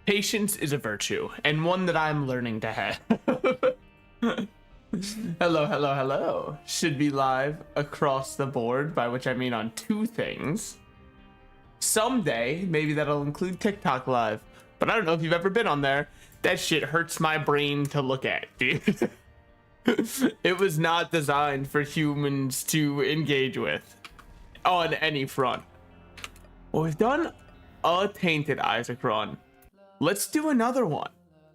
Patience is a virtue, and one that I'm learning to have. Hello, hello, hello. Should be live across the board, by which I mean on two things. Someday, maybe that'll include TikTok live, but I don't know if you've ever been on there. That shit hurts my brain to look at, dude. It was not designed for humans to engage with on any front. Well, we've done a tainted Isaac run. Let's do another one.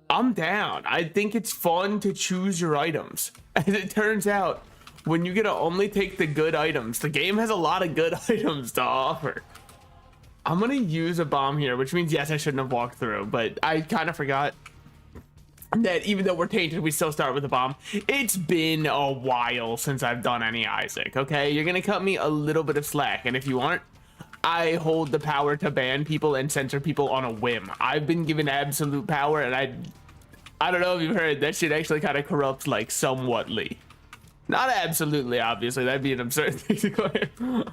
I'm down. I think it's fun to choose your items. As it turns out, when you get to only take the good items, the game has a lot of good items to offer. I'm gonna use a bomb here, which means yes, I shouldn't have walked through, but I kind of forgot that even though we're tainted, we still start with a bomb. It's been a while since I've done any Isaac, okay? You're gonna cut me a little bit of slack, and if you aren't, I hold the power to ban people and censor people on a whim. I've been given absolute power, and I don't know if you've heard, that shit actually kind of corrupts, like, somewhatly. Not absolutely, obviously. That'd be an absurd thing to claim.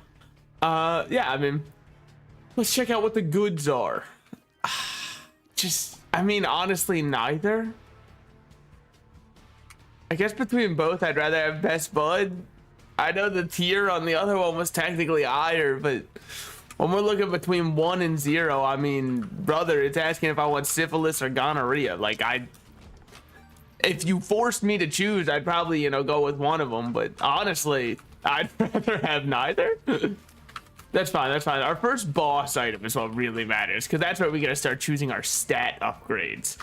Yeah, I mean, let's check out what the goods are. I mean, honestly, neither. I guess between both, I'd rather have Best Bud. I know the tier on the other one was technically higher, but when we're looking between 1 and 0, I mean, brother, it's asking if I want syphilis or gonorrhea. Like, if you forced me to choose, I'd probably, you know, go with one of them. But honestly, I'd rather have neither. That's fine. That's fine. Our first boss item is what really matters, because that's where we gotta start choosing our stat upgrades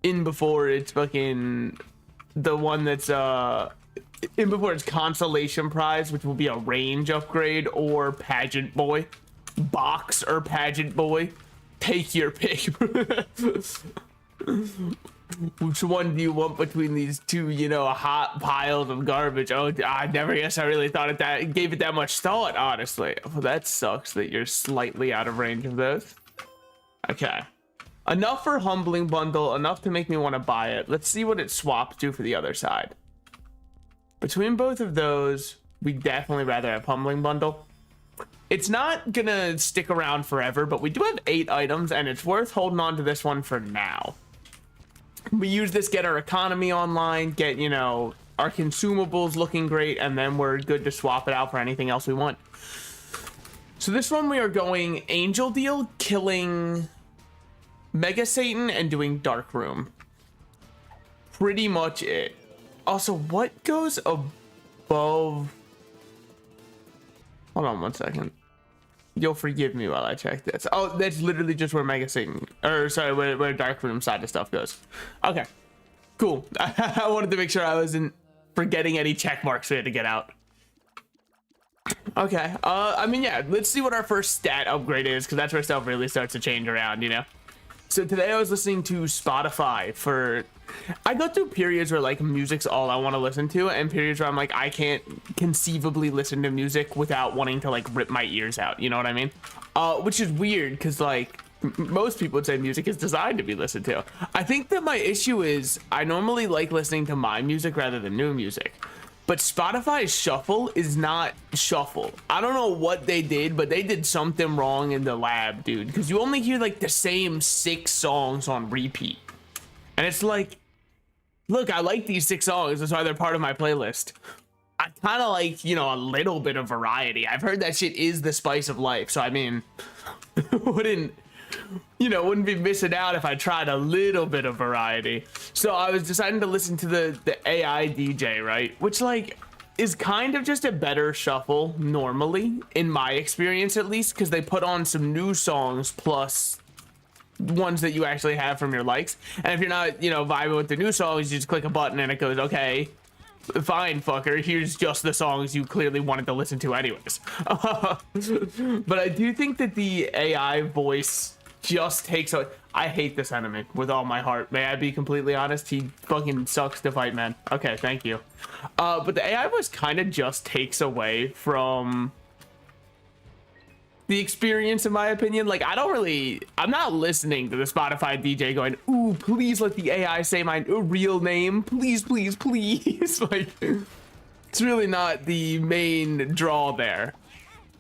in before it's fucking the one that's in before it's consolation prize, which will be a range upgrade, or pageant boy, box or pageant boy. Take your pick. Which one do you want between these two, you know, hot piles of garbage? Oh, I never guess I really thought of that, gave it that much thought, honestly. Well, that sucks that you're slightly out of range of those. Okay. Enough for humbling bundle, enough to make me want to buy it. Let's see what it swaps to for the other side. Between both of those, we definitely rather have humbling bundle. It's not gonna stick around forever, but we do have 8 items, and it's worth holding on to this one for now. We use this, get our economy online, get, you know, our consumables looking great, and then we're good to swap it out for anything else we want. So this one we are going Angel Deal, killing Mega Satan, and doing Dark Room. Pretty much it. Also, what goes above... Hold on one second. You'll forgive me while I check this. Oh, that's literally just where Mega Satan, or sorry, where Dark Room side of stuff goes. Okay, cool. I wanted to make sure I wasn't forgetting any check marks we had to get out. Okay, I mean, yeah, let's see what our first stat upgrade is, because that's where stuff really starts to change around, you know? So today I was listening to Spotify for... I go through periods where, like, music's all I want to listen to, and periods where I'm like, I can't conceivably listen to music without wanting to, like, rip my ears out, you know what I mean? Which is weird, because, like, most people would say music is designed to be listened to. I think that my issue is I normally like listening to my music rather than new music. But Spotify's shuffle is not shuffle. I don't know what they did, but they did something wrong in the lab, dude. Because you only hear, like, the same 6 songs on repeat. And it's like, look, I like these 6 songs. That's why they're part of my playlist. I kind of like, you know, a little bit of variety. I've heard that shit is the spice of life. So, I mean, wouldn't be missing out if I tried a little bit of variety. So I was deciding to listen to the AI DJ, right? Which, like, is kind of just a better shuffle normally, in my experience at least, because they put on some new songs plus ones that you actually have from your likes. And if you're not, you know, vibing with the new songs, you just click a button and it goes, okay, fine, fucker, here's just the songs you clearly wanted to listen to anyways. But I do think that the AI voice just takes a... I hate this enemy with all my heart. May I be completely honest? He fucking sucks to fight, man. Okay, thank you. But the AI voice kind of just takes away from the experience, in my opinion. Like, I'm not listening to the Spotify DJ going, ooh, please let the AI say my real name. Please, please, please. Like, it's really not the main draw there.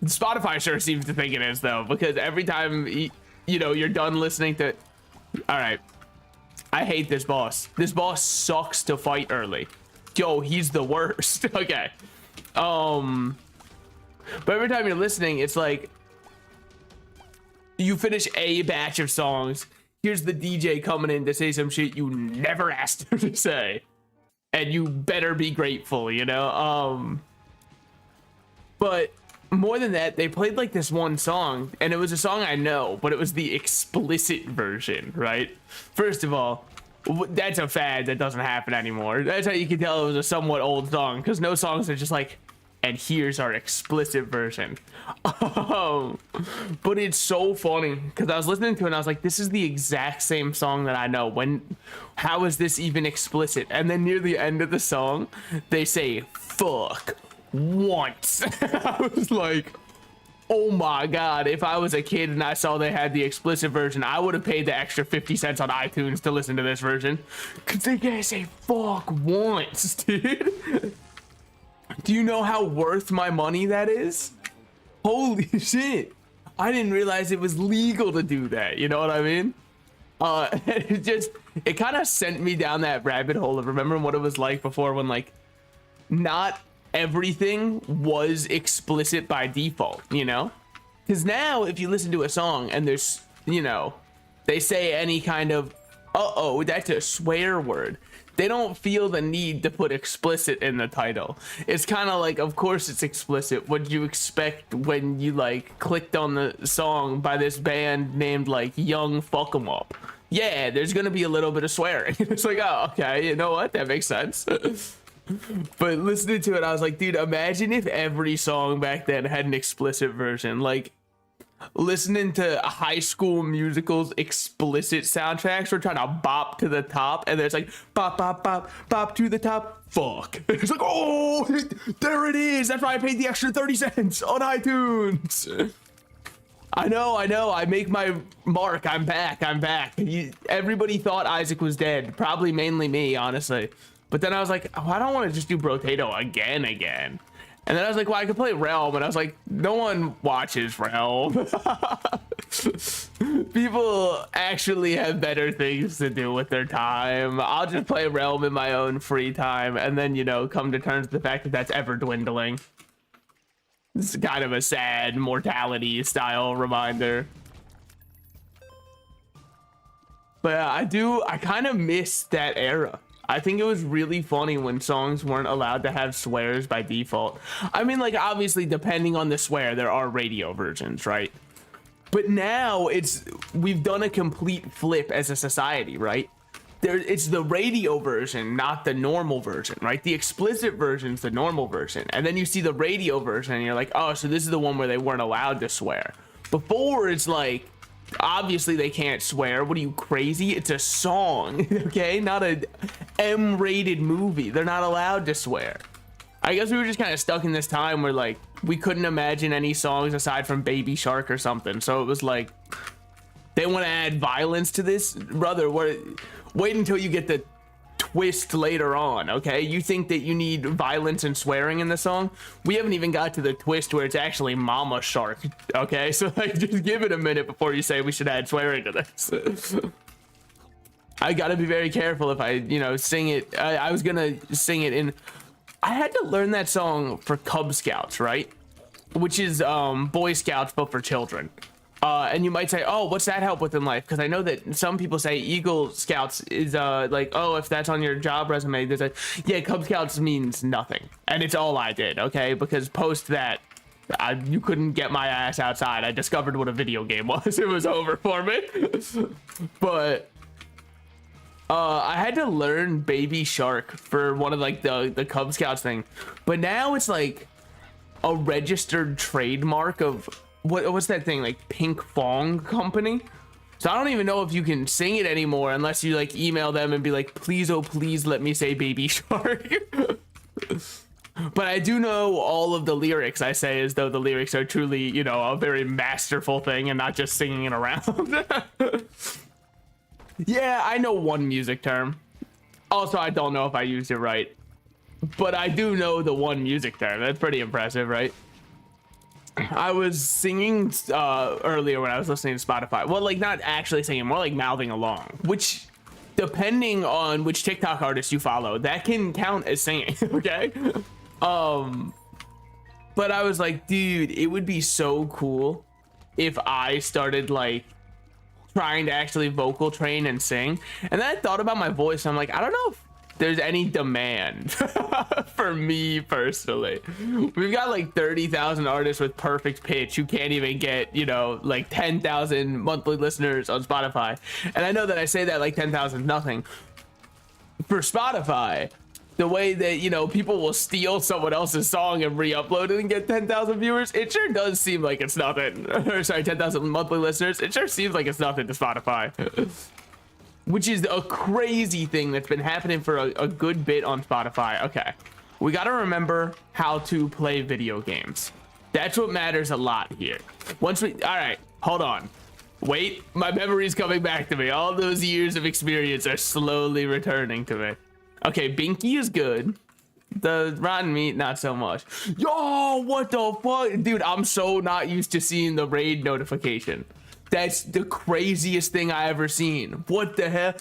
Spotify sure seems to think it is, though, because every time, you know, you're done listening to... All right. I hate this boss. This boss sucks to fight early. Yo, he's the worst. Okay. But every time you're listening, it's like you finish a batch of songs. Here's the DJ coming in to say some shit you never asked him to say. And you better be grateful, you know? But more than that, they played like this one song, and it was a song I know, but it was the explicit version, right? First of all, that's a fad that doesn't happen anymore. That's how you can tell it was a somewhat old song, because no songs are just like, and here's our explicit version. But it's so funny, because I was listening to it and I was like, this is the exact same song that I know. How is this even explicit? And then near the end of the song, they say, fuck. Once. I was like, oh my god, if I was a kid and I saw they had the explicit version, I would have paid the extra 50 cents on iTunes to listen to this version, because they gotta say fuck once, dude. Do you know how worth my money that is? Holy shit, I didn't realize it was legal to do that, you know what I mean? It kind of sent me down that rabbit hole of remembering what it was like before, when like not everything was explicit by default, you know? Because now if you listen to a song and there's, you know, they say any kind of uh-oh, that's a swear word, they don't feel the need to put explicit in the title. It's kind of like, of course it's explicit. What you expect when you like clicked on the song by this band named like Young Fuck 'Em Up? Yeah, there's gonna be a little bit of swearing. It's like, oh, okay, you know what, that makes sense. But listening to it, I was like, dude, imagine if every song back then had an explicit version. Like, listening to High School Musical's explicit soundtracks, we're trying to bop to the top, and there's like, bop, bop, bop, bop to the top, fuck. It's like, oh, there it is. That's why I paid the extra 30 cents on iTunes. I know, I make my mark. I'm back. Everybody thought Isaac was dead. Probably mainly me, honestly. But then I was like, oh, I don't want to just do Brotato again. And then I was like, well, I could play Realm. And I was like, no one watches Realm. People actually have better things to do with their time. I'll just play Realm in my own free time. And then, you know, come to terms with the fact that that's ever dwindling. It's kind of a sad mortality style reminder. But I kind of miss that era. I think it was really funny when songs weren't allowed to have swears by default. I mean, like, obviously, depending on the swear, there are radio versions, right? But now we've done a complete flip as a society, right? It's the radio version, not the normal version, right? The explicit version's the normal version. And then you see the radio version and you're like, oh, so this is the one where they weren't allowed to swear. Before, it's like, obviously they can't swear. What are you, crazy? It's a song, okay? Not a M-rated movie. They're not allowed to swear. I guess we were just kind of stuck in this time where like we couldn't imagine any songs aside from Baby Shark or something. So it was like, they want to add violence to this? Brother, wait until you get the twist later on, okay? You think that you need violence and swearing in the song? We haven't even got to the twist where it's actually Mama Shark, okay? So like, just give it a minute before you say we should add swearing to this. I gotta be very careful if I, you know, sing it. I was gonna sing it in, I had to learn that song for Cub Scouts, right? Which is Boy Scouts, but for children. And you might say, oh, what's that help with in life? Because I know that some people say Eagle Scouts is like, oh, if that's on your job resume, there's a, yeah, Cub Scouts means nothing. And it's all I did, okay? Because post that, you couldn't get my ass outside. I discovered what a video game was. It was over for me. But I had to learn Baby Shark for one of like the Cub Scouts thing. But now it's like a registered trademark of what's that thing, like Pink Fong Company? So I don't even know if you can sing it anymore unless you like email them and be like, please, oh please let me say Baby Shark. But I do know all of the lyrics. I say as though the lyrics are truly, you know, a very masterful thing and not just singing it around. Yeah, I know one music term. Also, I don't know if I used it right, but I do know the one music term. That's pretty impressive, right? I was singing earlier when I was listening to Spotify. Well, like not actually singing, more like mouthing along, which depending on which TikTok artist you follow, that can count as singing. Okay. But I was like, dude, it would be so cool if I started like trying to actually vocal train and sing. And then I thought about my voice. And I'm like, I don't know if there's any demand for me personally. We've got like 30,000 artists with perfect pitch who can't even get, you know, like 10,000 monthly listeners on Spotify. And I know that I say that like 10,000 nothing. For Spotify, the way that, you know, people will steal someone else's song and re-upload it and get 10,000 viewers, it sure does seem like it's nothing. Or sorry, 10,000 monthly listeners. It sure seems like it's nothing to Spotify. Which is a crazy thing that's been happening for a good bit on Spotify. Okay, we got to remember how to play video games. That's what matters a lot here. All right, hold on. Wait, my memory's coming back to me. All those years of experience are slowly returning to me. Okay, Binky is good. The rotten meat, not so much. Yo, what the fuck? Dude, I'm so not used to seeing the raid notification. That's the craziest thing I ever seen. What the hell?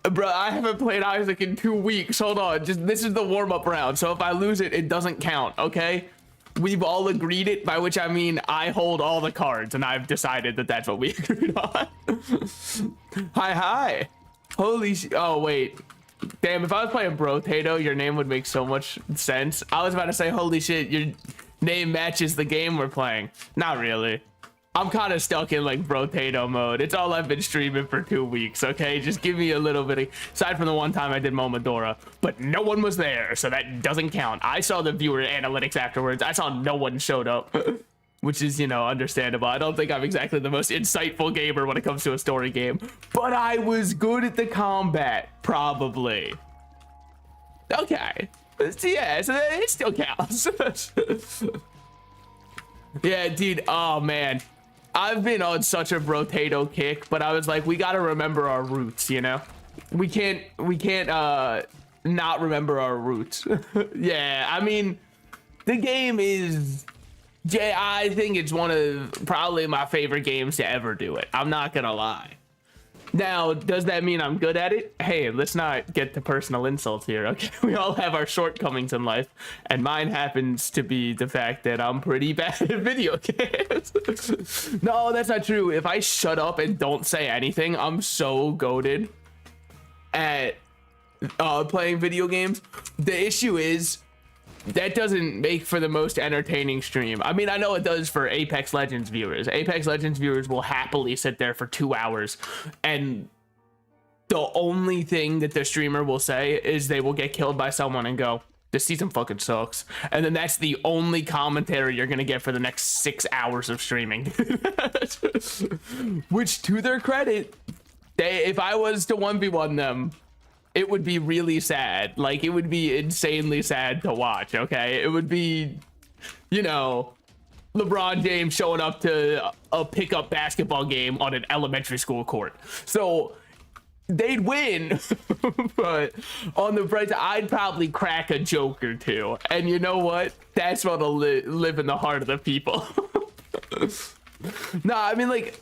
Bro, I haven't played Isaac in 2 weeks. Hold on, this is the warm-up round. So if I lose it, it doesn't count, okay? We've all agreed it, by which I mean I hold all the cards, and I've decided that that's what we agreed on. Hi. Holy sh... Oh, wait. Damn, if I was playing Brotato, your name would make so much sense. I was about to say, holy shit, your name matches the game we're playing. Not really. I'm kind of stuck in like Brotato mode. It's all I've been streaming for 2 weeks, okay? Just give me a little bit of... Aside from the one time I did Momodora, but no one was there, so that doesn't count. I saw the viewer analytics afterwards. I saw no one showed up, which is, you know, understandable. I don't think I'm exactly the most insightful gamer when it comes to a story game, but I was good at the combat, probably. Okay. Yeah, so it still counts. Yeah, dude, oh man. I've been on such a Brotato kick, but I was like, we gotta remember our roots, you know? We can't not remember our roots. Yeah, I mean, the game is... I think it's one of probably my favorite games to ever do it. I'm not gonna lie. Now, does that mean I'm good at it? Hey, let's not get to personal insults here, okay? We all have our shortcomings in life, and mine happens to be the fact that I'm pretty bad at video games. No, that's not true. If I shut up and don't say anything, I'm so goated at playing video games. The issue is that doesn't make for the most entertaining stream. I mean, I know it does for Apex Legends viewers. Apex Legends viewers will happily sit there for 2 hours, and the only thing that the streamer will say is they will get killed by someone and go, this season fucking sucks. And then that's the only commentary you're gonna get for the next 6 hours of streaming. Which, to their credit, if I was to 1v1 them, it would be really sad. Like, it would be insanely sad to watch, okay? It would be, you know, LeBron James showing up to a pickup basketball game on an elementary school court. So they'd win, but on the bright side, I'd probably crack a joke or two. And you know what? That's what'll live in the heart of the people. Nah, I mean, like,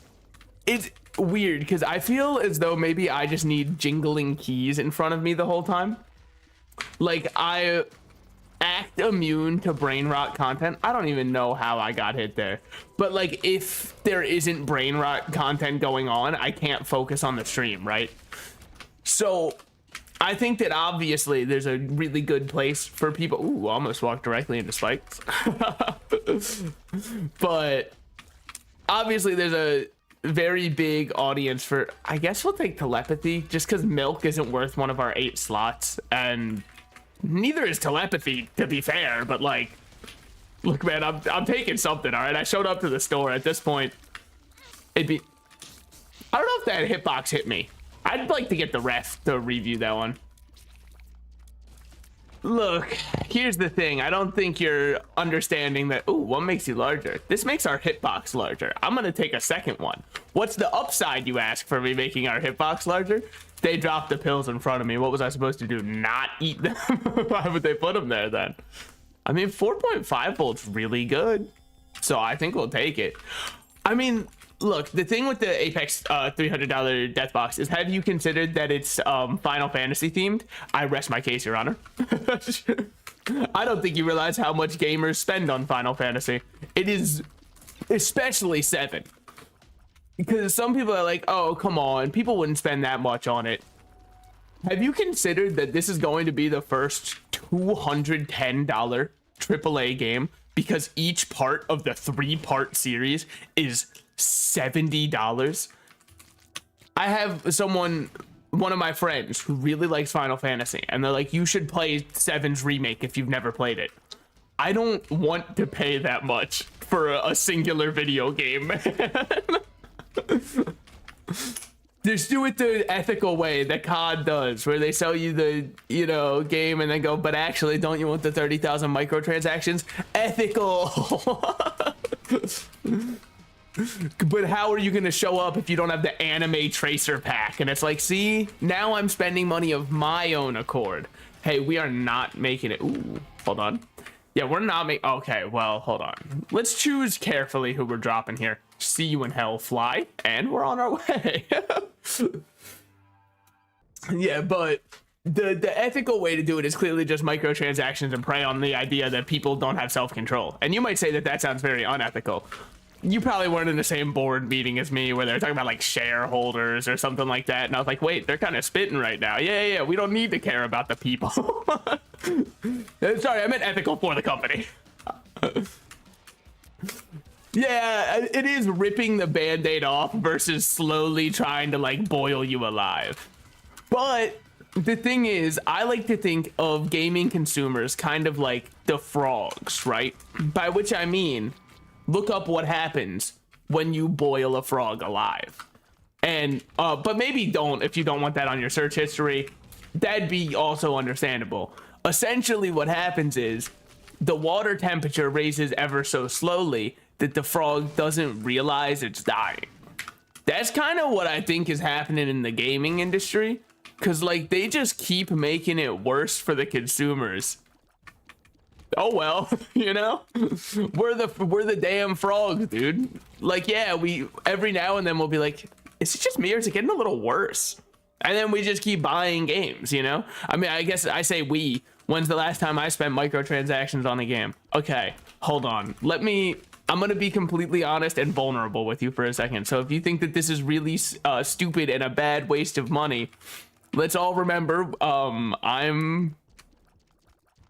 it's weird because I feel as though maybe I just need jingling keys in front of me the whole time. Like, I act immune to brain rot content. I don't even know how I got hit there, but like, if there isn't brain rot content going on, I can't focus on the stream, right? So I think that obviously there's a really good place for people. Ooh, almost walked directly into spikes. But obviously there's a very big audience for, I guess we'll take telepathy, just because milk isn't worth one of our 8 slots, and neither is telepathy, to be fair. But like, look, man, I'm taking something. All right, I showed up to the store. At this point, it'd be, I don't know if that hitbox hit me. I'd like to get the ref to review that one. Look, here's the thing. I don't think you're understanding that. Ooh, what makes you larger? This makes our hitbox larger. I'm gonna take a second one. What's the upside, you ask, for me making our hitbox larger? They dropped the pills in front of me. What was I supposed to do? Not eat them? Why would they put them there then? I mean, 4.5 volts really good. so I think we'll take it. I mean, look, the thing with the Apex $300 death box is, have you considered that it's Final Fantasy themed? I rest my case, Your Honor. I don't think you realize how much gamers spend on Final Fantasy. It is especially 7. Because some people are like, oh, come on, people wouldn't spend that much on it. Have you considered that this is going to be the first $210 AAA game, because each part of the 3-part series is $70? I have one of my friends who really likes Final Fantasy, and they're like, you should play 7's remake if you've never played it. I don't want to pay that much for a singular video game. Just do it the ethical way that COD does, where they sell you the, you know, game and then go, but actually, don't you want the 30,000 microtransactions? Ethical. But how are you going to show up if you don't have the anime tracer pack? And it's like, see, now I'm spending money of my own accord. Hey, we are not making it. Ooh, hold on. Yeah, we're not making. Okay, well, hold on. Let's choose carefully who we're dropping here. See you in hell, fly, and we're on our way. Yeah, but the ethical way to do it is clearly just microtransactions and prey on the idea that people don't have self-control. And you might say that that sounds very unethical. You probably weren't in the same board meeting as me where they're talking about like shareholders or something like that, and I was like, wait, they're kind of spitting right now. Yeah, we don't need to care about the people. Sorry, I meant ethical for the company. Yeah, it is ripping the band-aid off versus slowly trying to like boil you alive. But the thing is, I like to think of gaming consumers kind of like the frogs, right? By which I mean, look up what happens when you boil a frog alive. And but maybe don't, if you don't want that on your search history. That'd be also understandable. Essentially what happens is the water temperature raises ever so slowly that the frog doesn't realize it's dying. That's kind of what I think is happening in the gaming industry, because like they just keep making it worse for the consumers. Oh well, you know, we're the damn frogs, dude. Like, yeah, we every now and then we'll be like, is it just me or is it getting a little worse? And then we just keep buying games, you know? I mean, I guess I say we. When's the last time I spent microtransactions on a game? Okay, hold on. I'm gonna be completely honest and vulnerable with you for a second. So if you think that this is really stupid and a bad waste of money, let's all remember,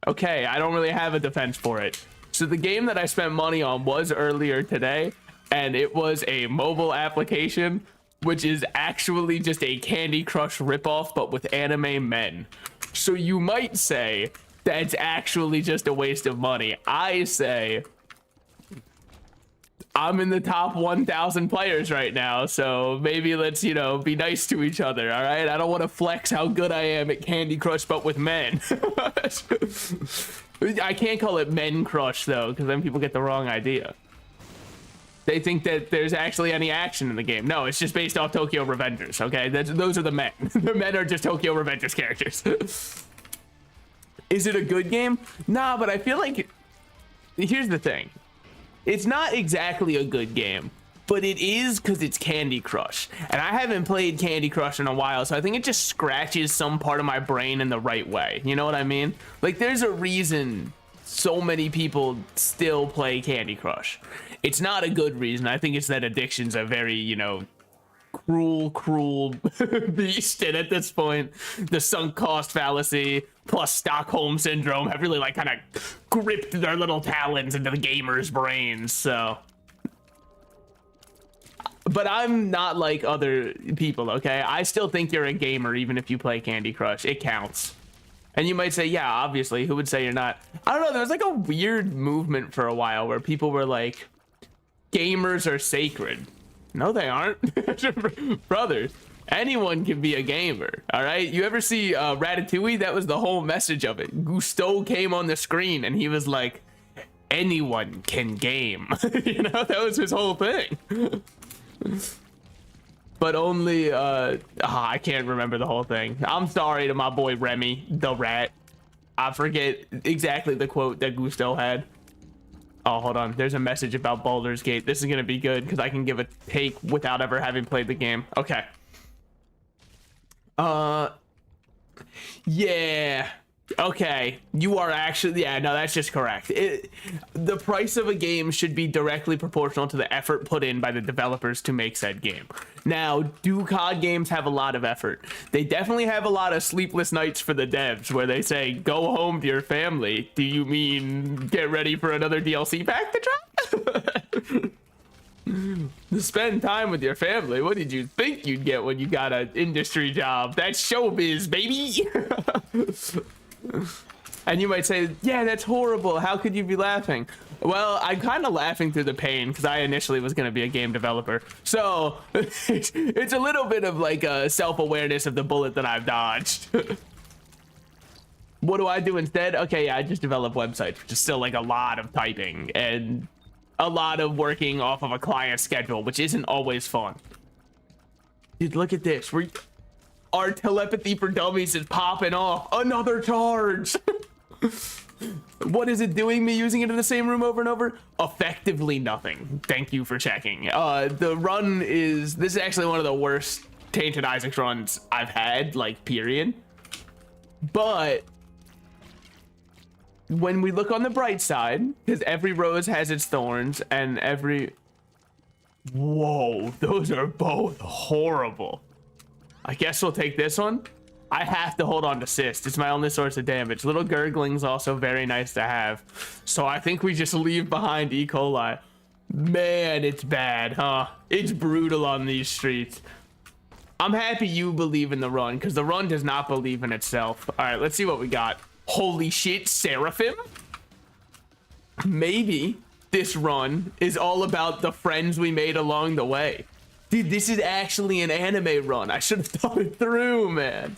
okay, I don't really have a defense for it. So the game that I spent money on was earlier today, and it was a mobile application, which is actually just a Candy Crush ripoff, but with anime men. So you might say that's actually just a waste of money. I say I'm in the top 1,000 players right now, so maybe let's, you know, be nice to each other, all right? I don't want to flex how good I am at Candy Crush, but with men. I can't call it Men Crush, though, because then people get the wrong idea. They think that there's actually any action in the game. No, it's just based off Tokyo Revengers, okay? Those are the men. The men are just Tokyo Revengers characters. Is it a good game? Nah, but I feel like... Here's the thing. It's not exactly a good game, but it is because it's Candy Crush. And I haven't played Candy Crush in a while, so I think it just scratches some part of my brain in the right way. You know what I mean? Like, there's a reason so many people still play Candy Crush. It's not a good reason. I think it's that addiction's a very, you know, cruel beast. And at this point, the sunk cost fallacy plus Stockholm syndrome have really like kind of gripped their little talons into the gamers' brains. So, but I'm not like other people, okay? I still think you're a gamer even if you play Candy Crush. It counts. And you might say, yeah, obviously, who would say you're not? I don't know, there was like a weird movement for a while where people were like, gamers are sacred. No, they aren't. Brothers, anyone can be a gamer, all right? You ever see Ratatouille? That was the whole message of it. Gusteau came on the screen and he was like, anyone can game. You know, that was his whole thing. But only, I can't remember the whole thing. I'm sorry to my boy Remy, the rat. I forget exactly the quote that Gusteau had. Oh, hold on. There's a message about Baldur's Gate. This is going to be good because I can give a take without ever having played the game. Okay. Yeah. Okay. You are actually, yeah, no, that's just correct. The price of a game should be directly proportional to the effort put in by the developers to make said game. Now, do COD games have a lot of effort? They definitely have a lot of sleepless nights for the devs where they say, go home to your family. Do you mean get ready for another DLC pack to drop? Spend time with your family. What did you think you'd get when you got an industry job? That's showbiz, baby. And you might say, yeah, that's horrible. How could you be laughing? Well, I'm kind of laughing through the pain because I initially was going to be a game developer. So it's a little bit of like a self-awareness of the bullet that I've dodged. What do I do instead? Okay, yeah, I just develop websites, which is still like a lot of typing and a lot of working off of a client schedule, which isn't always fun. Dude, look at this. Our telepathy for dummies is popping off. Another charge. What is it doing me using it in the same room over and over? Effectively nothing. Thank you for checking. The run is, this is actually one of the worst Tainted Isaacs runs I've had, like, period. But when we look on the bright side, because every rose has its thorns and whoa, those are both horrible. I guess we'll take this one. I have to hold on to cyst. It's my only source of damage. Little gurgling's also very nice to have. So I think we just leave behind E. coli. Man, it's bad, huh? It's brutal on these streets. I'm happy you believe in the run, because the run does not believe in itself. All right, let's see what we got. Holy shit, Seraphim? Maybe this run is all about the friends we made along the way. Dude, this is actually an anime run. I should have thought it through, man.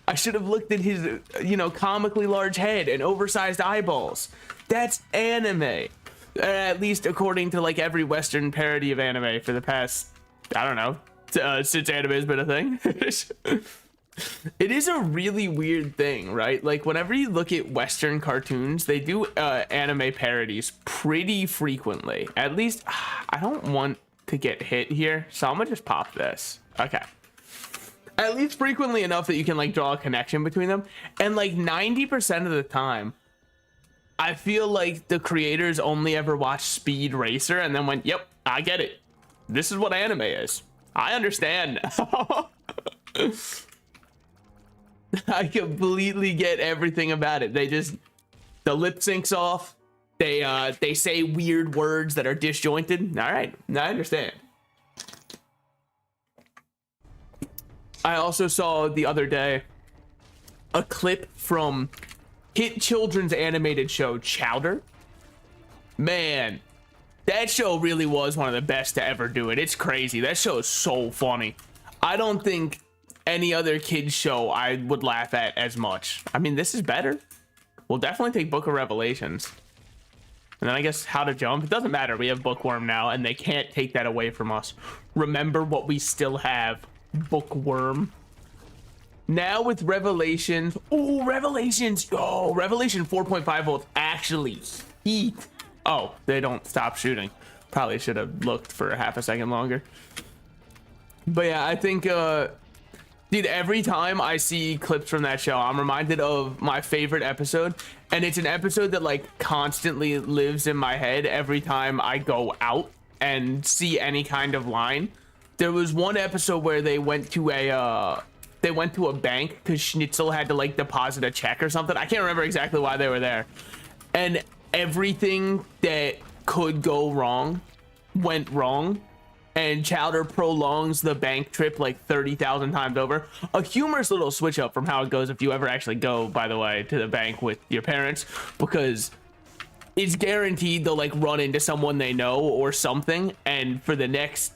I should have looked at his, you know, comically large head and oversized eyeballs. That's anime. At least according to, like, every Western parody of anime for the past, I don't know, since anime has been a thing. It is a really weird thing, right? Like, whenever you look at Western cartoons, they do anime parodies pretty frequently. At least, I don't want to get hit here, so I'm gonna just pop this. Okay. At least frequently enough that you can, like, draw a connection between them. And, like, 90% of the time, I feel like the creators only ever watched Speed Racer and then went, yep, I get it. This is what anime is. I understand. I completely get everything about it. The lip syncs off. They say weird words that are disjointed. All right, I understand. I also saw the other day a clip from hit children's animated show Chowder. Man, that show really was one of the best to ever do it. It's crazy. That show is so funny. I don't think any other kids show I would laugh at as much. I mean, this is better. We'll definitely take Book of Revelations. And then I guess How to Jump. It doesn't matter. We have Bookworm now, and they can't take that away from us. Remember what we still have. Bookworm. Now with Revelations. Oh, Revelations. Oh, Revelation 4.5 volts actually heat. Oh, they don't stop shooting. Probably should have looked for a half a second longer. But yeah, I think, dude, every time I see clips from that show, I'm reminded of my favorite episode. And it's an episode that, like, constantly lives in my head every time I go out and see any kind of line. There was one episode where they went to a bank because Schnitzel had to, like, deposit a check or something. I can't remember exactly why they were there. And everything that could go wrong went wrong. And Chowder prolongs the bank trip like 30,000 times over. A humorous little switch up from how it goes if you ever actually go, by the way, to the bank with your parents, because it's guaranteed they'll, like, run into someone they know or something, and for the next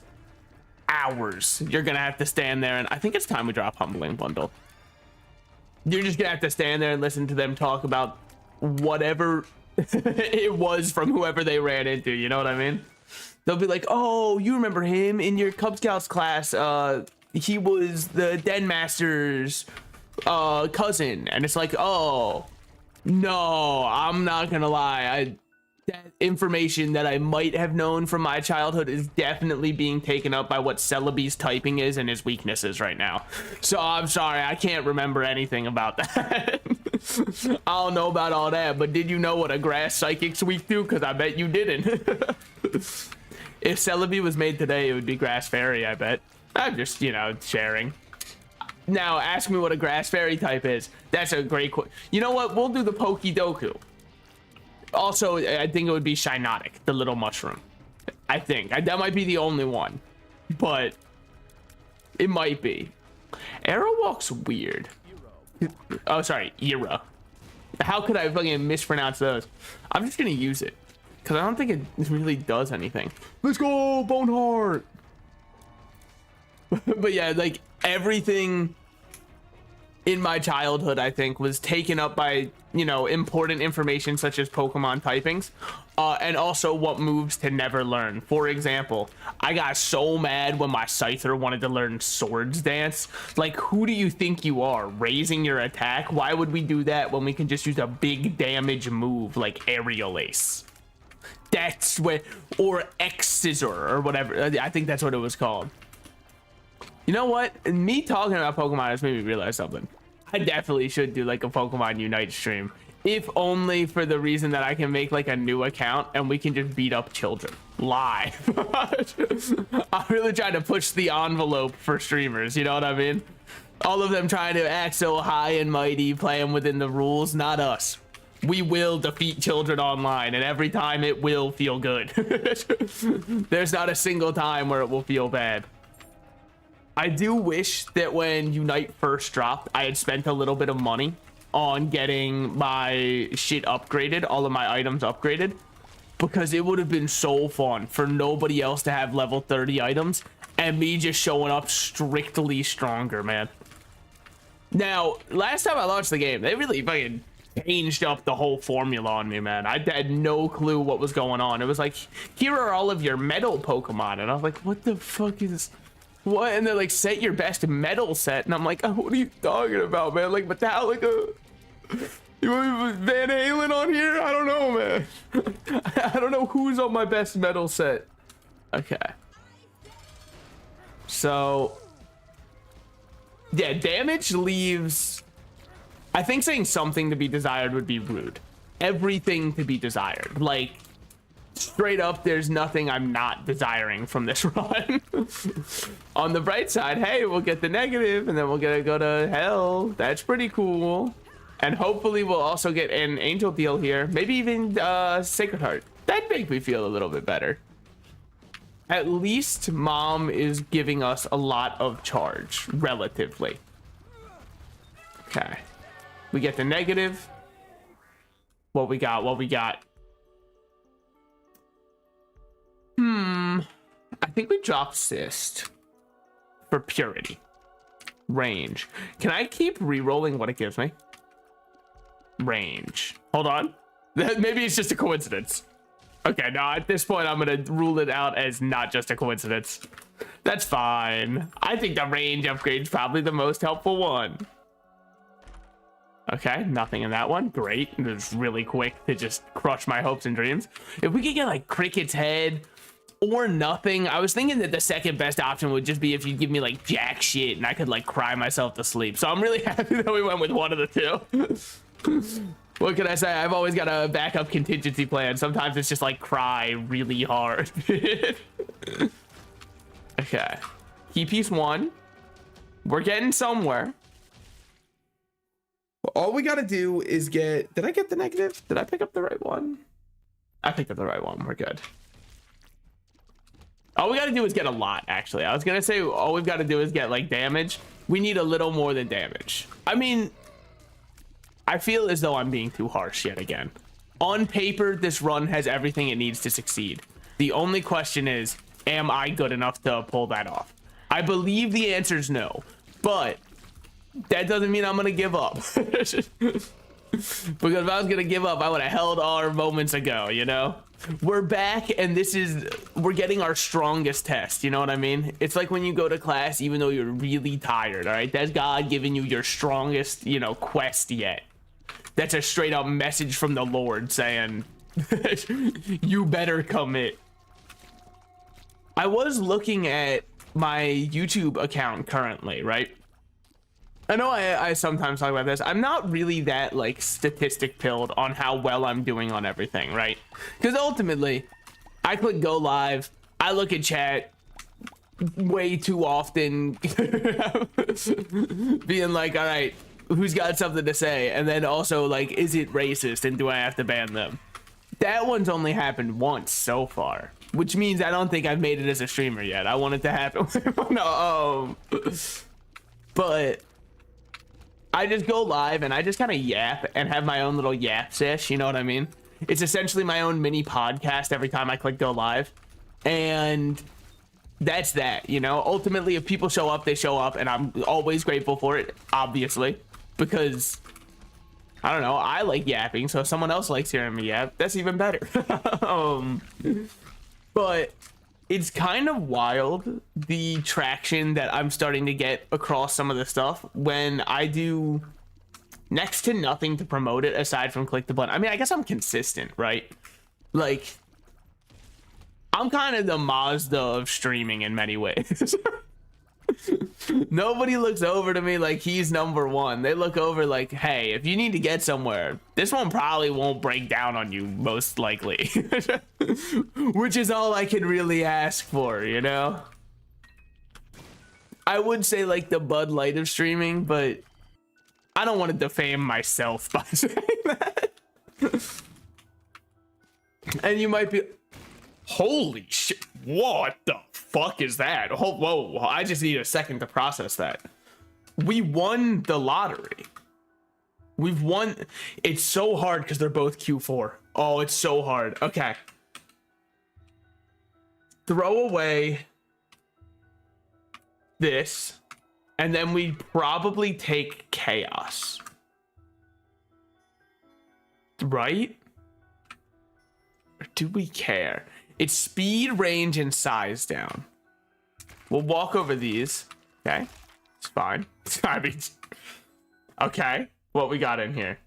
hours you're gonna have to stand there, and I think it's time we drop Humbling Bundle. You're just gonna have to stand there and listen to them talk about whatever it was from whoever they ran into, you know what I mean? They'll be like, oh, you remember him in your Cub Scouts class, he was the Den Master's cousin. And it's like, oh no, I'm not gonna lie, that information that I might have known from my childhood is definitely being taken up by what Celebi's typing is and his weaknesses right now. So I'm sorry, I can't remember anything about that. I don't know about all that, but did you know what a grass psychic's weak to? Because I bet you didn't. If Celebi was made today, it would be grass fairy, I bet. I'm just, you know, sharing. Now, ask me what a grass fairy type is. That's a great question. You know what? We'll do the Pokidoku. Also, I think it would be Shinotic, the little mushroom. I think. That might be the only one. But it might be. Aerowalk's weird. Oh, sorry. Era. How could I fucking mispronounce those? I'm just going to use it. Because I don't think it really does anything. Let's go, Boneheart! But yeah, like, everything in my childhood, I think, was taken up by, you know, important information such as Pokemon typings, and also what moves to never learn. For example, I got so mad when my Scyther wanted to learn Swords Dance. Like, who do you think you are? Raising your attack? Why would we do that when we can just use a big damage move like Aerial Ace? That's what, or X-Scissor or whatever. I think that's what it was called. You know what? Me talking about Pokemon has made me realize something. I definitely should do like a Pokemon Unite stream, if only for the reason that I can make like a new account and we can just beat up children live. I'm really trying to push the envelope for streamers, you know what I mean? All of them trying to act so high and mighty, playing within the rules, not us. We will defeat children online, and every time it will feel good. There's not a single time where it will feel bad. I do wish that when Unite first dropped, I had spent a little bit of money on getting my shit upgraded, all of my items upgraded, because it would have been so fun for nobody else to have level 30 items and me just showing up strictly stronger, man. Now, last time I launched the game, they really fucking changed up the whole formula on me, man. I had no clue what was going on. It was like, here are all of your metal Pokemon, and I was like, what the fuck is what? And they're like, set your best metal set, and I'm like, oh, what are you talking about, man? Like Metallica, you want Van Halen on here? I don't know, man. I don't know who's on my best metal set. Okay, so yeah, damage leaves. I think saying something to be desired would be rude. Everything to be desired. Like, straight up, there's nothing I'm not desiring from this run. On the bright side, hey, we'll get the negative, and then we'll get to go to hell. That's pretty cool. And hopefully we'll also get an Angel Deal here. Maybe even Sacred Heart. That'd make me feel a little bit better. At least Mom is giving us a lot of charge, relatively. Okay. We get the negative. What we got? What we got? I think we dropped Cyst for Purity. Range. Can I keep re-rolling what it gives me? Range. Hold on. Maybe it's just a coincidence. Okay, no, at this point, I'm going to rule it out as not just a coincidence. That's fine. I think the range upgrade's probably the most helpful one. Okay, nothing in that one. Great. It was really quick to just crush my hopes and dreams. If we could get like Cricket's Head or nothing, I was thinking that the second best option would just be if you give me like jack shit and I could like cry myself to sleep. So I'm really happy that we went with one of the two. What can I say? I've always got a backup contingency plan. Sometimes it's just like cry really hard. Okay. Key piece 1. We're getting somewhere. All we gotta do is get... Did I get the negative? Did I pick up the right one? I picked up the right one. We're good. All we gotta do is get a lot, actually. I was gonna say all we've got to do is get, like, damage. We need a little more than damage. I mean, I feel as though I'm being too harsh yet again. On paper, this run has everything it needs to succeed. The only question is, am I good enough to pull that off? I believe the answer is no, but that doesn't mean I'm gonna give up. Because if I was gonna give up, I would have held our moments ago, you know? We're back, and we're getting our strongest test, you know what I mean? It's like when you go to class, even though you're really tired, all right? That's God giving you your strongest, you know, quest yet. That's a straight up message from the Lord saying, You better commit. I was looking at my YouTube account currently, right? I know I sometimes talk about this. I'm not really that like statistic pilled on how well I'm doing on everything, right? Because ultimately, I click go live, I look at chat way too often, being like, all right, who's got something to say? And then also like, is it racist and do I have to ban them? That one's only happened once so far, which means I don't think I've made it as a streamer yet. I want it to happen. No, but I just go live and I just kind of yap and have my own little yap sesh, you know what I mean? It's essentially my own mini podcast every time I click go live. And that's that, you know? Ultimately, if people show up, they show up, and I'm always grateful for it, obviously, because I don't know, I like yapping, so if someone else likes hearing me yap, that's even better. But it's kind of wild, the traction that I'm starting to get across some of the stuff when I do next to nothing to promote it aside from click the button. I mean, I guess I'm consistent, right? Like, I'm kind of the Mazda of streaming in many ways. Nobody looks over to me like he's number one. They look over like, hey, if you need to get somewhere, this one probably won't break down on you, most likely. Which is all I can really ask for, you know? I would say like the Bud Light of streaming, but I don't want to defame myself by saying that. And you might be, holy shit, what the fuck is that? Oh, whoa, I just need a second to process that. We won the lottery. We've won. It's so hard because they're both Q4. Oh, it's so hard. Okay. Throw away this, and then we probably take chaos. Right? Or do we care? It's speed, range, and size down. We'll walk over these. Okay. It's fine. I mean, okay. What we got in here?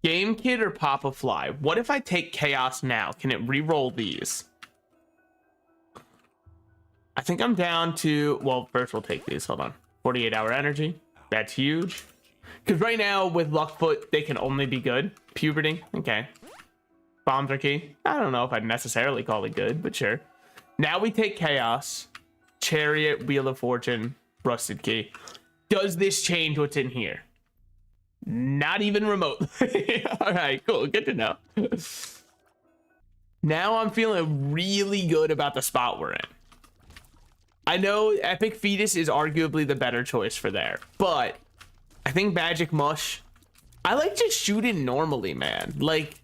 Game Kid or Pop a Fly? What if I take chaos now? Can it re-roll these? I think I'm down to, well, first we'll take these. Hold on. 48-hour energy. That's huge. Because right now with Luckfoot, they can only be good. Puberty. Okay. Bombs are key. I don't know if I'd necessarily call it good, but sure. Now we take chaos, chariot, wheel of fortune, rusted key. Does this change what's in here? Not even remotely. All right, cool. Good to know. Now I'm feeling really good about the spot we're in. I know Epic Fetus is arguably the better choice for there, but I think Magic Mush, I like just shooting normally, man. Like,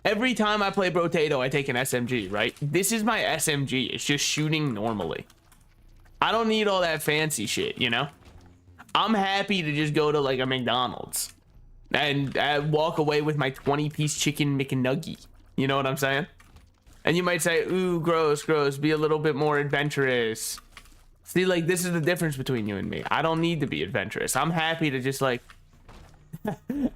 every time I play Brotato, I take an SMG, right? This is my SMG. It's just shooting normally. I don't need all that fancy shit, you know? I'm happy to just go to like a McDonald's and walk away with my 20-piece chicken McNugget. You know what I'm saying? And you might say, ooh, gross, gross. Be a little bit more adventurous. See, like, this is the difference between you and me. I don't need to be adventurous. I'm happy to just like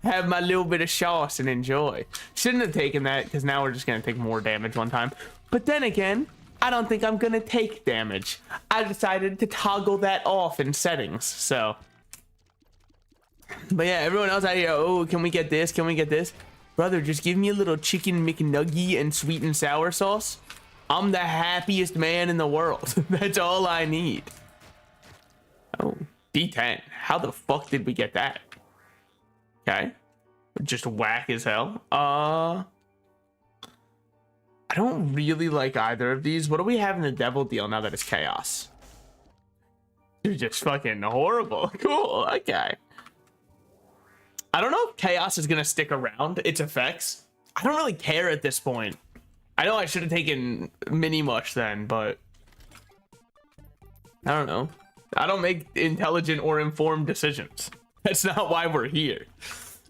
have my little bit of sauce and enjoy. Shouldn't have taken that because now we're just gonna take more damage one time. But then again, I don't think I'm gonna take damage. I decided to toggle that off in settings. So, but yeah, everyone else out here, oh, can we get this? Can we get this? Brother, just give me a little chicken McNugget and sweet and sour sauce. I'm the happiest man in the world. That's all I need. Oh, D10. How the fuck did we get that? Okay. Just whack as hell. I don't really like either of these. What do we have in the devil deal now that it's chaos? You're just fucking horrible. Cool. Okay. I don't know if chaos is gonna stick around its effects. I don't really care at this point. I know I should have taken mini mush then, but I don't know. I don't make intelligent or informed decisions. That's not why we're here.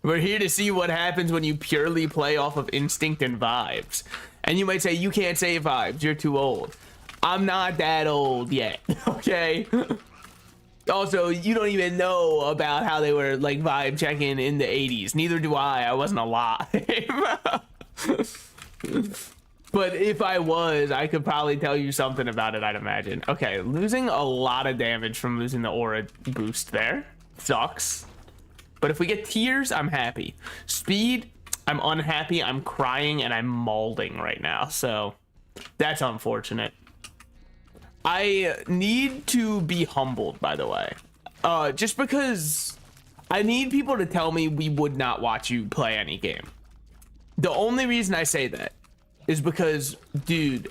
We're here to see what happens when you purely play off of instinct and vibes. And you might say, you can't say vibes, you're too old. I'm not that old yet, okay? Also, you don't even know about how they were like vibe checking in the 80s. Neither do I wasn't alive. But if I was, I could probably tell you something about it, I'd imagine. Okay, losing a lot of damage from losing the aura boost there. Sucks. But if we get tears, I'm happy. Speed, I'm unhappy, I'm crying, and I'm mauling right now. So that's unfortunate. I need to be humbled, by the way. Just because I need people to tell me we would not watch you play any game. The only reason I say that is because, dude,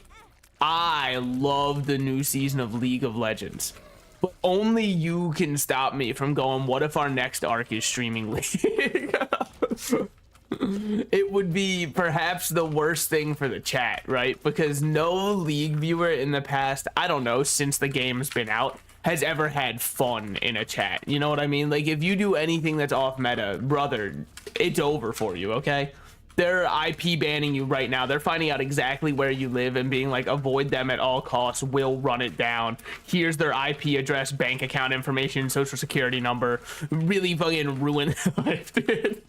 I love the new season of League of Legends. But only you can stop me from going, what if our next arc is streaming League? It would be perhaps the worst thing for the chat, right? Because no League viewer in the past, I don't know, since the game's been out, has ever had fun in a chat. You know what I mean? Like, if you do anything that's off meta, brother, it's over for you, okay? They're IP banning you right now. They're finding out exactly where you live and being like, avoid them at all costs. We'll run it down. Here's their IP address, bank account information, social security number. Really fucking ruin their life, dude.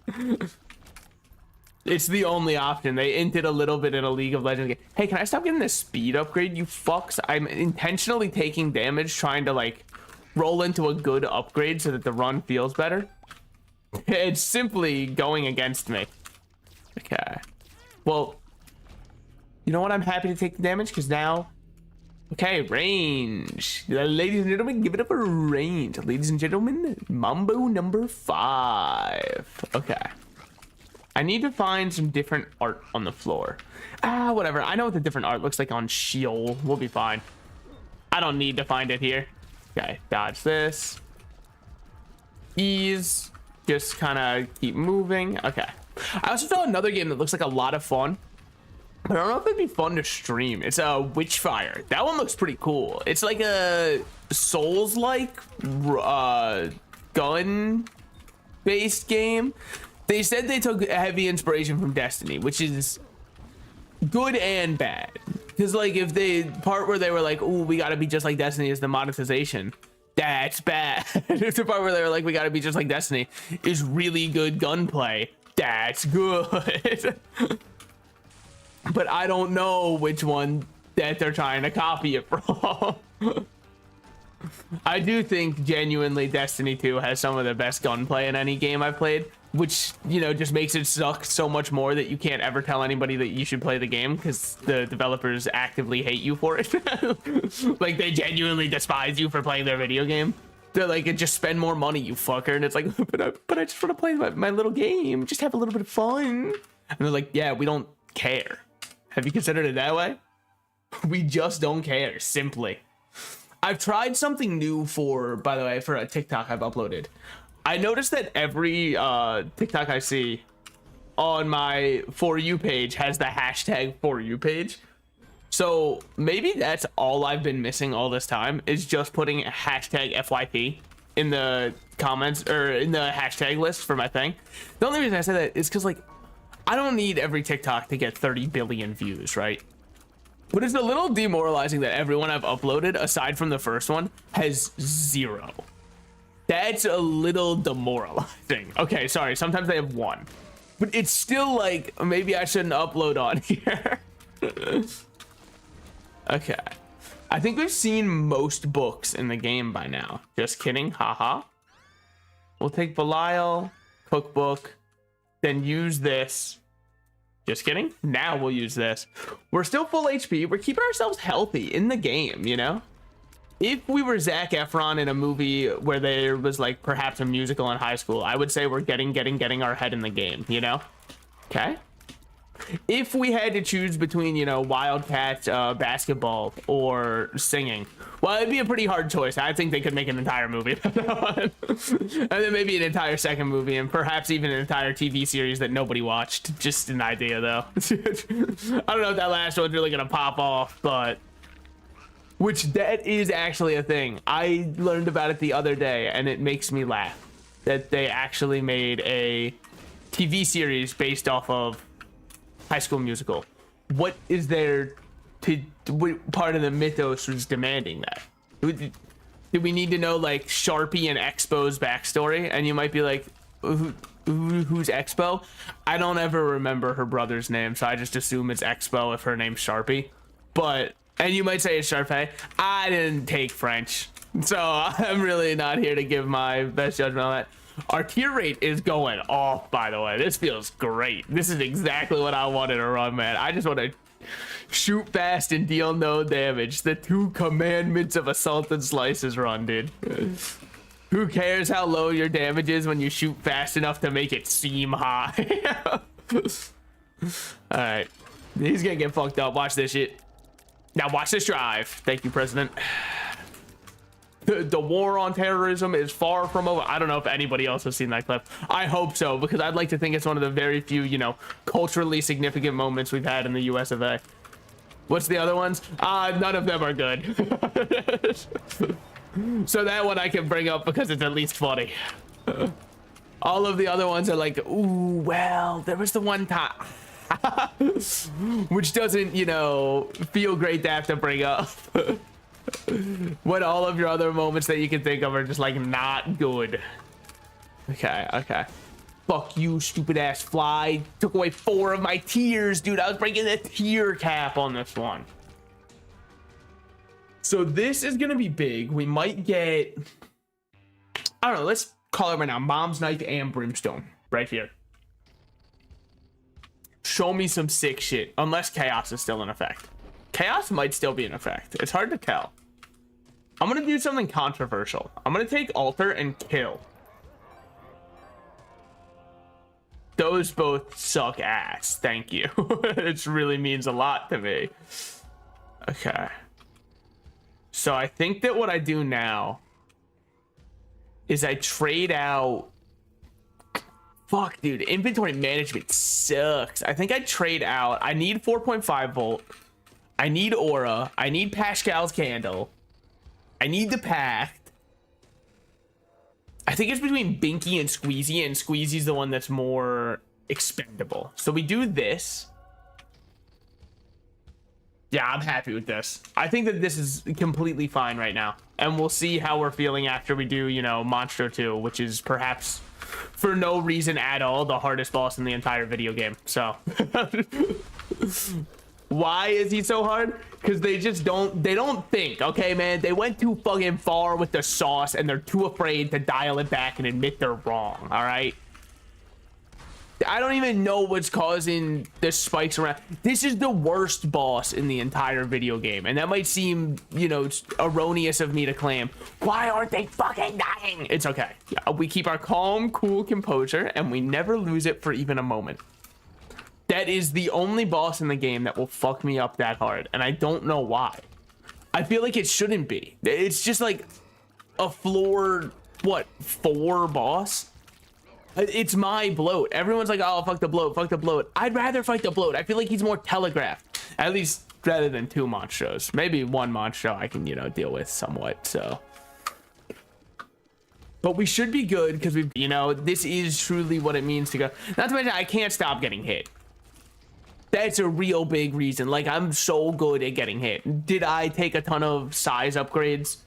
It's the only option. They inted a little bit in a League of Legends game. Hey, can I stop getting this speed upgrade, you fucks? I'm intentionally taking damage trying to like roll into a good upgrade so that the run feels better. It's simply going against me. Okay. Well, you know what? I'm happy to take the damage because now... Okay, range. Ladies and gentlemen, give it up for range. Ladies and gentlemen, Mambo number 5. Okay. I need to find some different art on the floor. Whatever. I know what the different art looks like on Sheol. We'll be fine. I don't need to find it here. Okay, dodge this. Ease. Just kind of keep moving. Okay. I also saw another game that looks like a lot of fun. But I don't know if it'd be fun to stream. It's a Witchfire. That one looks pretty cool. It's like a Souls-like gun-based game. They said they took heavy inspiration from Destiny, which is good and bad. Because, like, if the part where they were like, ooh, we gotta be just like Destiny is the monetization, that's bad. If the part where they were like, we gotta be just like Destiny is really good gunplay, that's good. But I don't know which one that they're trying to copy it from. I do think genuinely Destiny 2 has some of the best gunplay in any game I've played, which, you know, just makes it suck so much more that you can't ever tell anybody that you should play the game because the developers actively hate you for it. Like, they genuinely despise you for playing their video game. They're like, just spend more money, you fucker. And it's like, but I just want to play my little game. Just have a little bit of fun. And they're like, yeah, we don't care. Have you considered it that way? We just don't care, simply. I've tried something new by the way, for a TikTok I've uploaded. I noticed that every TikTok I see on my For You page has the hashtag For You page. So maybe that's all I've been missing all this time is just putting hashtag FYP in the comments or in the hashtag list for my thing. The only reason I say that is because, like, I don't need every TikTok to get 30 billion views, right? But it's a little demoralizing that everyone I've uploaded, aside from the first one, has 0. That's a little demoralizing. Okay, sorry, sometimes they have 1. But it's still like, maybe I shouldn't upload on here. Okay. I think we've seen most books in the game by now. Just kidding, haha. We'll take Belial, cookbook, then use this. Just kidding. Now we'll use this. We're still full HP. We're keeping ourselves healthy in the game, you know? If we were Zac Efron in a movie where there was like perhaps a musical in high school, I would say we're getting our head in the game, you know? Okay. If we had to choose between, you know, Wildcat, basketball, or singing, well, it'd be a pretty hard choice. I think they could make an entire movie about that one. And then maybe an entire second movie, and perhaps even an entire TV series that nobody watched. Just an idea, though. I don't know if that last one's really gonna pop off, but... Which, that is actually a thing. I learned about it the other day, and it makes me laugh. That they actually made a TV series based off of High School Musical. What is there to... What part of the mythos was demanding that? Do we need to know, like, Sharpie and Expo's backstory? And you might be like, who's Expo? I don't ever remember her brother's name, so I just assume it's Expo if her name's Sharpie. But, and you might say it's Sharpay. I didn't take French, so I'm really not here to give my best judgment on that. Our tier rate is going off, by the way. This feels great. This is exactly what I wanted to run, man. I just want to shoot fast and deal no damage. The 2 commandments of Assault and Slices run, dude. Who cares how low your damage is when you shoot fast enough to make it seem high? Alright. He's gonna get fucked up. Watch this shit. Now watch this drive. Thank you, President. The war on terrorism is far from over. I don't know if anybody else has seen that clip. I hope so, because I'd like to think it's one of the very few, you know, culturally significant moments we've had in the US of A. What's the other ones? None of them are good. So that one I can bring up because it's at least funny. All of the other ones are like, ooh, well, there was the one time. Which doesn't, you know, feel great to have to bring up. When all of your other moments that you can think of are just like not good. Okay, okay. Fuck you, stupid ass fly. Took away 4 of my tiers, dude. I was breaking the tier cap on this one. So this is gonna be big. We might get, I don't know, let's call it right now, Mom's Knife and Brimstone right here. Show me some sick shit, unless Chaos is still in effect. Chaos might still be in effect. It's hard to tell. I'm gonna do something controversial. I'm gonna take Alter and Kill. Those both suck ass. Thank you. It really means a lot to me. Okay. So I think that what I do now is I trade out. Fuck, dude. Inventory management sucks. I think I trade out. I need 4.5 volt. I need Aura. I need Pascal's Candle. I need the Pact. I think it's between Binky and Squeezy, and Squeezy's the one that's more expendable. So we do this. Yeah, I'm happy with this. I think that this is completely fine right now. And we'll see how we're feeling after we do, you know, Monstro 2, which is perhaps, for no reason at all, the hardest boss in the entire video game. So... Why is he so hard? Because they just don't think, okay, man? They went too fucking far with the sauce and they're too afraid to dial it back and admit they're wrong, all right? I don't even know what's causing the spikes around. This is the worst boss in the entire video game. And that might seem, you know, erroneous of me to claim. Why aren't they fucking dying? It's okay. We keep our calm, cool composure and we never lose it for even a moment. That is the only boss in the game that will fuck me up that hard, and I don't know why. I feel like it shouldn't be. It's just like a floor, what, 4 boss? It's my bloat. Everyone's like, oh, fuck the bloat, fuck the bloat. I'd rather fight the bloat. I feel like he's more telegraphed, at least rather than 2 monstros. Maybe 1 monstro I can, you know, deal with somewhat, so. But we should be good because we, you know, this is truly what it means to go. Not to mention, I can't stop getting hit. That's a real big reason. Like, I'm so good at getting hit. Did I take a ton of size upgrades?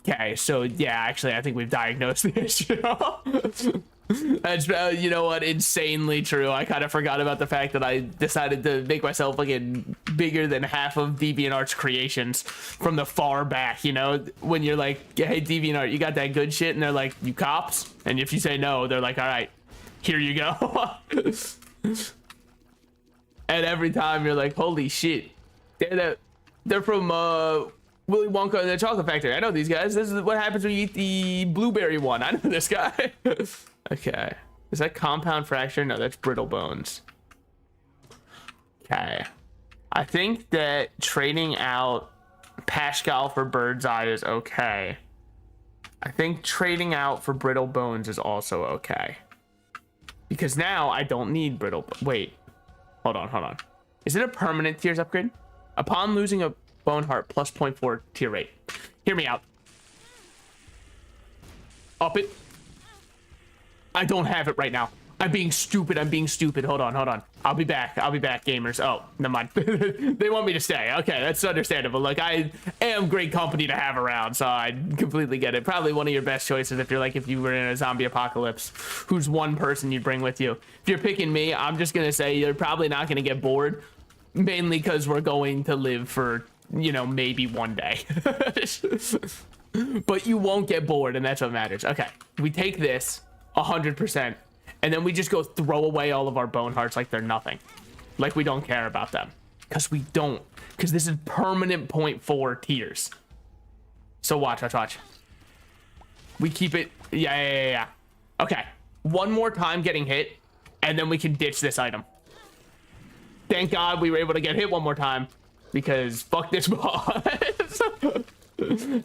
Okay, so yeah, actually, I think we've diagnosed the issue. That's, you know what, insanely true. I kind of forgot about the fact that I decided to make myself fucking bigger than half of DeviantArt's creations from the far back, you know? When you're like, hey, DeviantArt, you got that good shit? And they're like, you cops? And if you say no, they're like, all right, here you go. And every time you're like, holy shit, they're from Willy Wonka and the Chocolate Factory. I know these guys. This is what happens when you eat the blueberry one. I know this guy. Okay. Is that compound fracture? No, that's brittle bones. Okay. I think that trading out Pascal for Bird's Eye is okay. I think trading out for brittle bones is also okay. Because now I don't need brittle. Wait. Hold on. Is it a permanent tiers upgrade? Upon losing a bone heart, plus 0.4 tier rate. Hear me out. Up it. I don't have it right now. I'm being stupid. I'm being stupid. Hold on, hold on. I'll be back. I'll be back, gamers. Oh, never mind. They want me to stay. Okay, that's understandable. Like, I am great company to have around, so I completely get it. Probably one of your best choices if you're like, if you were in a zombie apocalypse, who's one person you'd bring with you. If you're picking me, I'm just gonna say you're probably not gonna get bored, mainly because we're going to live for, you know, maybe one day. But you won't get bored, and that's what matters. Okay, we take this 100%. And then we just go throw away all of our bone hearts like they're nothing. Like we don't care about them. Because we don't. Because this is permanent 0.4 tiers. So watch, watch, watch. We keep it. Yeah. Okay. One more time getting hit. And then we can ditch this item. Thank God we were able to get hit one more time. Because fuck this boss.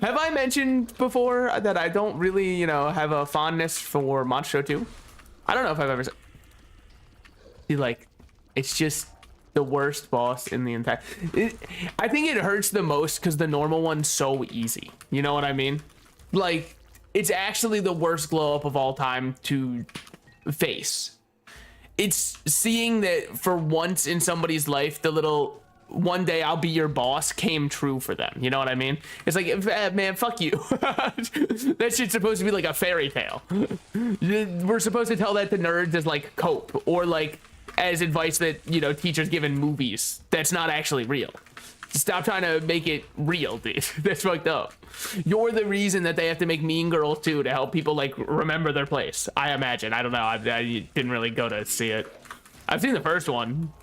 Have I mentioned before that I don't really, you know, have a fondness for Monstro 2? I don't know if I've ever said, like, it's just the worst boss in the entire. I think it hurts the most because the normal one's so easy. You know what I mean? Like, it's actually the worst glow up of all time to face. It's seeing that for once in somebody's life, the little one day I'll be your boss came true for them. You know what I mean? It's like, man, fuck you. That shit's supposed to be like a fairy tale. We're supposed to tell that to nerds as like cope, or like as advice that, you know, teachers give in movies. That's not actually real. Stop trying to make it real, dude. That's fucked up. You're the reason that they have to make Mean Girls 2 to help people like remember their place. I imagine. I don't know. I didn't really go to see it. I've seen the first one.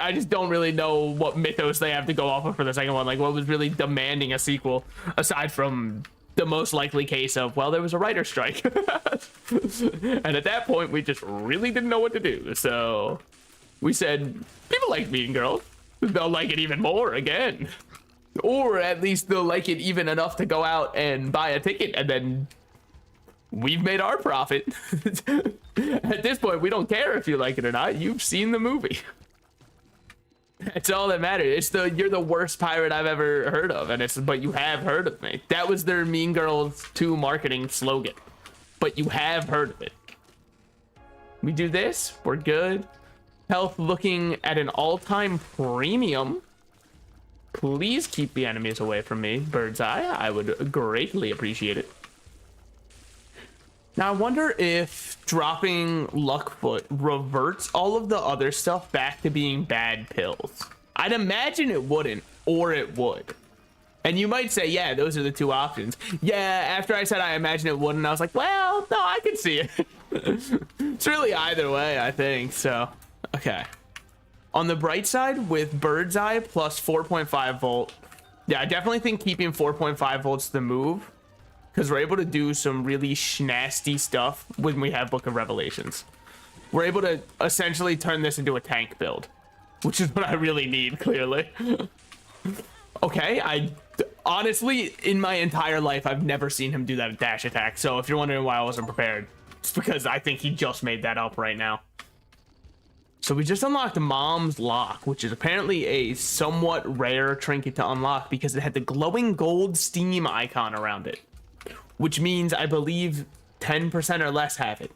I just don't really know what mythos they have to go off of for the second one. Like, what was really demanding a sequel, aside from the most likely case of, well, there was a writer's strike. And at that point, we just really didn't know what to do. So we said, people like Mean Girls. They'll like it even more again. Or at least they'll like it even enough to go out and buy a ticket, and then we've made our profit. At this point, we don't care if you like it or not. You've seen the movie. That's all that matters. You're the worst pirate I've ever heard of, and but you have heard of me. That was their Mean Girls 2 marketing slogan. But you have heard of it. We do this, we're good. Health looking at an all-time premium. Please keep the enemies away from me, Bird's Eye. I would greatly appreciate it. Now, I wonder if dropping Luckfoot reverts all of the other stuff back to being bad pills. I'd imagine it wouldn't, or it would. And you might say, yeah, those are the two options. Yeah, after I said I imagine it wouldn't, I was like, well, no, I can see it. It's really either way, I think, so. Okay. On the bright side, with Bird's Eye plus 4.5 volt, yeah, I definitely think keeping 4.5 volts the move, because we're able to do some really nasty stuff when we have Book of Revelations. We're able to essentially turn this into a tank build, which is what I really need, clearly. Okay, I honestly, in my entire life, I've never seen him do that dash attack. So if you're wondering why I wasn't prepared, it's because I think he just made that up right now. So we just unlocked Mom's Lock, which is apparently a somewhat rare trinket to unlock because it had the glowing gold steam icon around it. Which means I believe 10% or less have it,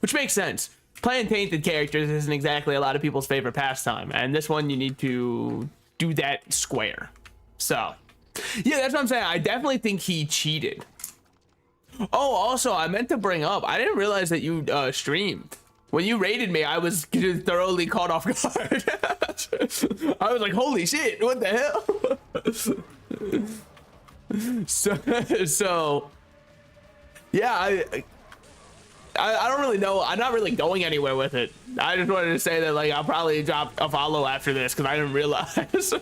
which makes sense. Playing tainted characters isn't exactly a lot of people's favorite pastime, and this one you need to do that square. So yeah, that's what I'm saying. I definitely think he cheated. Oh, also, I meant to bring up, I didn't realize that you streamed. When you raided me, I was thoroughly caught off guard. I was like, holy shit, what the hell? So yeah, I don't really know. I'm not really going anywhere with it. I just wanted to say that, like, I'll probably drop a follow after this because I didn't realize.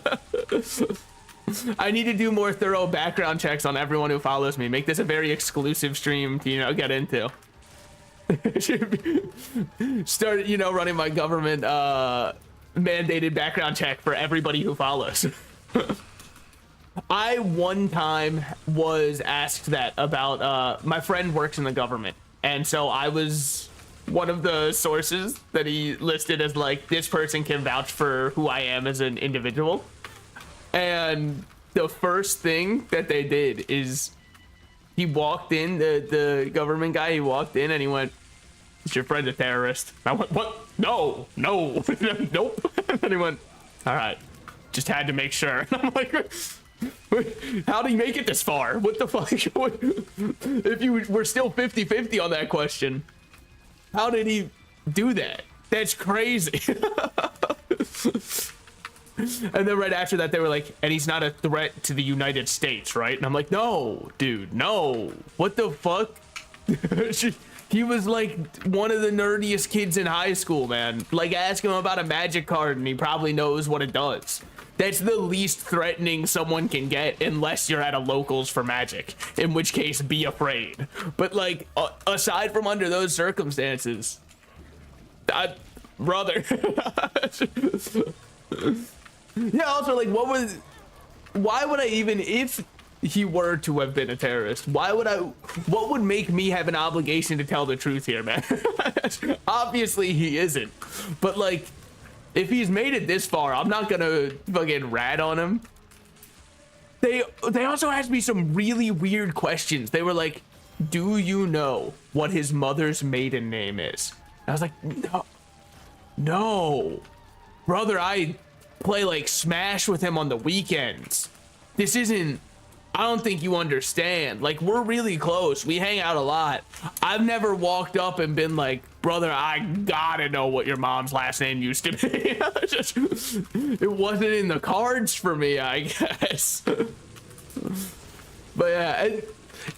I need to do more thorough background checks on everyone who follows me. Make this a very exclusive stream to, you know, get into. Start, you know, running my government mandated background check for everybody who follows. I one time was asked that about my friend works in the government, and so I was one of the sources that he listed as like, this person can vouch for who I am as an individual. And the first thing that they did is he walked in, the government guy, he walked in and he went, Is your friend a terrorist? I went, what? No, no, nope. And he went, all right, just had to make sure. And I'm like, how did he make it this far? What the fuck? If you were still 50-50 on that question, how did he do that? That's crazy. And then right after that, they were like, and he's not a threat to the United States, right? And I'm like, no, dude, no. What the fuck? He was like one of the nerdiest kids in high school, man. Like, ask him about a magic card and he probably knows what it does. That's the least threatening someone can get, unless you're at a locals for magic, in which case be afraid. But like, aside from under those circumstances, brother. Yeah, also, like, why would I even, if he were to have been a terrorist, what would make me have an obligation to tell the truth here, man? Obviously he isn't, but like, if he's made it this far, I'm not gonna fucking rat on him. They also asked me some really weird questions. They were like, do you know what his mother's maiden name is? I was like, no, brother, I play like Smash with him on the weekends. This isn't, I don't think you understand. Like, we're really close. We hang out a lot. I've never walked up and been like, brother, I gotta know what your mom's last name used to be. It wasn't in the cards for me, I guess. But yeah,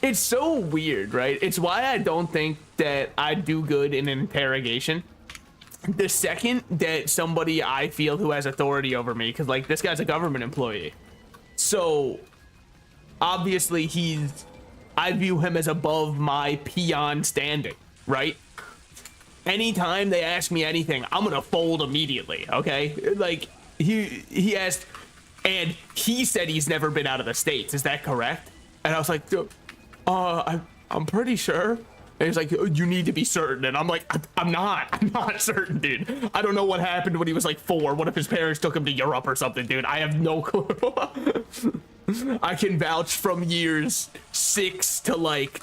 it's so weird, right? It's why I don't think that I do good in an interrogation. The second that somebody I feel who has authority over me, because like, this guy's a government employee, so obviously I view him as above my peon standing, right? Anytime they ask me anything, I'm gonna fold immediately, okay? Like, he asked, and he said he's never been out of the States, is that correct? And I was like, I'm pretty sure. And he's like, you need to be certain. And I'm like, I'm not certain, dude. I don't know what happened when he was like 4. What if his parents took him to Europe or something, dude? I have no clue. I can vouch from years 6 to like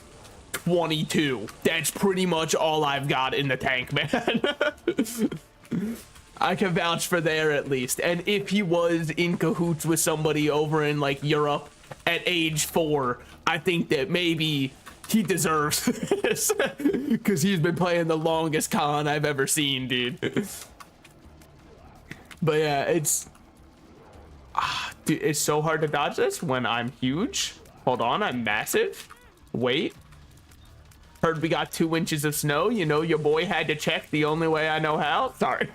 22. That's pretty much all I've got in the tank, man. I can vouch for there at least. And if he was in cahoots with somebody over in like Europe at age 4, I think that maybe he deserves this, because he's been playing the longest con I've ever seen, dude. But yeah, dude, it's so hard to dodge this when I'm huge. Hold on, I'm massive. Wait. Heard we got 2 inches of snow. You know, your boy had to check the only way I know how. Sorry.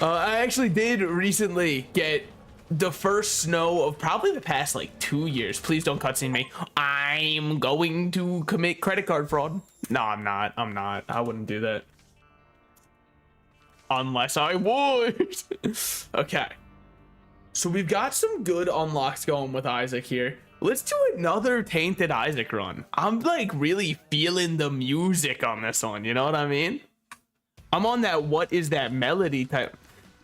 I actually did recently get the first snow of probably the past like 2 years. Please don't cutscene me. I'm going to commit credit card fraud. No, I'm not. I wouldn't do that. Unless I would. Okay. So we've got some good unlocks going with Isaac here. Let's do another Tainted Isaac run. I'm like really feeling the music on this one. You know what I mean? I'm on that what is that melody type.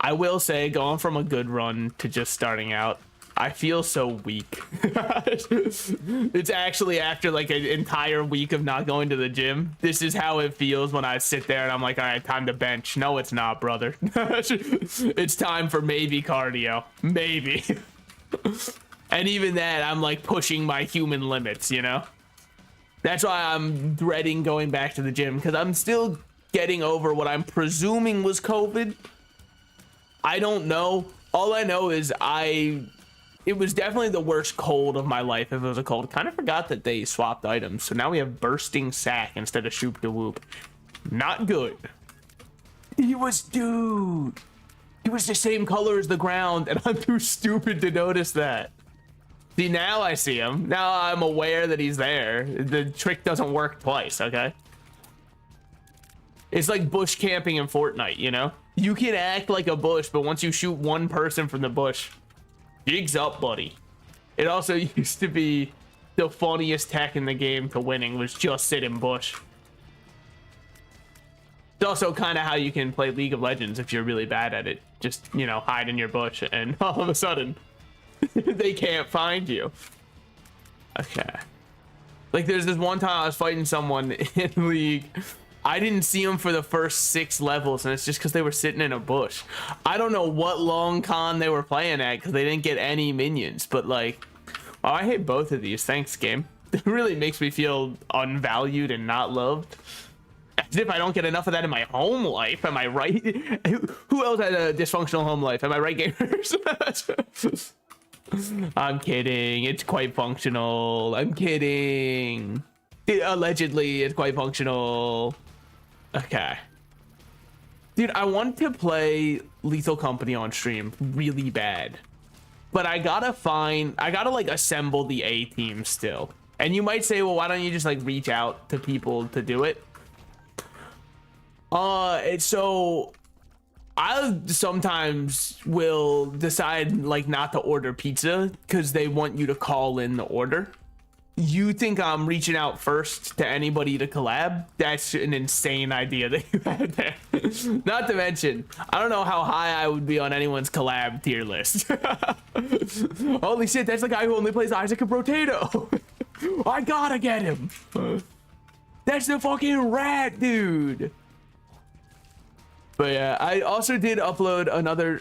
I will say, going from a good run to just starting out, I feel so weak. It's actually after like an entire week of not going to the gym. This is how it feels when I sit there and I'm like, all right, time to bench. No, it's not, brother. It's time for maybe cardio. Maybe. And even that, I'm like pushing my human limits, you know? That's why I'm dreading going back to the gym, because I'm still getting over what I'm presuming was COVID. I don't know. All I know is it was definitely the worst cold of my life if it was a cold. Kind of forgot that they swapped items. So now we have Bursting Sack instead of Shoop de Whoop. Not good. He was the same color as the ground, and I'm too stupid to notice that. See, now I see him. Now I'm aware that he's there. The trick doesn't work twice, okay? It's like bush camping in Fortnite, you know? You can act like a bush, but once you shoot one person from the bush, jig's up, buddy. It also used to be the funniest tech in the game to winning was just sit in bush. It's also kind of how you can play League of Legends if you're really bad at it. Just, you know, hide in your bush and all of a sudden they can't find you. Okay. Like there's this one time I was fighting someone in League. I didn't see them for the first 6 levels, and it's just because they were sitting in a bush. I don't know what long con they were playing at because they didn't get any minions, but like, oh, I hate both of these. Thanks, game. It really makes me feel unvalued and not loved. As if I don't get enough of that in my home life. Am I right? Who else had a dysfunctional home life? Am I right, gamers? I'm kidding. It's quite functional. I'm kidding. Allegedly, it's quite functional. Okay. Dude, I want to play Lethal Company on stream really bad. But I gotta like assemble the A team still. And you might say, well, why don't you just like reach out to people to do it? So I sometimes will decide like not to order pizza because they want you to call in the order. You think I'm reaching out first to anybody to collab? That's an insane idea that you had there. Not to mention, I don't know how high I would be on anyone's collab tier list. Holy shit, that's the guy who only plays Isaac and Potato. I gotta get him. That's the fucking rat, dude. But yeah, I also did upload another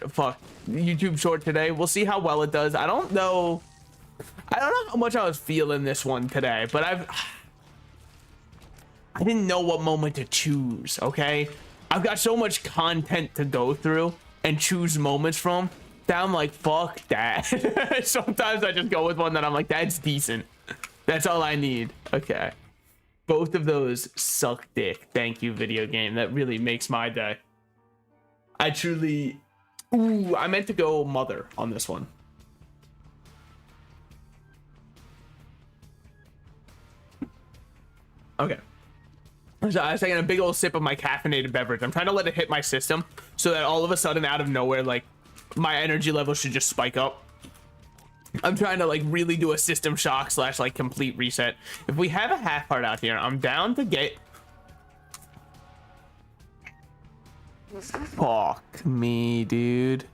YouTube short today. We'll see how well it does. I don't know how much I was feeling this one today, but I didn't know what moment to choose, okay? I've got so much content to go through and choose moments from that I'm like, fuck that. Sometimes I just go with one that I'm like, that's decent. That's all I need. Okay. Both of those suck dick. Thank you, video game. That really makes my day. I truly... Ooh, I meant to go mother on this one. Okay. So I was taking a big old sip of my caffeinated beverage. I'm trying to let it hit my system so that all of a sudden, out of nowhere, like, my energy level should just spike up. I'm trying to, like, really do a system shock / like, complete reset. If we have a half heart out here, I'm down to get... Fuck me, dude.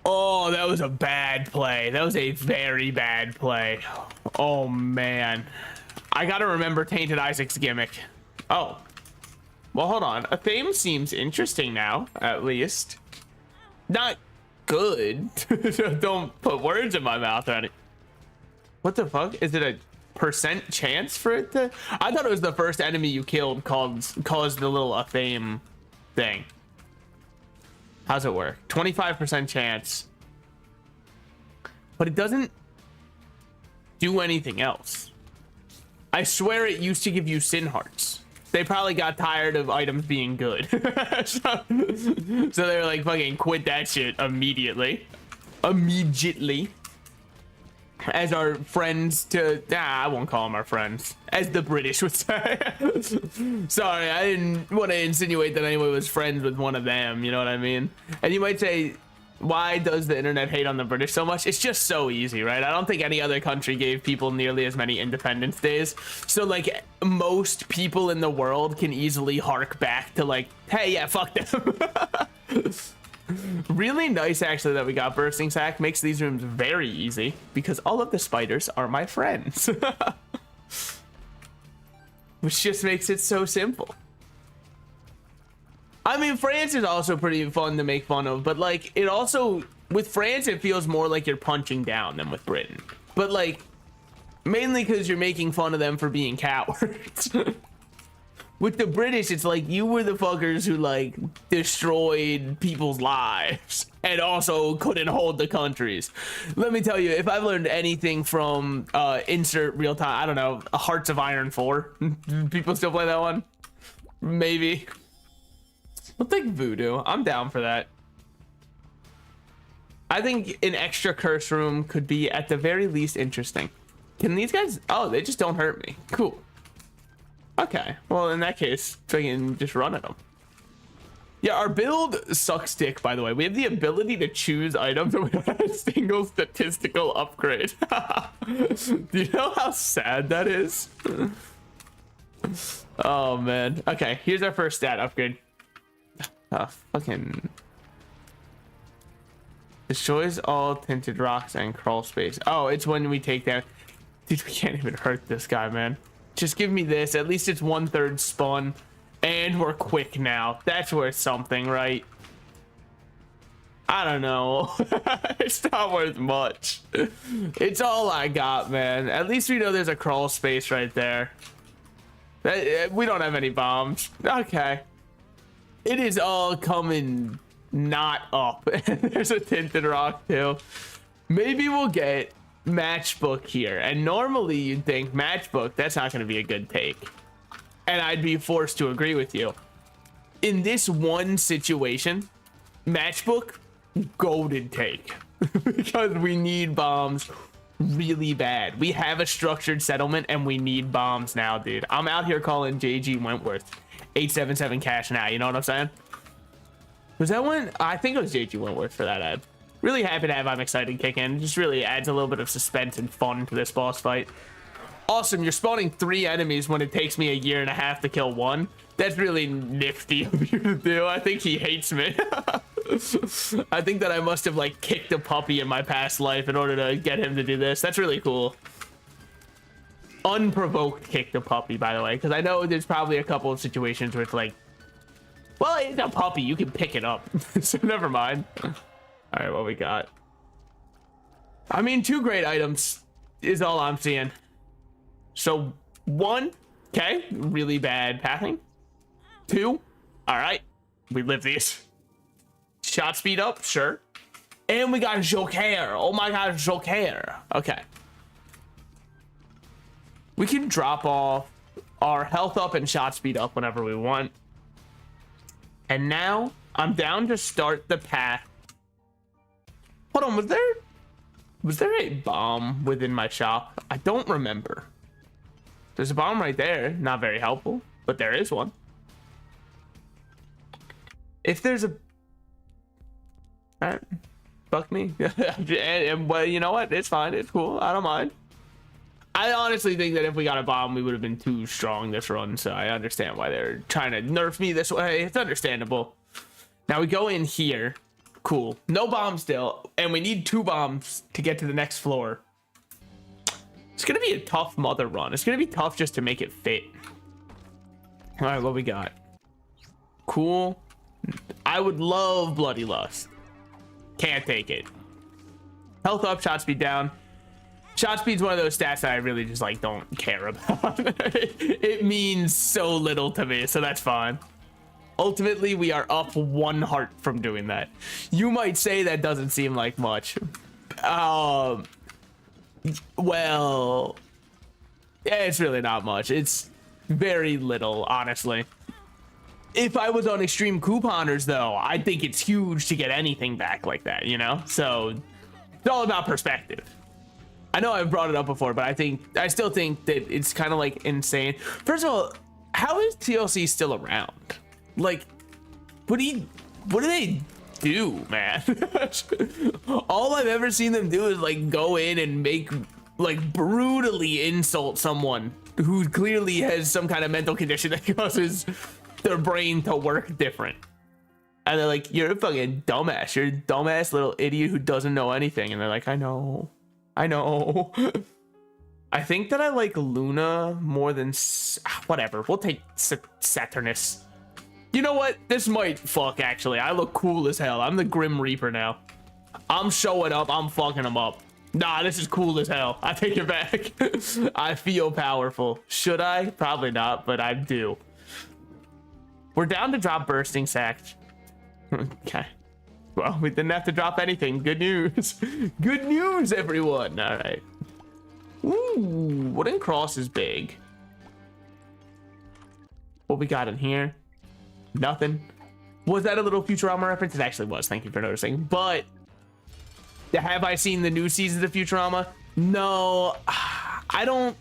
Oh, that was a bad play. That was a very bad play. Oh, man. I gotta remember Tainted Isaac's gimmick. Oh. Well, hold on. A theme seems interesting now, at least. Not good. Don't put words in my mouth or anything. What the fuck? Is it a % chance for it to... I thought it was the first enemy you killed caused the little a fame thing. How's it work? 25% chance. But it doesn't do anything else. I swear it used to give you sin hearts. They probably got tired of items being good. so they were like, fucking quit that shit immediately. Immediately. As our friends to... I won't call them our friends. As the British would say. Sorry, I didn't want to insinuate that anyone was friends with one of them. You know what I mean? And you might say, why does the internet hate on the British so much? It's just so easy, right? I don't think any other country gave people nearly as many independence days. So, like, most people in the world can easily hark back to, like, hey, yeah, fuck them. Really nice, actually, that we got Bursting Sack. Makes these rooms very easy because all of the spiders are my friends. Which just makes it so simple. I mean, France is also pretty fun to make fun of, but like, it also, with France, it feels more like you're punching down than with Britain. But like, mainly because you're making fun of them for being cowards. With the British, it's like, you were the fuckers who like destroyed people's lives and also couldn't hold the countries. Let me tell you, if I've learned anything from insert real time, I don't know, Hearts of Iron 4. People still play that one? Maybe. I'll take Voodoo. I'm down for that. I think an extra curse room could be at the very least interesting. Can these guys... Oh, they just don't hurt me. Cool. Okay. Well, in that case, freaking just run at them. Yeah, our build sucks dick, by the way. We have the ability to choose items and we don't have a single statistical upgrade. Do you know how sad that is? Oh, man. Okay, here's our first stat upgrade. Oh, fucking... Destroys all tinted rocks and crawl space. Oh, it's when we take down... Dude, we can't even hurt this guy, man. Just give me this. At least it's 1/3 spun. And we're quick now. That's worth something, right? I don't know. It's not worth much. It's all I got, man. At least we know there's a crawl space right there. We don't have any bombs. Okay. It is all coming not up. There's a tinted rock too. Maybe we'll get matchbook here. And normally you'd think matchbook, that's not going to be a good take. And I'd be forced to agree with you. In this one situation, matchbook, golden take. Because we need bombs really bad. We have a structured settlement and we need bombs now, dude. I'm out here calling JG Wentworth 877 cash now. You know what I'm saying? Was that one? I think it was JG Wentworth for that ad. Really happy to have I'm Excited kick in. Just really adds a little bit of suspense and fun to this boss fight. Awesome, you're spawning 3 enemies when it takes me a year and a half to kill 1. That's really nifty of you to do. I think he hates me. I think that I must have like kicked a puppy in my past life in order to get him to do this. That's really cool. Unprovoked kicked a puppy, by the way, because I know there's probably a couple of situations where it's like, well, it's a puppy, you can pick it up. So never mind. All right, what we got? I mean, 2 great items is all I'm seeing. So 1, okay, really bad pathing. 2, all right, we live these. Shot speed up, sure. And we got Joker. Oh my god, Joker. Okay. We can drop off our health up and shot speed up whenever we want. And now I'm down to start the path. Hold on, was there a bomb within my shop? I don't remember. There's a bomb right there. Not very helpful, but there is one. If there's a... Alright. Fuck me. and well, you know what? It's fine. It's cool. I don't mind. I honestly think that if we got a bomb, we would have been too strong this run, so I understand why they're trying to nerf me this way. It's understandable. Now we go in here. Cool. No bomb still, and we need 2 bombs to get to the next floor. It's gonna be a tough mother run. It's gonna be tough just to make it fit. All right, what we got? Cool. I would love Bloody Lust. Can't take it. Health up, shot speed down. Shot speed's one of those stats that I really just like don't care about. It means so little to me, so that's fine. Ultimately, we are up 1 heart from doing that. You might say that doesn't seem like much. Well, yeah, it's really not much. It's very little, honestly. If I was on extreme couponers, though, I think it's huge to get anything back like that, you know? So it's all about perspective. I know I've brought it up before, but I still think that it's kind of like insane. First of all, how is TLC still around? Like, what do they do, man? All I've ever seen them do is like go in and make like brutally insult someone who clearly has some kind of mental condition that causes their brain to work different. And they're like, you're a fucking dumbass. You're a dumbass little idiot who doesn't know anything. And they're like, I know. I think that I like Luna more than whatever. We'll take Saturnus. You know what? This might fuck, actually. I look cool as hell. I'm the Grim Reaper now. I'm showing up. I'm fucking them up. Nah, this is cool as hell. I take it back. I feel powerful. Should I? Probably not, but I do. We're down to drop Bursting Sack. Okay. Well, we didn't have to drop anything. Good news. Good news, everyone. All right. Ooh, wooden cross is big. What we got in here? Nothing. Was that a little Futurama reference? It actually was. Thank you for noticing. But have I seen the new seasons of Futurama? No. I don't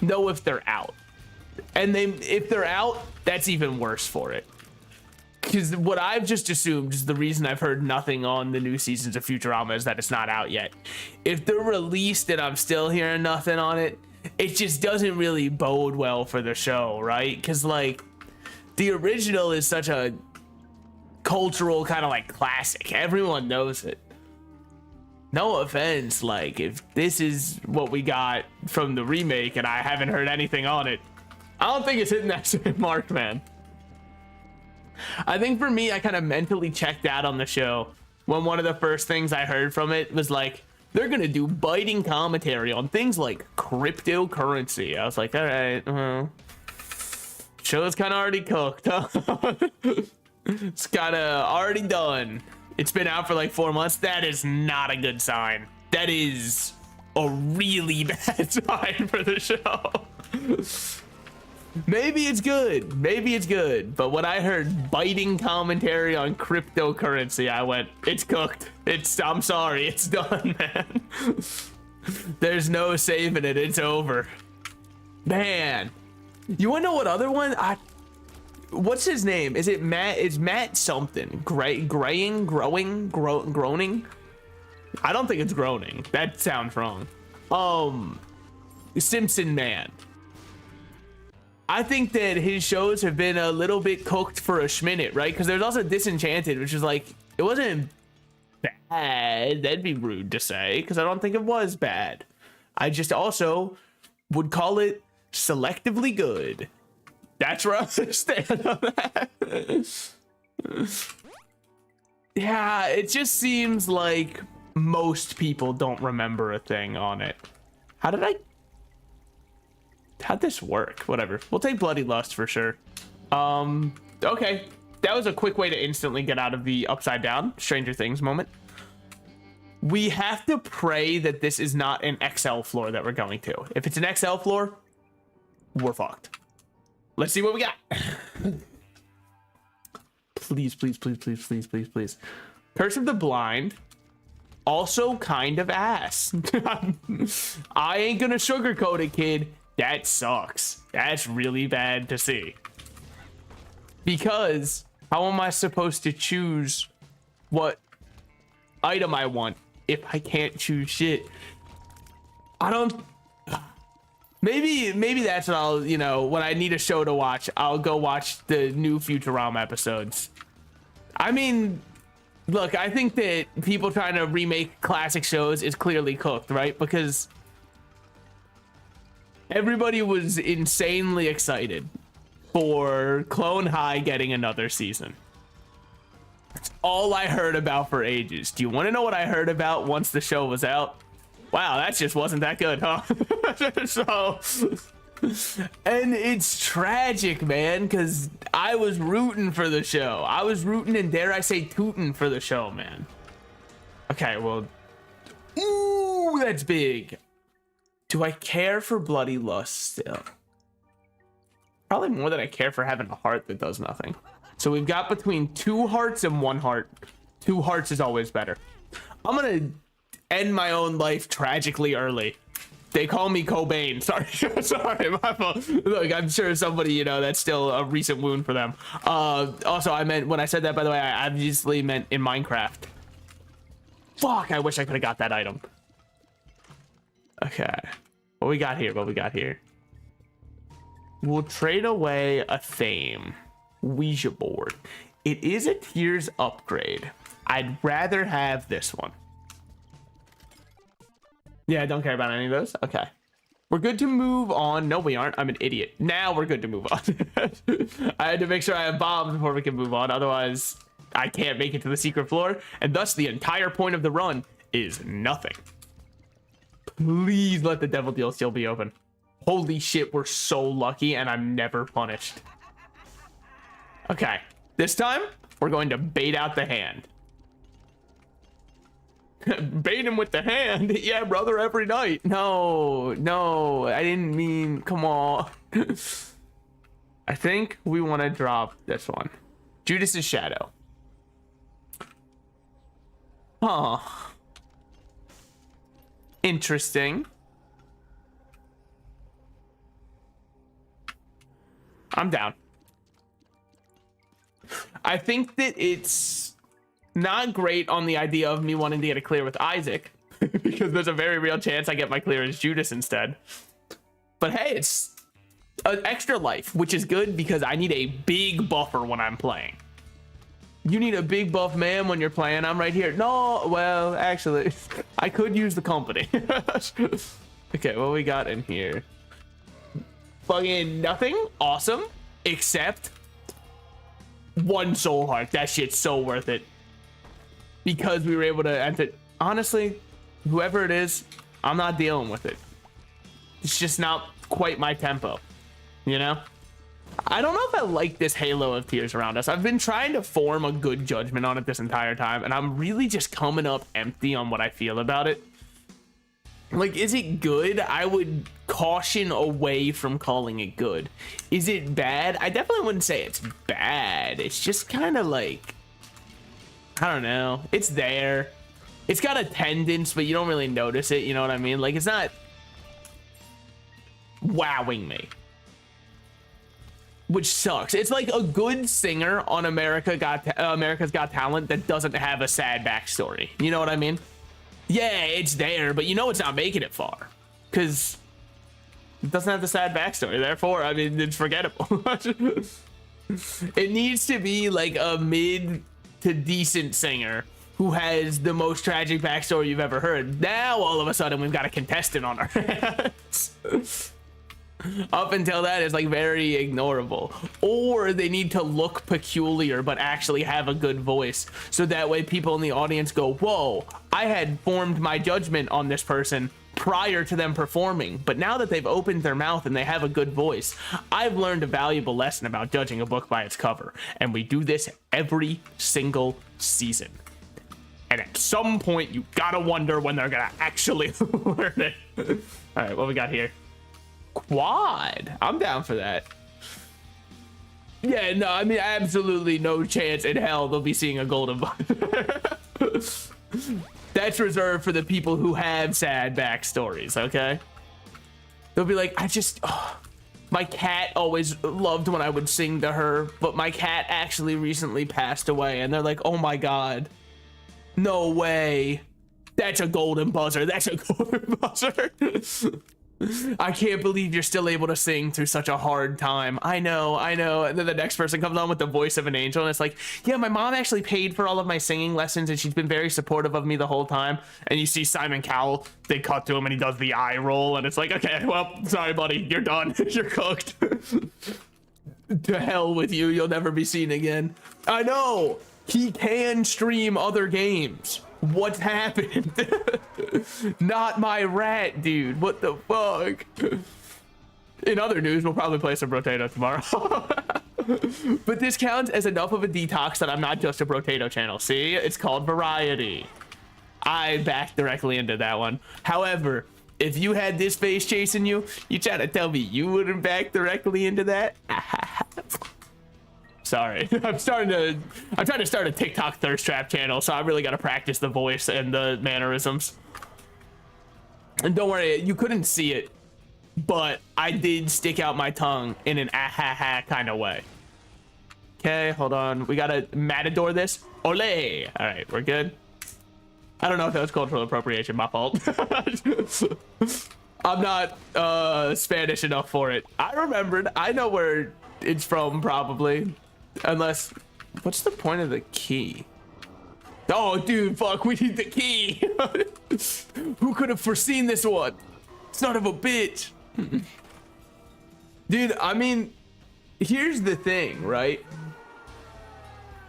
know if they're out. And if they're out, that's even worse for it. Because what I've just assumed is the reason I've heard nothing on the new seasons of Futurama is that it's not out yet. If they're released and I'm still hearing nothing on it, it just doesn't really bode well for the show, right? Because, like, the original is such a cultural kind of, like, classic. Everyone knows it. No offense, like, if this is what we got from the remake and I haven't heard anything on it, I don't think it's hitting that same mark, man. I think for me, I kind of mentally checked out on the show when one of the first things I heard from it was like, they're gonna do biting commentary on things like cryptocurrency. I was like, all right, show's kind of already cooked, huh? It's kind of already done. It's been out for like 4 months. That is not a good sign. That is a really bad sign for the show. Maybe it's good. Maybe it's good. But when I heard biting commentary on cryptocurrency, I went, it's cooked. I'm sorry. It's done, man. There's no saving it. It's over. Man. You want to know what other one? What's his name? Is it Matt? Is Matt something? Groaning? I don't think it's groaning. That sounds wrong. Simpson Man. I think that his shows have been a little bit cooked for a schminute, right? Because there's also Disenchanted, which is like, it wasn't bad. That'd be rude to say, because I don't think it was bad. I just also would call it selectively good. That's where I stand on that. Yeah, it just seems like most people don't remember a thing on it. How'd this work? Whatever. We'll take Bloody Lust for sure. Okay. That was a quick way to instantly get out of the upside down Stranger Things moment. We have to pray that this is not an XL floor that we're going to. If it's an XL floor, we're fucked. Let's see what we got. Please, please, please, please, please, please, please. Curse of the Blind. Also kind of ass. I ain't gonna sugarcoat it, kid. That sucks. That's really bad to see. Because how am I supposed to choose what item I want if I can't choose shit? I don't... Maybe that's what I'll, you know, when I need a show to watch, I'll go watch the new Futurama episodes. I mean, look, I think that people trying to remake classic shows is clearly cooked, right? Because everybody was insanely excited for Clone High getting another season. That's all I heard about for ages. Do you want to know what I heard about once the show was out? Wow, that just wasn't that good, huh? So, and it's tragic, man, because I was rooting for the show. I was rooting and, dare I say, tooting for the show, man. Okay, well, ooh, that's big. Do I care for Bloody Lust still? Probably more than I care for having a heart that does nothing. So we've got between 2 hearts and 1 heart. 2 hearts is always better. I'm gonna end my own life tragically early. They call me Cobain. Sorry, sorry, my fault. Look, I'm sure somebody, you know, that's still a recent wound for them. Also, I meant, when I said that, by the way, I obviously meant in Minecraft. Fuck, I wish I could have got that item. Okay, what we got here? What we got here? We'll trade away a Thame Ouija board. It is a tiers upgrade. I'd rather have this one. Yeah, I don't care about any of those. Okay. We're good to move on. No, we aren't. I'm an idiot. Now we're good to move on. I had to make sure I have bombs before we can move on. Otherwise, I can't make it to the secret floor. And thus, the entire point of the run is nothing. Please let the Devil Deal still be open. Holy shit, we're so lucky and I'm never punished. Okay. This time, we're going to bait out the hand. Bait him with the hand. Yeah, brother, every night. No, I didn't mean, come on. I think we want to drop this one. Judas's Shadow. Huh. Interesting. I'm down. I think that it's not great on the idea of me wanting to get a clear with Isaac because there's a very real chance I get my clear as Judas instead. But hey, it's an extra life, which is good because I need a big buffer when I'm playing. You need a big buff man when you're playing. I'm right here. No, well, actually, I could use the company. Okay, what we got in here? Fucking nothing. Awesome. Except 1 soul heart. That shit's so worth it. Because we were able to enter. Honestly, whoever it is, I'm not dealing with it. It's just not quite my tempo, you know? I don't know if I like this halo of tears around us. I've been trying to form a good judgment on it this entire time, and I'm really just coming up empty on what I feel about it. Like, is it good? I would caution away from calling it good. Is it bad? I definitely wouldn't say it's bad. It's just kind of like, I don't know. It's there. It's got attendance, but you don't really notice it. You know what I mean? Like, it's not wowing me, which sucks. It's like a good singer on America's Got Talent that doesn't have a sad backstory. You know what I mean? Yeah, it's there, but you know it's not making it far because it doesn't have the sad backstory. Therefore, I mean, it's forgettable. It needs to be like a mid to decent singer who has the most tragic backstory you've ever heard. Now, all of a sudden, we've got a contestant on our hands. Up until that, it's like very ignorable. Or they need to look peculiar but actually have a good voice, so that way people in the audience go, whoa, I had formed my judgment on this person prior to them performing, but now that they've opened their mouth and they have a good voice, I've learned a valuable lesson about judging a book by its cover. And we do this every single season, and at some point you gotta wonder when they're gonna actually learn it. All right, what we got here? Quad. I'm down for that. Yeah, no, I mean, absolutely no chance in hell they'll be seeing a golden button. That's reserved for the people who have sad backstories, okay? They'll be like, my cat always loved when I would sing to her, but my cat actually recently passed away. And they're like, oh my God, no way. That's a golden buzzer. That's a golden buzzer. I can't believe you're still able to sing through such a hard time. I know. And then the next person comes on with the voice of an angel, and it's like, yeah, my mom actually paid for all of my singing lessons, and she's been very supportive of me the whole time. And you see Simon Cowell, they cut to him, and he does the eye roll, and it's like, okay, well, sorry, buddy, you're done. You're cooked. To hell with you. You'll never be seen again. I know. He can stream other games. What happened? Not my rat, dude. What the fuck? In other news, we'll probably play some Brotato tomorrow. But this counts as enough of a detox that I'm not just a Brotato channel. See, it's called variety. I backed directly into that one. However, if you had this face chasing you, you try to tell me you wouldn't back directly into that? Sorry, I'm trying to start a TikTok thirst trap channel, so I really got to practice the voice and the mannerisms. And don't worry, you couldn't see it, but I did stick out my tongue in an ah-ha-ha kind of way. Okay, hold on. We got to matador this. Ole! All right, we're good. I don't know if that was cultural appropriation, my fault. I'm not Spanish enough for it. I remembered. I know where it's from, probably. Unless, what's the point of the key? Oh, dude, fuck, we need the key. Who could have foreseen this one? Son of a bitch. Dude, I mean, here's the thing, right?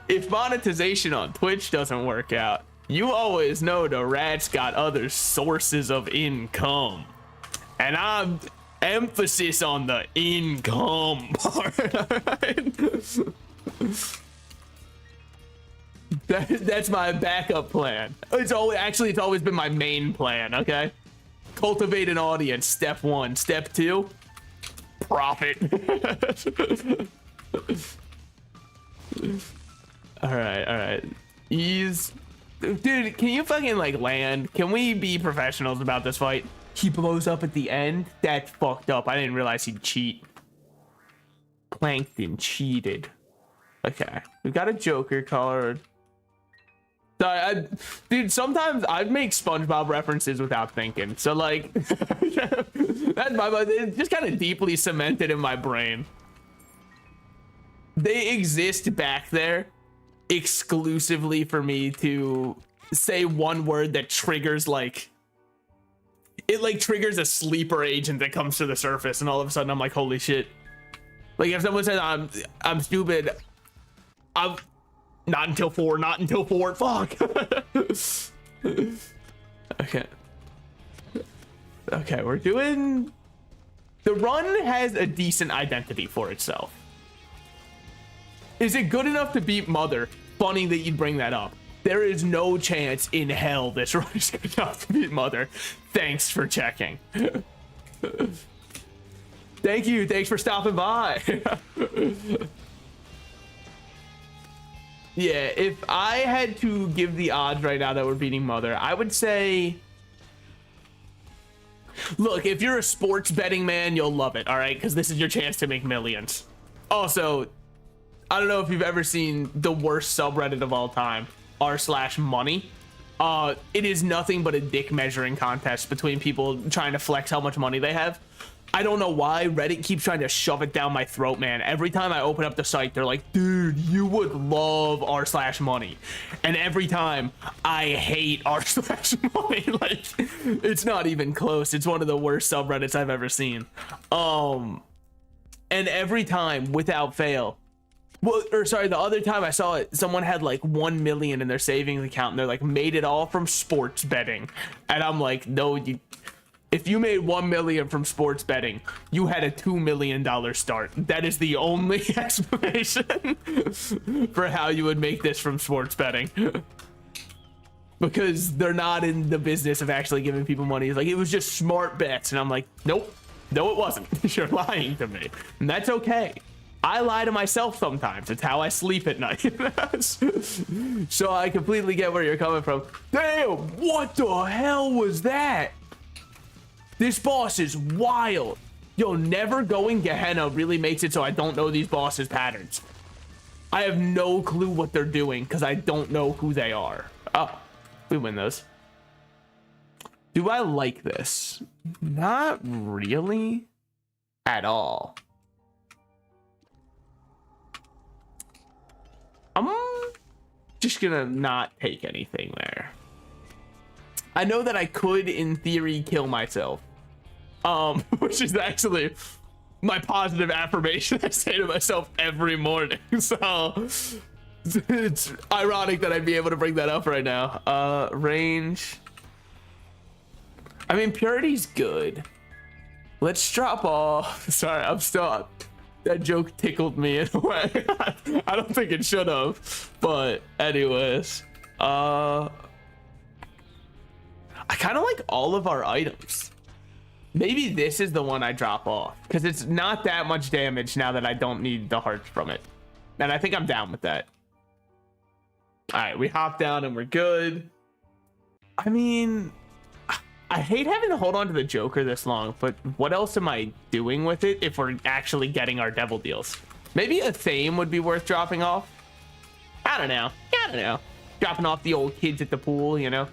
If monetization on Twitch doesn't work out, you always know the rat's got other sources of income. And I'm emphasis on the income part, right? That's my backup plan. It's always been my main plan, okay? Cultivate an audience, step 1. Step 2, profit. All right. Ease. Dude, can you fucking like land? Can we be professionals about this fight? He blows up at the end? That's fucked up. I didn't realize he'd cheat. Plankton cheated. Okay, we've got a Joker card. Sorry, dude, sometimes I make SpongeBob references without thinking. So like, that's it's just kind of deeply cemented in my brain. They exist back there, exclusively for me to say one word that triggers like it like triggers a sleeper agent that comes to the surface, and all of a sudden I'm like, holy shit. Like if someone says I'm stupid, I'm not until 4, not until 4. Fuck. Okay, we're doing. The run has a decent identity for itself. Is it good enough to beat Mother? Funny that you'd bring that up. There is no chance in hell this run is good enough to beat Mother. Thanks for checking. Thank you. Thanks for stopping by. Yeah, if I had to give the odds right now that we're beating Mother, I would say... Look, if you're a sports betting man, you'll love it, all right? Because this is your chance to make millions. Also, I don't know if you've ever seen the worst subreddit of all time, r/money. It is nothing but a dick measuring contest between people trying to flex how much money they have. I don't know why Reddit keeps trying to shove it down my throat, man. Every time I open up the site, they're like, dude, you would love r/money. And every time I hate r/money. Like, it's not even close. It's one of the worst subreddits I've ever seen. And every time, without fail, well, or sorry, the other time I saw it, someone had like 1 million in their savings account, and they're like, made it all from sports betting. And I'm like, no, if you made 1 million from sports betting, you had a $2 million start. That is the only explanation for how you would make this from sports betting. Because they're not in the business of actually giving people money. It's like, it was just smart bets. And I'm like, nope, no, it wasn't. You're lying to me. And that's okay. I lie to myself sometimes. It's how I sleep at night. So I completely get where you're coming from. Damn, what the hell was that? This boss is wild. Yo, never going Gehenna really makes it so I don't know these bosses' patterns. I have no clue what they're doing because I don't know who they are. Oh, we win those. Do I like this? Not really at all. I'm just gonna not take anything there. I know that I could, in theory, kill myself. Which is actually my positive affirmation I say to myself every morning. So it's ironic that I'd be able to bring that up right now. Range. I mean, purity's good. Let's drop off. Sorry, I'm still... That joke tickled me in a way. I don't think it should have. But anyways. I kind of like all of our items. Maybe this is the one I drop off, because it's not that much damage now that I don't need the hearts from it. And I think I'm down with that. All right, we hop down and we're good. I mean, I hate having to hold on to the Joker this long, but what else am I doing with it if we're actually getting our devil deals? Maybe a Thame would be worth dropping off. I don't know. I don't know. Dropping off the old kids at the pool, you know?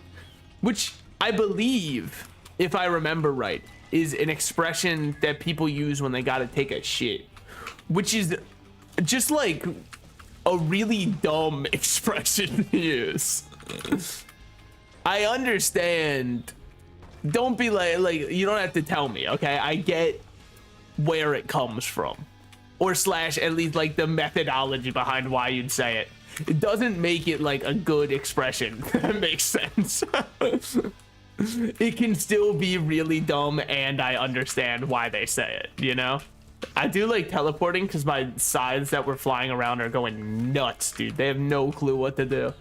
Which I believe, if I remember right, is an expression that people use when they gotta take a shit, which is just like a really dumb expression to use. I understand. Don't be like you don't have to tell me, okay? I get where it comes from, or slash at least like the methodology behind why you'd say it. It doesn't make it like a good expression. That makes sense. It can still be really dumb, and I understand why they say it, you know? I do like teleporting because my sides that were flying around are going nuts, dude. They have no clue what to do.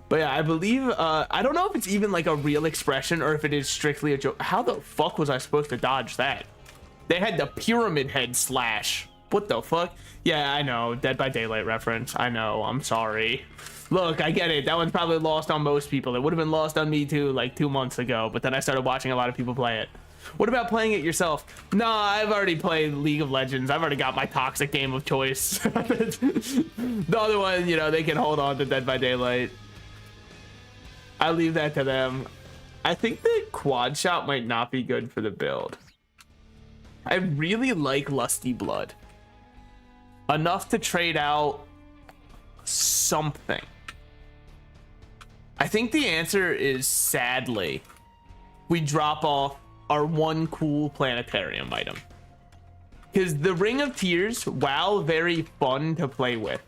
But yeah, I believe, I don't know if it's even like a real expression or if it is strictly a joke. How the fuck was I supposed to dodge that? They had the pyramid head slash. What the fuck? Yeah, I know. Dead by Daylight reference. I know. I'm sorry. Look, I get it. That one's probably lost on most people. It would have been lost on me too, like 2 months ago. But then I started watching a lot of people play it. What about playing it yourself? Nah, I've already played League of Legends. I've already got my toxic game of choice. The other one, you know, they can hold on to Dead by Daylight. I leave that to them. I think the quad shot might not be good for the build. I really like Lusty Blood. Enough to trade out something. I think the answer is, sadly, we drop off our one cool planetarium item. Because the Ring of Tears, while very fun to play with,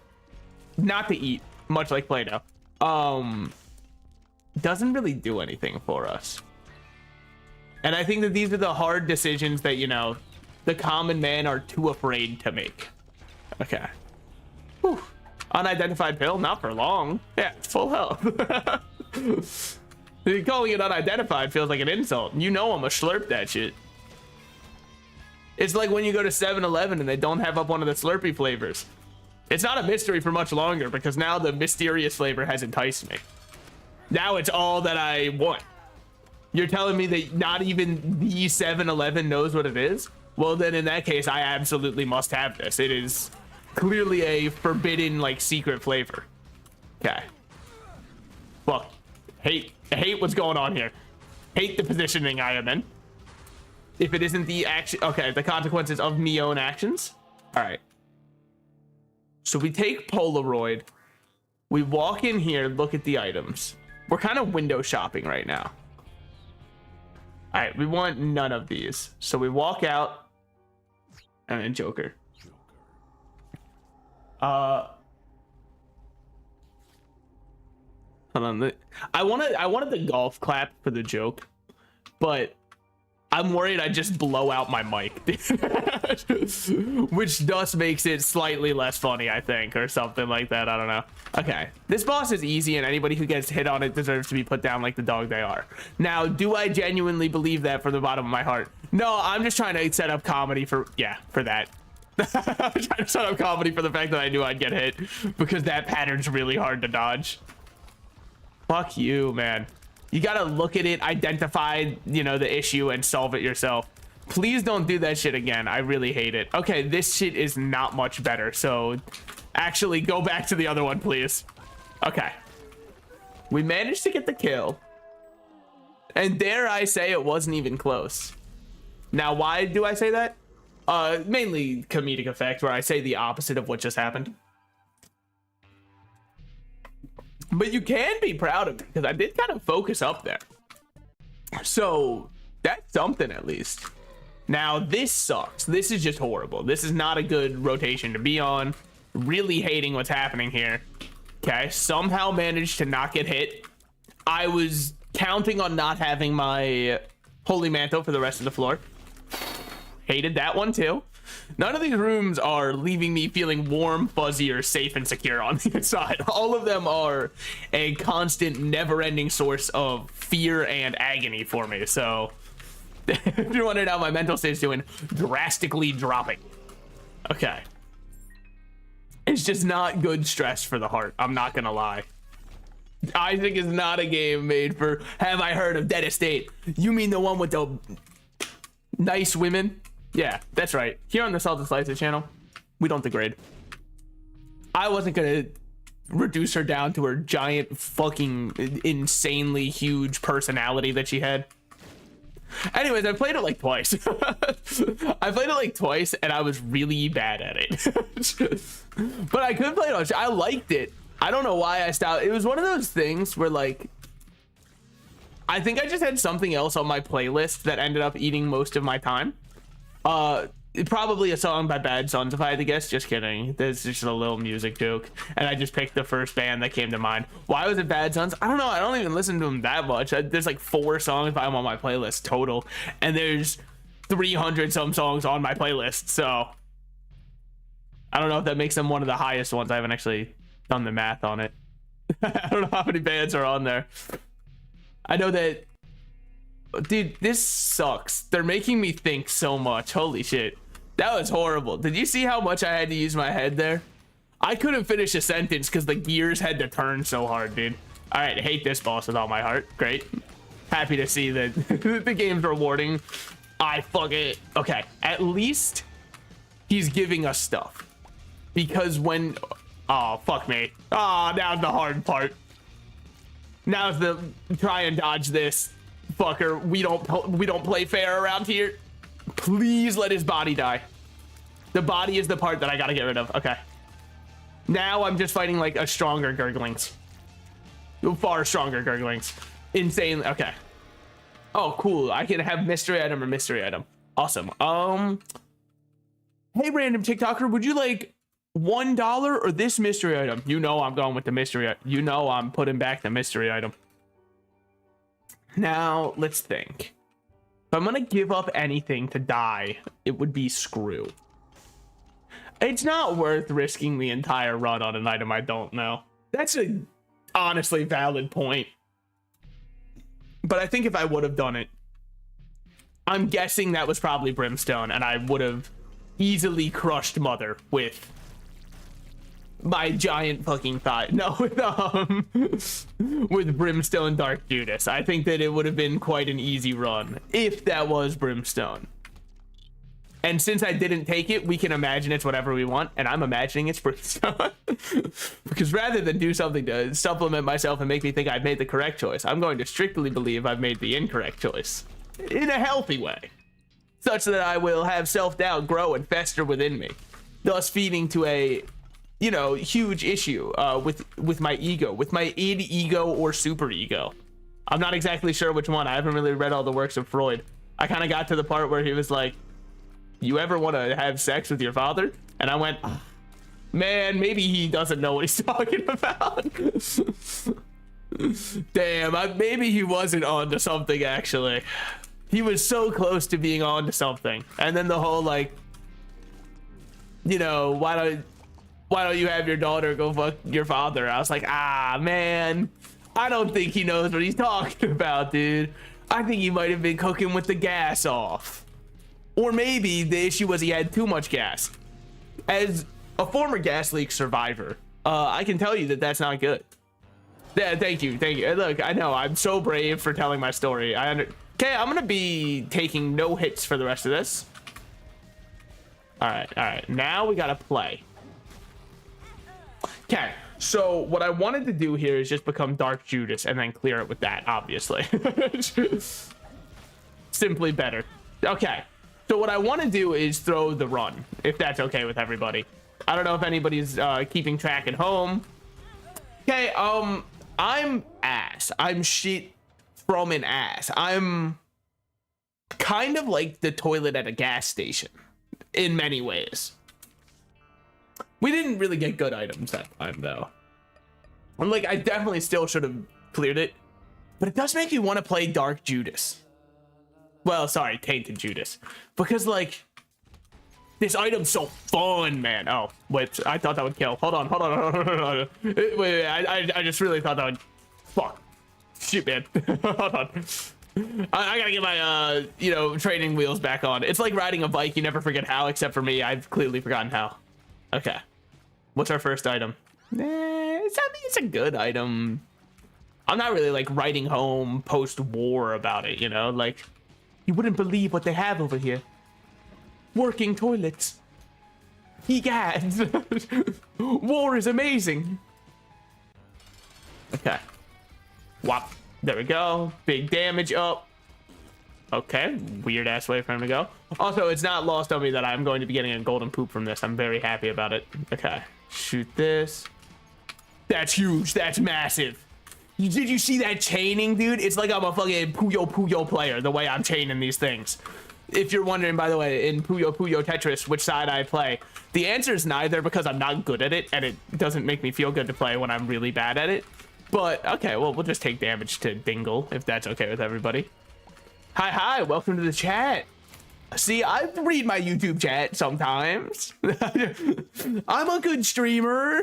not to eat, much like Play-Doh, doesn't really do anything for us. And I think that these are the hard decisions that, you know, the common man are too afraid to make. Okay. Whew. Unidentified pill, not for long. Yeah, it's full health. Calling it unidentified feels like an insult. You know I'm gonna slurp that shit. It's like when you go to 7-Eleven and they don't have up one of the Slurpee flavors. It's not a mystery for much longer because now the mysterious flavor has enticed me. Now it's all that I want. You're telling me that not even the 7-Eleven knows what it is? Well, then in that case, I absolutely must have this. It is clearly a forbidden, like, secret flavor. Okay. Well, hate what's going on here. Hate the positioning I am in. If it isn't the action, okay, the consequences of me own actions. All right. So we take Polaroid. We walk in here, look at the items. We're kind of window shopping right now. All right, we want none of these. So we walk out and then Joker. Hold on. I wanted the golf clap for the joke, but I'm worried I just blow out my mic, which thus makes it slightly less funny, I think, or something like that. I don't know. Okay, this boss is easy, and anybody who gets hit on it deserves to be put down like the dog they are. Now, do I genuinely believe that from the bottom of my heart? No, I'm just trying to set up comedy for, yeah, for that. I'm trying to set up comedy for the fact that I knew I'd get hit, because that pattern's really hard to dodge. Fuck you, man. You gotta look at it, identify, you know, the issue, and solve it yourself. Please don't do that shit again. I really hate it. Okay, this shit is not much better, so actually go back to the other one, please. Okay. We managed to get the kill. And dare I say it wasn't even close. Now, why do I say that? Mainly comedic effect, where I say the opposite of what just happened. But you can be proud of me, because I did kind of focus up there. So that's something, at least. Now, this sucks. This is just horrible. This is not a good rotation to be on. Really hating what's happening here. Okay, somehow managed to not get hit. I was counting on not having my Holy Mantle for the rest of the floor. Hated that one, too. None of these rooms are leaving me feeling warm, fuzzy, or safe and secure on the inside. All of them are a constant, never-ending source of fear and agony for me. So, if you're wondering how my mental state is doing, drastically dropping. Okay. It's just not good stress for the heart. I'm not gonna lie. Isaac is not a game made for, have I heard of Dead Estate? You mean the one with the nice women? Yeah, that's right. Here on the Salted Slices channel, we don't degrade. I wasn't gonna reduce her down to her giant fucking insanely huge personality that she had. Anyways, I played it like twice. I played it like twice and I was really bad at it. But I could play it. I liked it. I don't know why I stopped. It was one of those things where, like, I think I just had something else on my playlist that ended up eating most of my time. Probably a song by Bad Sons, if I had to guess. Just kidding. There's just a little music joke, and I just picked the first band that came to mind. Why was it Bad Sons? I don't know. I don't even listen to them that much. There's like 4 songs by them on my playlist total, and there's 300 some songs on my playlist. So I don't know if that makes them one of the highest ones. I haven't actually done the math on it. I don't know how many bands are on there. I know that. Dude, this sucks. They're making me think so much. Holy shit. That was horrible. Did you see how much I had to use my head there? I couldn't finish a sentence because the gears had to turn so hard, dude. All right, hate this boss with all my heart. Great. Happy to see that the game's rewarding. I fuck it. Okay, at least he's giving us stuff. Because when... Oh, fuck me. Oh, now's the hard part. Now's the try and dodge this. Fucker, we don't play fair around here. Please let his body die. The body is the part that I gotta get rid of. Okay. Now I'm just fighting like a stronger Gurglings. Far stronger Gurglings. Insane. Okay. Oh, cool. I can have mystery item or mystery item. Awesome. Hey, random TikToker, would you like $1 or this mystery item? You know I'm going with the mystery. You know I'm putting back the mystery item. Now, let's think. If I'm gonna give up anything to die, it would be screw. It's not worth risking the entire run on an item I don't know. That's a honestly valid point. But I think if I would have done it, I'm guessing that was probably Brimstone, and I would have easily crushed Mother with my giant fucking thigh. No, with Brimstone Dark Judas. I think that it would have been quite an easy run if that was Brimstone. And since I didn't take it, we can imagine it's whatever we want, and I'm imagining it's Brimstone. Because rather than do something to supplement myself and make me think I've made the correct choice, I'm going to strictly believe I've made the incorrect choice. In a healthy way. Such that I will have self-doubt grow and fester within me. Thus feeding to a, you know, huge issue with my ego. With my id ego or super ego. I'm not exactly sure which one. I haven't really read all the works of Freud. I kind of got to the part where he was like, you ever want to have sex with your father? And I went, man, maybe he doesn't know what he's talking about. Damn, maybe he wasn't on to something, actually. He was so close to being on to something. And then the whole, like, you know, why don't you have your daughter go fuck your father? I was like, ah, man, I don't think he knows what he's talking about, dude. I think he might have been cooking with the gas off. Or maybe the issue was he had too much gas. As a former gas leak survivor, I can tell you that that's not good. Yeah, thank you. Look, I know I'm so brave for telling my story. Okay, I'm gonna be taking no hits for the rest of this. All right. Now we gotta play. Okay, so what I wanted to do here is just become Dark Judas and then clear it with that, obviously. Simply better. Okay. So what I want to do is throw the run, if that's okay with everybody. I don't know if anybody's keeping track at home. Okay, I'm ass. I'm shit from an ass. I'm kind of like the toilet at a gas station in many ways. We didn't really get good items that time, though. I'm like, I definitely still should have cleared it, but it does make me want to play Dark Judas. Well, sorry, Tainted Judas. Because, like, this item's so fun, man. Oh, wait, I thought that would kill. Hold on. Wait, I just really thought that would... Fuck. Shit, man. Hold on. I gotta get my, you know, training wheels back on. It's like riding a bike. You never forget how, except for me. I've clearly forgotten how. Okay. What's our first item? It's a good item. I'm not really, like, writing home post-war about it, you know? Like... You wouldn't believe what they have over here. Working toilets. Egads. War is amazing. Okay. Whop. There we go. Big damage up. Okay. Weird ass way for him to go. Also, it's not lost on me that I'm going to be getting a golden poop from this. I'm very happy about it. Okay. Shoot this. That's huge. That's massive. Did you see that chaining, dude? It's like I'm a fucking Puyo player, the way I'm chaining these things. If you're wondering, by the way, in Puyo Tetris, which side I play, the answer is neither, because I'm not good at it, and it doesn't make me feel good to play when I'm really bad at it. But, okay, well, we'll just take damage to Dingle, if that's okay with everybody. Hi, welcome to the chat. See, I read my YouTube chat sometimes. I'm a good streamer.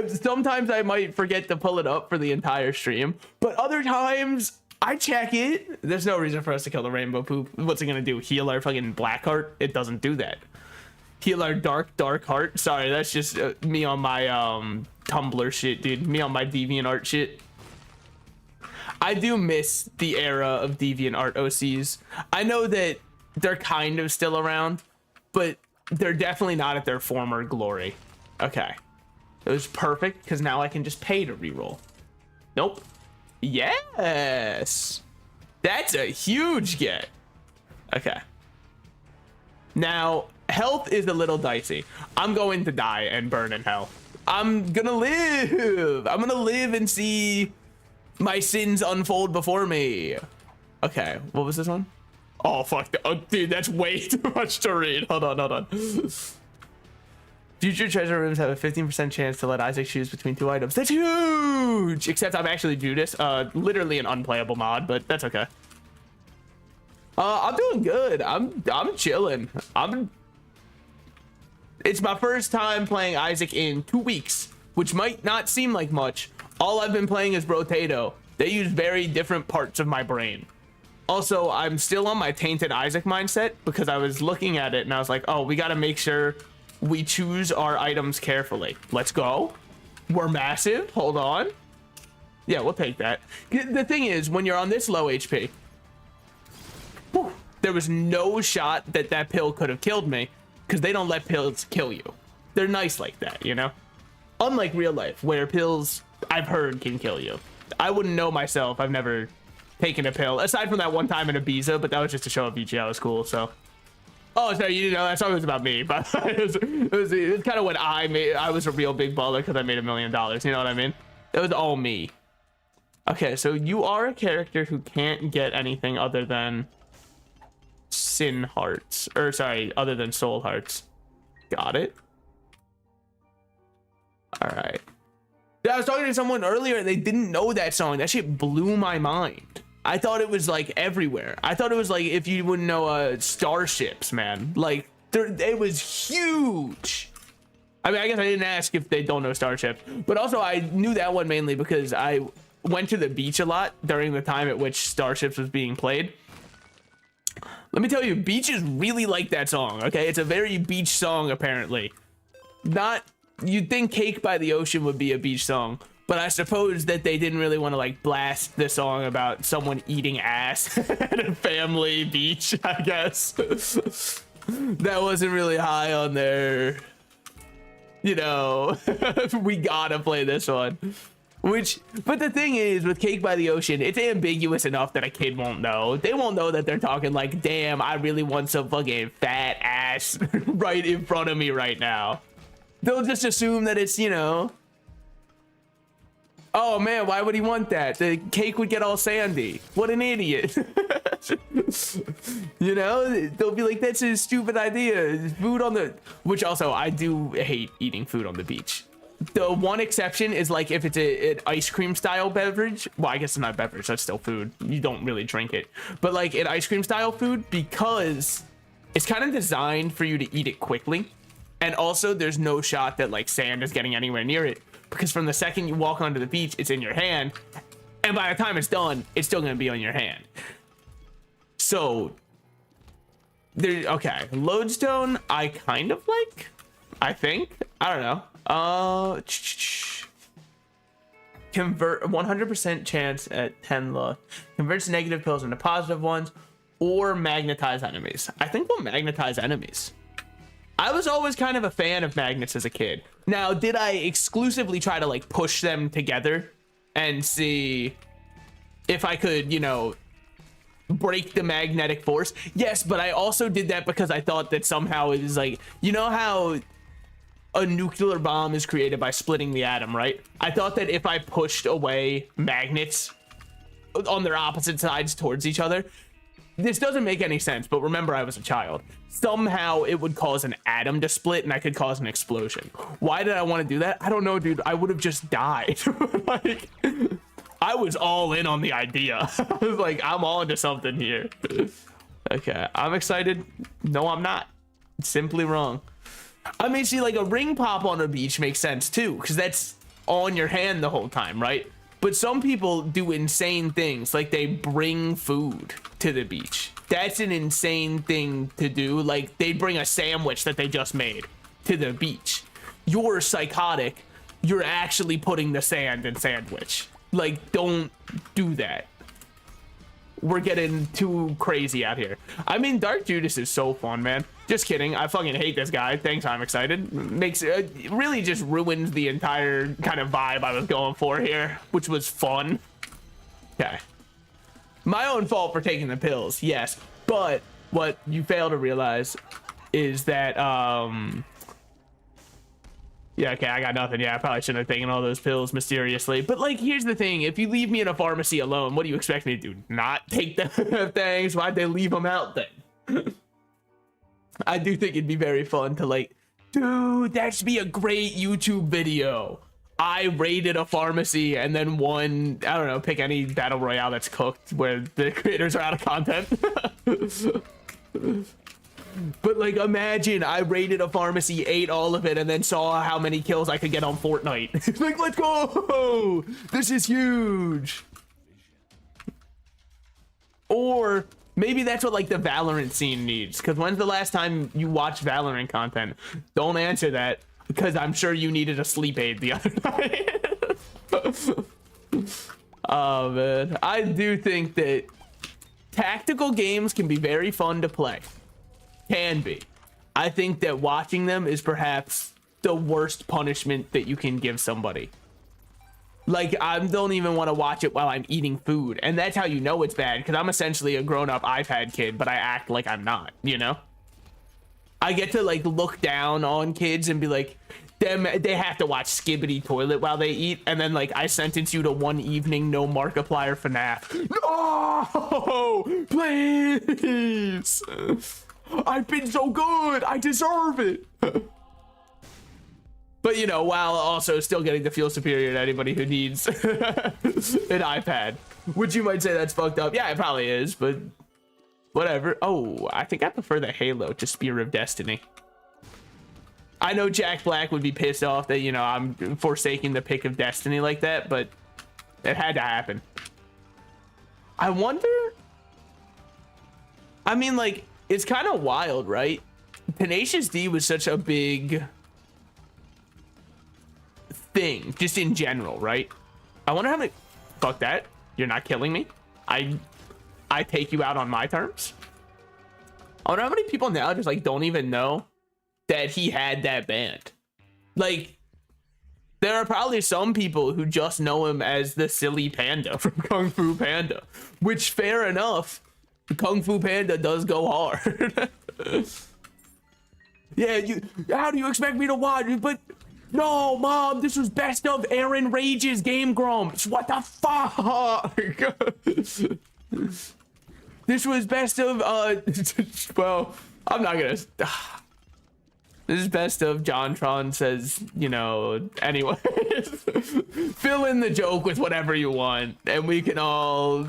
Sometimes I might forget to pull it up for the entire stream, but other times I check it. There's no reason for us to kill the rainbow poop. What's it gonna do? Heal our fucking black heart? It doesn't do that. Heal our dark heart? Sorry, that's just me on my Tumblr shit, dude. Me on my DeviantArt shit. I do miss the era of DeviantArt OCs. I know that they're kind of still around, but they're definitely not at their former glory. Okay. It was perfect, because now I can just pay to reroll. Nope. Yes! That's a huge get. Okay. Now, health is a little dicey. I'm going to die and burn in hell. I'm gonna live. I'm gonna live and see my sins unfold before me. Okay, what was this one? Oh, fuck. Oh, dude, that's way too much to read. Hold on. Future treasure rooms have a 15% chance to let Isaac choose between 2 items. That's huge! Except I'm actually Judas. Literally an unplayable mod, but that's okay. I'm doing good. I'm chilling. It's my first time playing Isaac in 2 weeks, which might not seem like much. All I've been playing is Brotato. They use very different parts of my brain. Also, I'm still on my tainted Isaac mindset because I was looking at it and I was like, oh, we got to make sure we choose our items carefully. Let's go. We're massive. Hold on. Yeah, we'll take that. The thing is, when you're on this low HP, there was no shot that that pill could have killed me because they don't let pills kill you. They're nice like that, you know? Unlike real life, where pills, I've heard, can kill you. I wouldn't know myself. I've never taken a pill, aside from that one time in Ibiza, but that was just to show up VGL was cool, so. Oh, sorry, you didn't know that song was about me, but it was kind of when I was a real big baller because I made $1 million, you know what I mean? It was all me. Okay, so you are a character who can't get anything other than sin hearts, or sorry, other than soul hearts. Got it. All right. Yeah, I was talking to someone earlier and they didn't know that song. That shit blew my mind. I thought it was like everywhere. I thought it was like, if you wouldn't know, Starships, man. Like, it was huge. I mean, I guess I didn't ask if they don't know Starships, but also I knew that one mainly because I went to the beach a lot during the time at which Starships was being played. Let me tell you, beaches really like that song, okay? It's a very beach song, apparently. Not, you'd think Cake by the Ocean would be a beach song, but I suppose that they didn't really want to like blast the song about someone eating ass at a family beach, I guess. That wasn't really high on their, you know, we gotta play this one. Which, but the thing is, with Cake by the Ocean, it's ambiguous enough that a kid won't know. They won't know that they're talking like, damn, I really want some fucking fat ass right in front of me right now. They'll just assume that it's, you know, oh man, why would he want that? The cake would get all sandy. What an idiot. You know, they'll be like, that's a stupid idea. Food on the, which also I do hate eating food on the beach. The one exception is like if it's an ice cream style beverage. Well, I guess it's not a beverage, that's still food. You don't really drink it. But like an ice cream style food, because it's kind of designed for you to eat it quickly. And also there's no shot that like sand is getting anywhere near it, because from the second you walk onto the beach, it's in your hand. And by the time it's done, it's still going to be on your hand. So there, okay. Lodestone, I kind of like, I think, I don't know. Convert 100% chance at 10 luck. Converts negative pills into positive ones, or magnetize enemies. I think we'll magnetize enemies. I was always kind of a fan of magnets as a kid. Now, did I exclusively try to like push them together and see if I could, you know, break the magnetic force? Yes, but I also did that because I thought that somehow it was like, you know how a nuclear bomb is created by splitting the atom, right? I thought that if I pushed away magnets on their opposite sides towards each other, this doesn't make any sense, but remember, I was a child. Somehow it would cause an atom to split and I could cause an explosion. Why did I want to do that? I don't know, dude. I would have just died. Like, I was all in on the idea. I was like, I'm all into something here. Okay, I'm excited. No, I'm not. It's simply wrong. I mean, see, like a ring pop on a beach makes sense too, because that's on your hand the whole time, right? But some people do insane things, like they bring food to the beach. That's an insane thing to do. Like they bring a sandwich that they just made to the beach. You're psychotic. You're actually putting the sand in sandwich. Like, don't do that. We're getting too crazy out here. I mean, Dark Judas is so fun, man. Just kidding. I fucking hate this guy. Thanks, I'm excited. Makes it really just ruins the entire kind of vibe I was going for here, which was fun. Okay. My own fault for taking the pills, yes. But what you fail to realize is that yeah, okay, I got nothing. Yeah, I probably shouldn't have taken all those pills mysteriously. But like, here's the thing: if you leave me in a pharmacy alone, what do you expect me to do? Not take the things? Why'd they leave them out then? I do think it'd be very fun to like, dude, that should be a great YouTube video. I raided a pharmacy and then won, I don't know, pick any battle royale that's cooked where the creators are out of content. But like, imagine I raided a pharmacy, ate all of it, and then saw how many kills I could get on Fortnite. Like, let's go! This is huge. Or maybe that's what like the Valorant scene needs. Because when's the last time you watched Valorant content? Don't answer that, because I'm sure you needed a sleep aid the other night. Oh man, I do think that tactical games can be very fun to play. Can be. I think that watching them is perhaps the worst punishment that you can give somebody. Like, I don't even want to watch it while I'm eating food, and that's how you know it's bad, because I'm essentially a grown-up iPad kid, but I act like I'm not, you know? I get to like look down on kids and be like, they have to watch Skibbity Toilet while they eat, and then like I sentence you to one evening no Markiplier FNAF. No, please. I've been so good. I deserve it. But you know, while also still getting to feel superior to anybody who needs an iPad, which you might say that's fucked up. Yeah, it probably is, but whatever. Oh, I think I prefer the Halo to Spear of Destiny. I know Jack Black would be pissed off that, you know, I'm forsaking the pick of Destiny like that, but it had to happen. I wonder, I mean, like, it's kind of wild, right? Tenacious D was such a big thing, just in general, right? I wonder how many, fuck that, you're not killing me. I take you out on my terms. I wonder how many people now just like don't even know that he had that band. Like, there are probably some people who just know him as the silly panda from Kung Fu Panda, which, fair enough, Kung Fu Panda does go hard. Yeah, how do you expect me to watch? But no, Mom, this was best of Aaron Rage's Game Grumps. What the fuck? This was best of, well, I'm not gonna, this is best of JonTron says, you know, anyway. Fill in the joke with whatever you want, and we can all,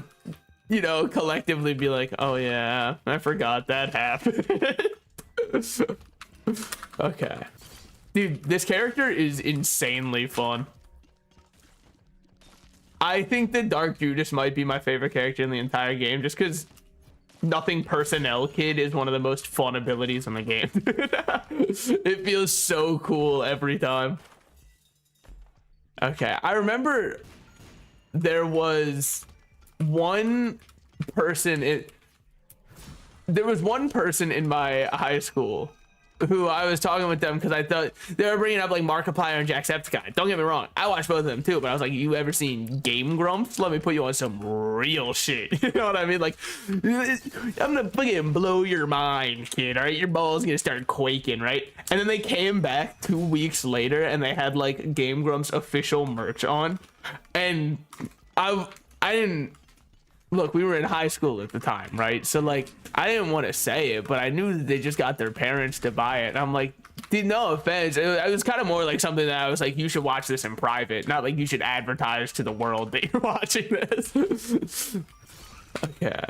you know, collectively be like, oh yeah, I forgot that happened. Okay. Dude, this character is insanely fun. I think that Dark Judas might be my favorite character in the entire game, just because Nothing Personnel Kid is one of the most fun abilities in the game. It feels so cool every time. Okay, I remember there was one person there was one person in my high school who I was talking with them because I thought they were bringing up like Markiplier and Jacksepticeye. Don't get me wrong, I watched both of them too, but I was like, you ever seen Game Grumps? Let me put you on some real shit. You know what I mean? Like, I'm gonna fucking blow your mind, kid. All right, your balls gonna start quaking, right? And then they came back 2 weeks later and they had like Game Grumps official merch on, and I didn't. Look, we were in high school at the time, right? So like, I didn't want to say it, but I knew that they just got their parents to buy it. And I'm like, dude, no offense. It was kind of more like something that I was like, you should watch this in private, not like you should advertise to the world that you're watching this. Okay.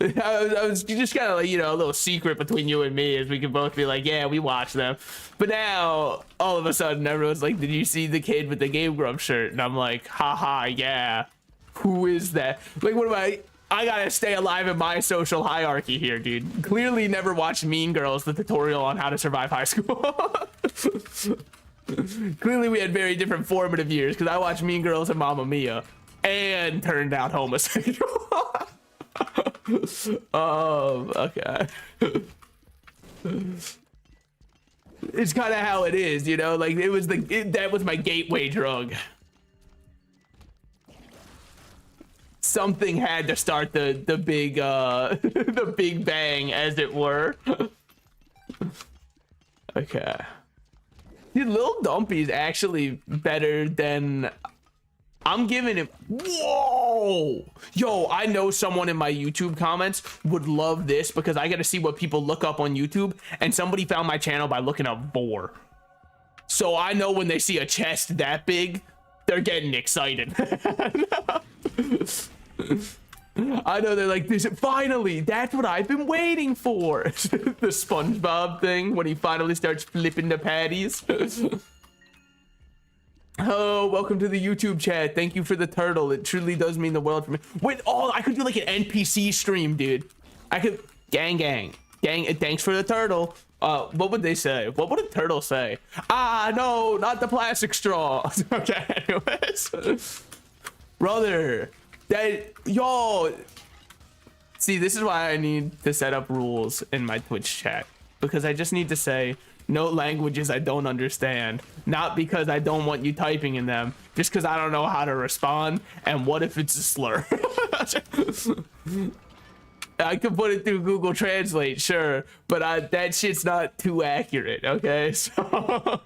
I was just kind of like, you know, a little secret between you and me, as we could both be like, yeah, we watch them. But now, all of a sudden, everyone's like, did you see the kid with the Game Grumps shirt? And I'm like, haha, yeah. Who is that? Like, what am I gotta stay alive in my social hierarchy here, dude. Clearly never watched Mean Girls, the tutorial on how to survive high school. Clearly we had very different formative years, because I watched Mean Girls and Mamma Mia and turned out homosexual. Okay. It's kind of how it is, you know, like that was my gateway drug. Something had to start the big the big bang, as it were. Okay. Dude, Lil Dumpy's actually better than... I'm giving him... Whoa! Yo, I know someone in my YouTube comments would love this because I get to see what people look up on YouTube, and somebody found my channel by looking up boar. So I know when they see a chest that big, they're getting excited. I know they're like, this finally, that's what I've been waiting for. The SpongeBob thing when he finally starts flipping the patties. Oh, welcome to the YouTube chat. Thank you for the turtle. It truly does mean the world for me. Wait, oh, I could do like an NPC stream, dude. I could, gang, thanks for the turtle. What would they say? What would a turtle say? Ah, no, not the plastic straw. Okay, anyways. Brother, yo. See, this is why I need to set up rules in my Twitch chat. Because I just need to say, no languages I don't understand. Not because I don't want you typing in them, just because I don't know how to respond. And what if it's a slur? I could put it through Google Translate, sure, but that shit's not too accurate, okay? So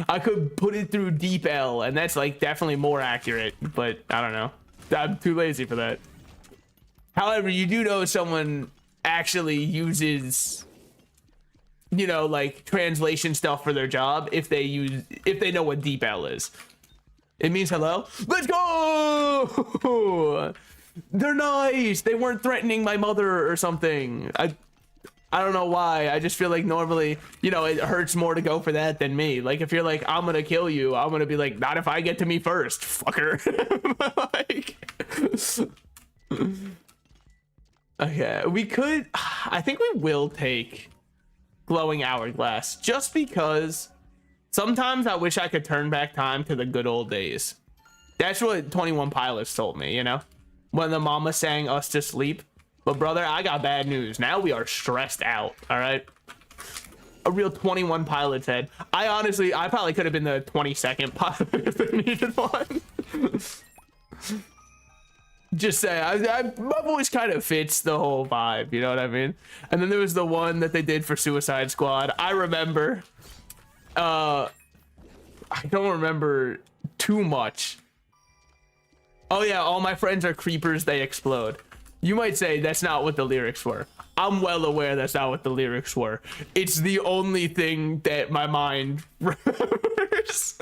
I could put it through Deep L, and that's like definitely more accurate, but I don't know. I'm too lazy for that. However, you do know someone actually uses, you know, like translation stuff for their job if they know what Deep L is. It means hello. Let's go. They're nice. They weren't threatening my mother or something. I don't know why. I just feel like normally, you know, it hurts more to go for that than me. Like if you're like, I'm gonna kill you, I'm gonna be like, not if I get to me first, fucker. Like, okay, we could. I think we will take glowing hourglass just because sometimes I wish I could turn back time to the good old days. That's what 21 Pilots told me, you know, when the mama sang us to sleep. But brother, I got bad news. Now we are stressed out. All right, a real 21 Pilots head. I probably could have been the 22nd pilot if they needed one. Just say, my voice kind of fits the whole vibe, you know what I mean? And then there was the one that they did for Suicide Squad. I remember, I don't remember too much. Oh yeah, all my friends are creepers, they explode. You might say that's not what the lyrics were. I'm well aware that's not what the lyrics were. It's the only thing that my mind remembers.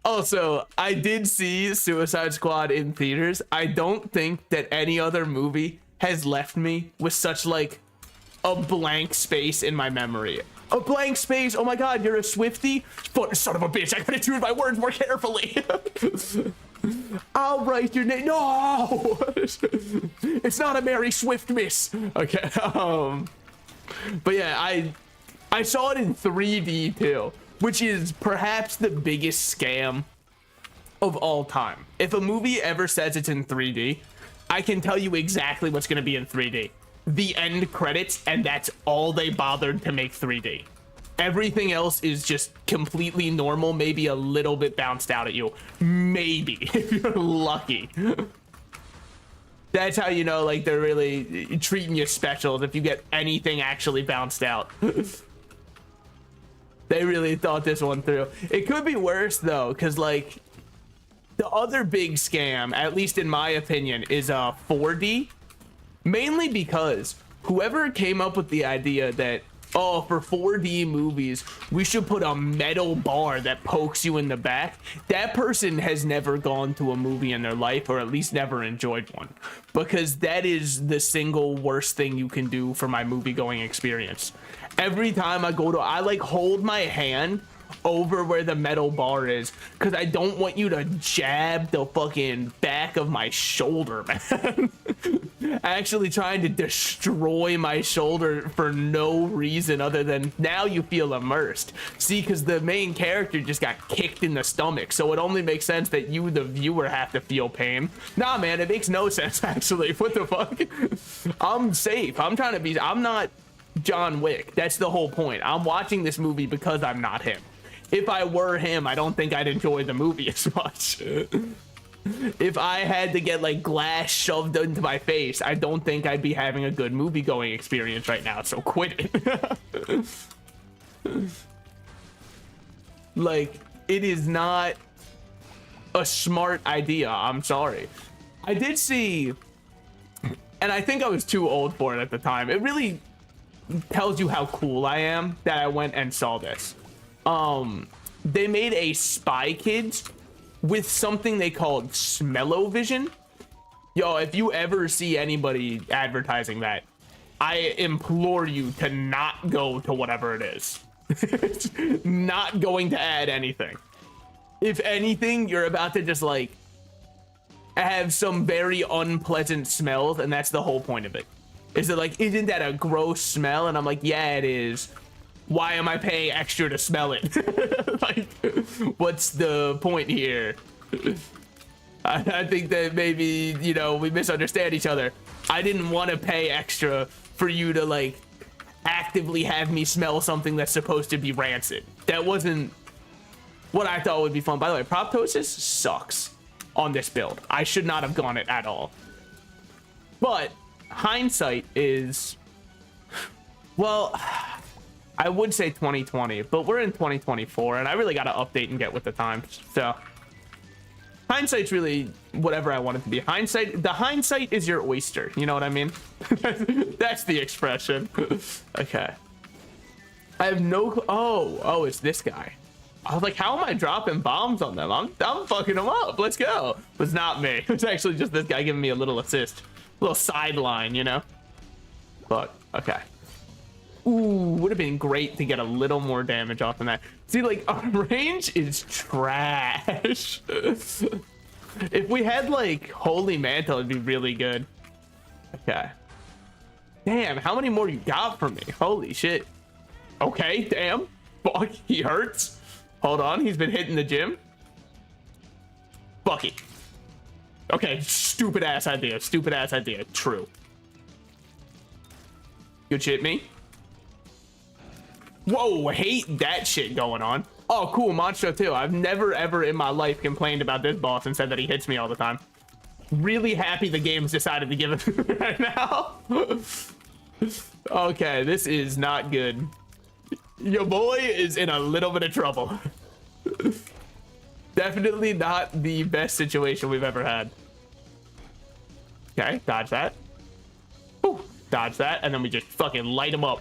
Also, I did see Suicide Squad in theaters. I don't think that any other movie has left me with such like a blank space in my memory. A blank space. Oh my God, you're a Swiftie? Son of a bitch, I gotta choose my words more carefully. I'll write your name. No, it's not a Mary Swift miss. Okay. But yeah, I saw it in 3D too, which is perhaps the biggest scam of all time. If a movie ever says it's in 3D, I can tell you exactly what's going to be in 3D. The end credits, and that's all they bothered to make 3D. Everything else is just completely normal, maybe a little bit bounced out at you. Maybe, if you're lucky. That's how you know, like, they're really treating you special, if you get anything actually bounced out. They really thought this one through. It could be worse though, because like the other big scam, at least in my opinion, is 4D. Mainly because whoever came up with the idea that, oh, for 4D movies, we should put a metal bar that pokes you in the back. That person has never gone to a movie in their life, or at least never enjoyed one. Because that is the single worst thing you can do for my movie going experience. Every time I go to, I like hold my hand over where the metal bar is, because I don't want you to jab the fucking back of my shoulder, man. Actually trying to destroy my shoulder for no reason other than now you feel immersed. See, because the main character just got kicked in the stomach, so it only makes sense that you, the viewer, have to feel pain. Nah, man, it makes no sense, actually. What the fuck? I'm safe. I'm trying to be, I'm not John Wick. That's the whole point. I'm watching this movie because I'm not him. If I were him, I don't think I'd enjoy the movie as much. If I had to get like glass shoved into my face, I don't think I'd be having a good movie going experience right now. So quit it. Like, it is not a smart idea. I'm sorry. I did see, and I think I was too old for it at the time. It really tells you how cool I am that I went and saw this. They made a Spy Kids with something they called smell-o-vision. Yo, if you ever see anybody advertising that, I implore you to not go to whatever it is. It's not going to add anything. If anything, you're about to just like have some very unpleasant smells, and that's the whole point of it. Is it like, isn't that a gross smell? And I'm like, yeah, it is. Why am I paying extra to smell it? Like, what's the point here? I think that maybe, you know, we misunderstand each other. I didn't want to pay extra for you to like actively have me smell something that's supposed to be rancid. That wasn't what I thought would be fun. By the way, Proptosis sucks on this build. I should not have gone it at all. But hindsight is, well, I would say 2020, but we're in 2024 and I really got to update and get with the times. So hindsight's really whatever I want it to be. Hindsight, the hindsight is your oyster. You know what I mean? That's the expression. Okay. I have no, oh, it's this guy. I was like, how am I dropping bombs on them? I'm fucking them up. Let's go. But it's not me. It was actually just this guy giving me a little assist. A little sideline, you know? Fuck. Okay. Ooh, would have been great to get a little more damage off than that. See, like, our range is trash. If we had, like, Holy Mantle, it'd be really good. Okay. Damn, how many more you got from me? Holy shit. Okay, damn. Fuck, he hurts. Hold on, he's been hitting the gym. Fuck it. Okay, stupid ass idea. Stupid ass idea. True. Good shit, me. Whoa, hate that shit going on. Oh, cool, Monstro too. I've never ever in my life complained about this boss and said that he hits me all the time. Really happy the game's decided to give it to me right now. Okay, this is not good. Your boy is in a little bit of trouble. Definitely not the best situation we've ever had. Okay, dodge that. Ooh, dodge that, and then we just fucking light him up.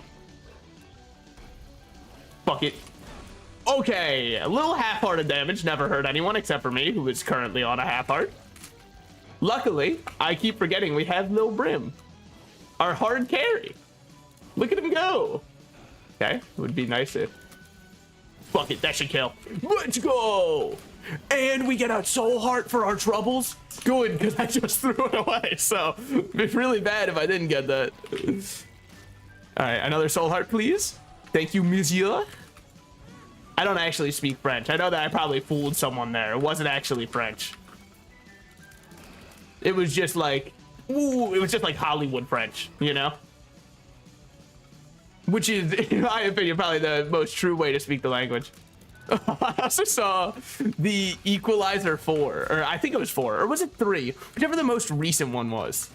Fuck it. Okay, a little half-hearted damage. Never hurt anyone except for me, who is currently on a half-heart. Luckily, I keep forgetting we have Lil Brim, our hard carry. Look at him go. Okay, would be nice if... Fuck it, that should kill. Let's go! And we get a soul heart for our troubles. Good, because I just threw it away. So, it'd be really bad if I didn't get that. All right, another soul heart, please. Thank you, monsieur. I don't actually speak French. I know that I probably fooled someone there. It wasn't actually French. It was just like, ooh, it was just like Hollywood French, you know? Which is, in my opinion, probably the most true way to speak the language. I also saw the Equalizer 4, or I think it was 4, or was it 3? Whichever the most recent one was.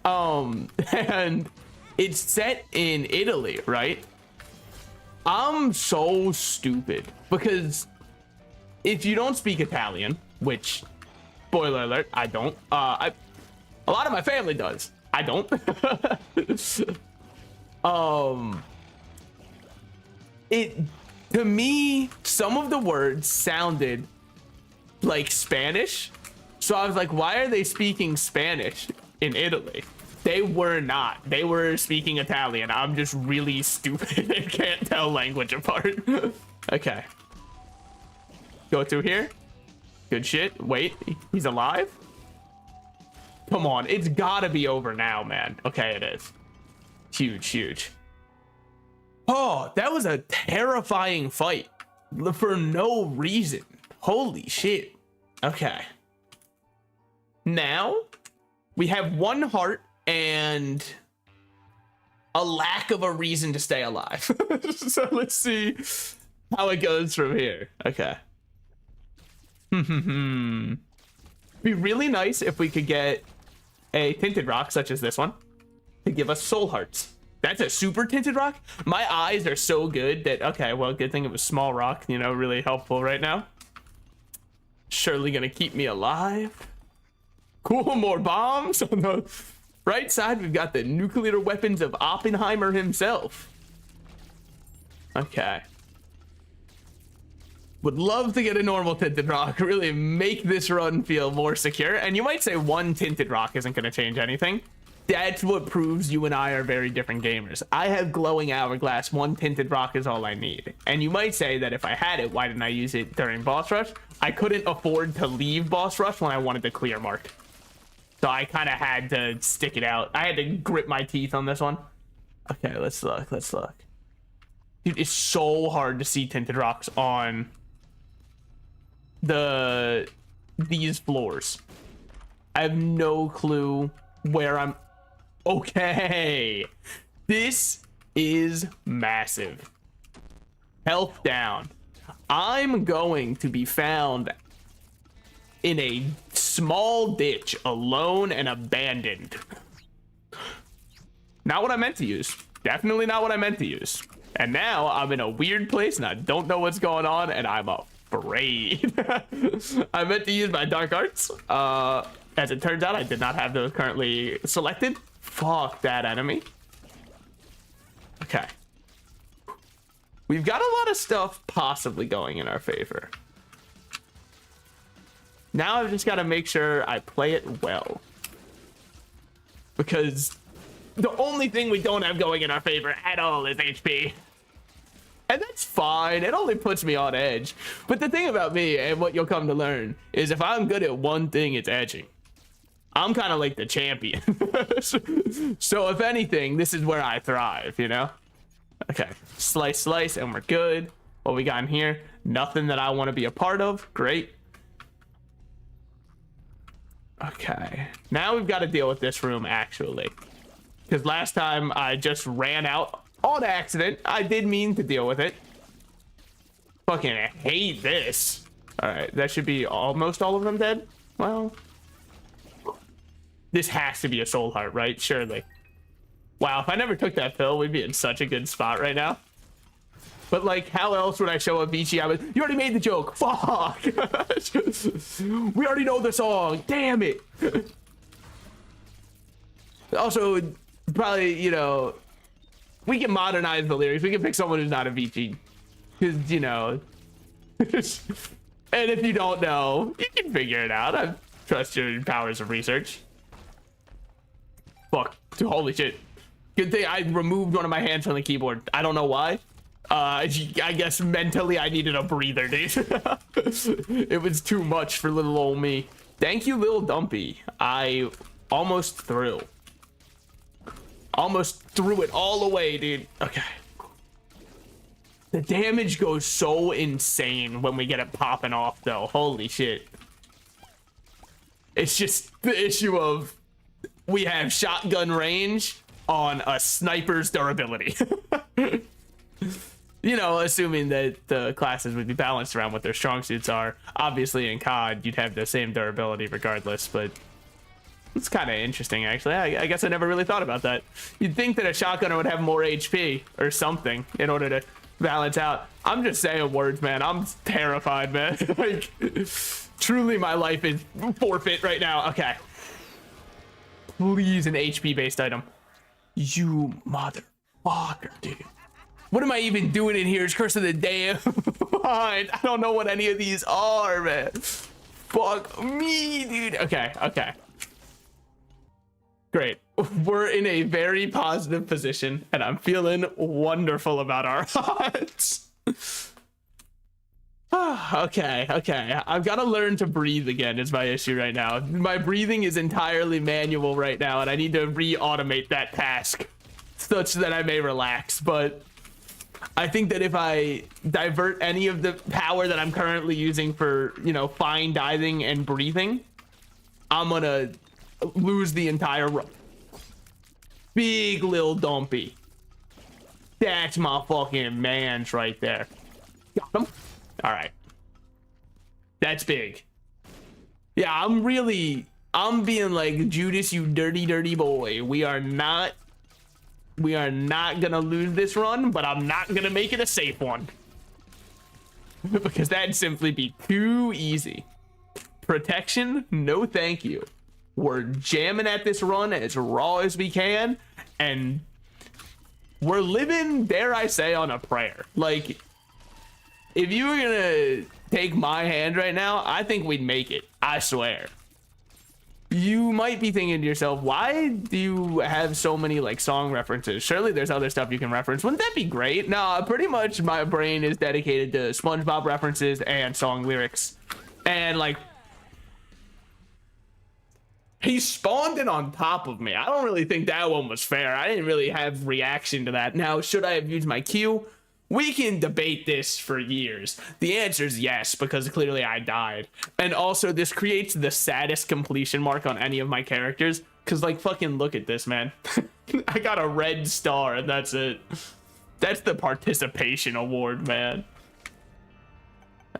And it's set in Italy, right? I'm so stupid because if you don't speak Italian, which, spoiler alert, I don't. A lot of my family does. I don't. To me, some of the words sounded like Spanish. So I was like, why are they speaking Spanish in Italy? They were not. They were speaking Italian. I'm just really stupid and can't tell language apart. Okay. Go through here. Good shit. Wait, he's alive? Come on, it's gotta be over now, man. Okay, it is. Huge, huge. Oh, that was a terrifying fight for no reason. Holy shit. Okay. Now, we have one heart and a lack of a reason to stay alive. So let's see how it goes from here. Okay. Be really nice if we could get a tinted rock such as this one to give us soul hearts. That's a super tinted rock. My eyes are so good that, okay, well, good thing it was small rock, you know, really helpful right now. Surely gonna keep me alive. Cool, more bombs. On the right side, we've got the nuclear weapons of Oppenheimer himself. Okay. Would love to get a normal tinted rock, really make this run feel more secure. And you might say one tinted rock isn't gonna change anything. That's what proves you and I are very different gamers. I have glowing hourglass, one tinted rock is all I need. And you might say that if I had it, why didn't I use it during boss rush? I couldn't afford to leave boss rush when I wanted to clear mark. So I kind of had to stick it out. I had to grip my teeth on this one. Okay, let's look, let's look. Dude, it's so hard to see tinted rocks on these floors. I have no clue where I'm. Okay, this is massive. Health down. I'm going to be found in a small ditch, alone and abandoned. Not what I meant to use. Definitely not what I meant to use. And now I'm in a weird place and I don't know what's going on and I'm afraid. I meant to use my dark arts. As it turns out, I did not have those currently selected. Fuck that enemy. Okay. We've got a lot of stuff possibly going in our favor. Now I've just got to make sure I play it well. Because the only thing we don't have going in our favor at all is HP. And that's fine. It only puts me on edge. But the thing about me, and what you'll come to learn, is if I'm good at one thing, it's edging. I'm kind of like the champion. So if anything, this is where I thrive, you know? Okay, slice, slice, and we're good. What we got in here? Nothing that I want to be a part of. Great. Okay, now we've got to deal with this room, actually. Because last time I just ran out on accident. I did mean to deal with it. Fucking hate this. All right, that should be almost all of them dead. Well, this has to be a soul heart, right? Surely. Wow, if I never took that pill, we'd be in such a good spot right now. But like, how else would I show Avicii? You already made the joke. Fuck. We already know the song. Damn it. Also, probably, you know, we can modernize the lyrics. We can pick someone who's not Avicii. Because, you know. And if you don't know, you can figure it out. I trust your powers of research. Fuck. Holy shit. Good thing I removed one of my hands from the keyboard. I don't know why. I guess mentally I needed a breather, dude. It was too much for little old me. Thank you, Lil Dumpy. I almost threw. Almost threw it all away, dude. Okay. The damage goes so insane when we get it popping off, though. Holy shit. It's just the issue of we have shotgun range on a sniper's durability. You know, assuming that the classes would be balanced around what their strong suits are. Obviously, in COD, you'd have the same durability regardless, but it's kind of interesting, actually. I guess I never really thought about that. You'd think that a shotgunner would have more HP or something in order to balance out. I'm just saying words, man. I'm terrified, man. Like, truly, my life is forfeit right now. Okay. Please, an HP-based item. You motherfucker, dude. What am I even doing in here? It's Curse of the Damned. I don't know what any of these are, man. Fuck me, dude. Okay, okay. Great. We're in a very positive position, and I'm feeling wonderful about our odds. Okay, okay. I've got to learn to breathe again is my issue right now. My breathing is entirely manual right now, and I need to re-automate that task such that I may relax, but I think that if I divert any of the power that I'm currently using for, you know, fine diving and breathing, I'm gonna lose the entire run. Big Lil Dumpy. That's my fucking man's right there. Got him. All right. That's big. Yeah, I'm being like, Judas, you dirty, dirty boy. We are not gonna lose this run, but I'm not gonna make it a safe one. Because that'd simply be too easy. Protection, no thank you. We're jamming at this run as raw as we can, and we're living, dare I say, on a prayer. Like, if you were gonna take my hand right now, I think we'd make it. I swear. You might be thinking to yourself, why do you have so many like song references? Surely there's other stuff you can reference. Wouldn't that be great? No, pretty much my brain is dedicated to SpongeBob references and song lyrics. And like, he spawned it on top of me. I don't really think that one was fair. I didn't really have reaction to that. Now, should I have used my Q? We can debate this for years. The answer is yes, because clearly I died. And also, this creates the saddest completion mark on any of my characters. Because, like, fucking look at this, man. I got a red star, and that's it. That's the participation award, man.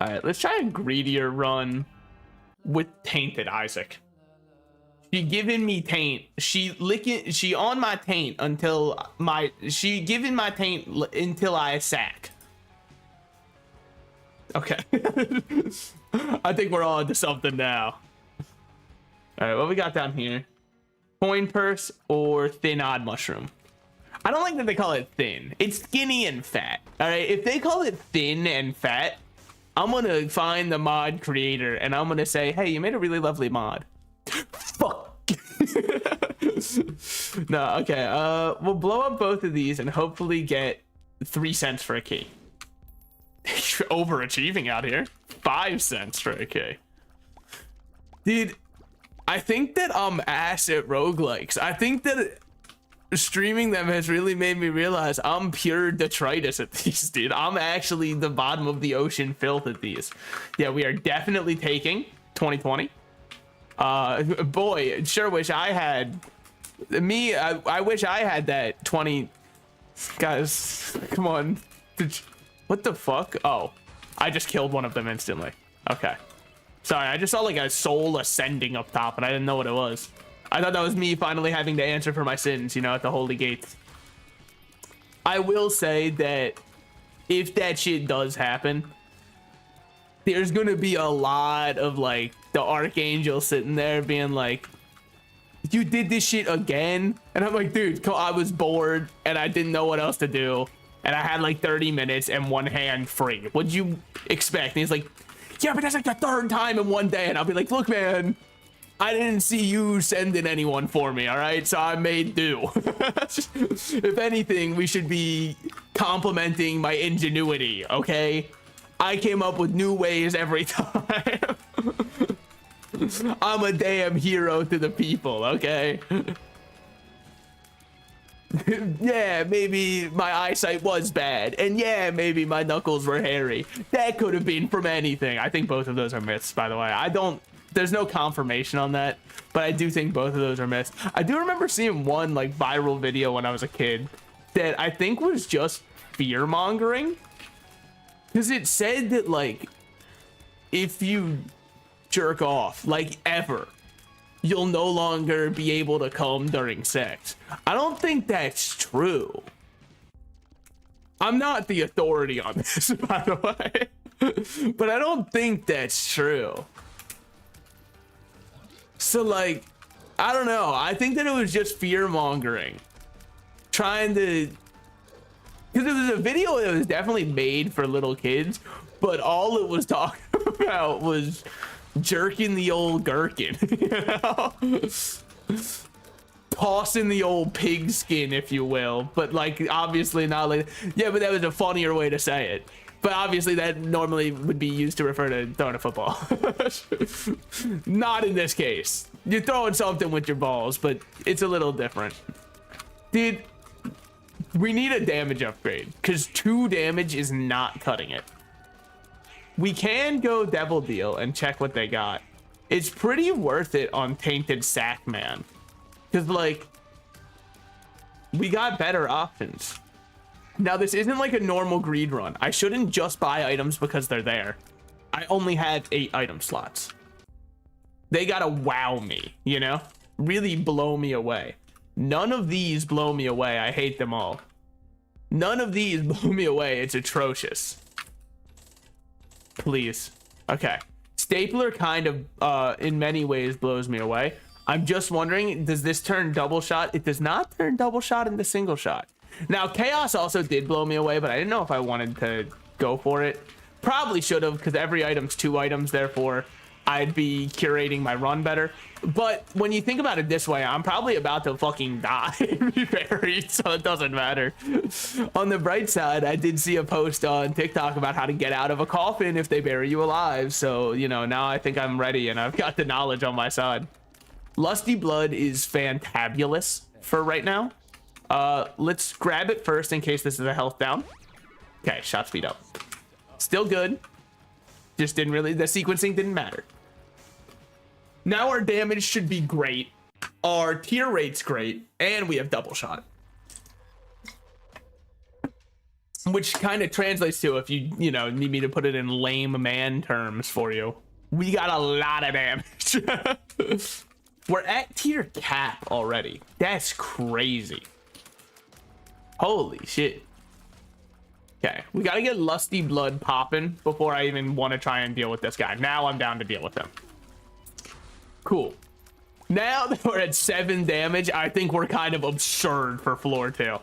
Alright, let's try a greedier run with Tainted Isaac. She giving me taint. She on my taint until she giving my taint until I sack. Okay. I think we're on to something now. All right, what we got down here? Coin purse or thin odd mushroom? I don't like that they call it thin. It's skinny and fat. All right, if they call it thin and fat, I'm gonna find the mod creator and I'm gonna say, hey, you made a really lovely mod. Fuck. No, okay. We'll blow up both of these and hopefully get 3 cents for a key. Overachieving out here. 5 cents for a key. Dude, I think that I'm ass at roguelikes. I think that streaming them has really made me realize I'm pure detritus at these, dude. I'm actually the bottom of the ocean filth at these. Yeah, we are definitely taking 2020. Boy, sure wish I had I wish I had that 20. Guys, come on. What the fuck? Oh, I just killed one of them instantly. Okay, sorry, I just saw like a soul ascending up top and I didn't know what it was. I thought that was me finally having to answer for my sins, you know, at the holy gates. I will say that if that shit does happen, there's gonna be a lot of like the archangel sitting there being like, you did this shit again? And I'm like, dude, I was bored and I didn't know what else to do. And I had like 30 minutes and one hand free. What'd you expect? And he's like, yeah, but that's like the 3rd time in one day. And I'll be like, look, man, I didn't see you sending anyone for me, all right? So I made do. If anything, we should be complimenting my ingenuity, okay? I came up with new ways every time. I'm a damn hero to the people, okay? Yeah, maybe my eyesight was bad. And yeah, maybe my knuckles were hairy. That could have been from anything. I think both of those are myths, by the way. There's no confirmation on that, but I do think both of those are myths. I do remember seeing one like viral video when I was a kid that I think was just fear mongering. Because it said that, like, if you jerk off, like, ever, you'll no longer be able to come during sex. I don't think that's true. I'm not the authority on this, by the way. But I don't think that's true. So, like, I don't know. I think that it was just fear-mongering. Trying to... Because it was a video that was definitely made for little kids, but all it was talking about was jerking the old gherkin, you know? Tossing the old pig skin, if you will. But, like, obviously not like... Yeah, but that was a funnier way to say it. But obviously that normally would be used to refer to throwing a football. Not in this case. You're throwing something with your balls, but it's a little different. Dude... We need a damage upgrade because 2 damage is not cutting it. We can go Devil Deal and check what they got. It's pretty worth it on Tainted Sack Man because, like, we got better options. Now, this isn't like a normal greed run. I shouldn't just buy items because they're there. I only have 8 item slots. they gotta wow me, you know, really blow me away. None of these blow me away. I hate them all. None of these blow me away. It's atrocious. Please. Okay. Stapler kind of in many ways blows me away. I'm just wondering, does this turn double shot? It does not turn double shot into single shot. Now chaos also did blow me away, but I didn't know if I wanted to go for it. Probably should have, because every item's 2 items, therefore I'd be curating my run better. But when you think about it this way, I'm probably about to fucking die and be buried, so it doesn't matter. On the bright side, I did see a post on TikTok about how to get out of a coffin if they bury you alive. So, you know, now I think I'm ready and I've got the knowledge on my side. Lusty Blood is fantabulous for right now. Let's grab it first in case this is a health down. Okay, shot speed up. Still good. Just didn't really, the sequencing didn't matter. Now our damage should be great. Our tier rate's great. And we have double shot. Which kind of translates to, if you know, need me to put it in lame man terms for you, we got a lot of damage. We're at tier cap already. That's crazy. Holy shit. Okay, we gotta get Lusty Blood popping before I even want to try and deal with this guy. Now I'm down to deal with him. Cool. Now that we're at 7 damage, I think we're kind of absurd for floor 2.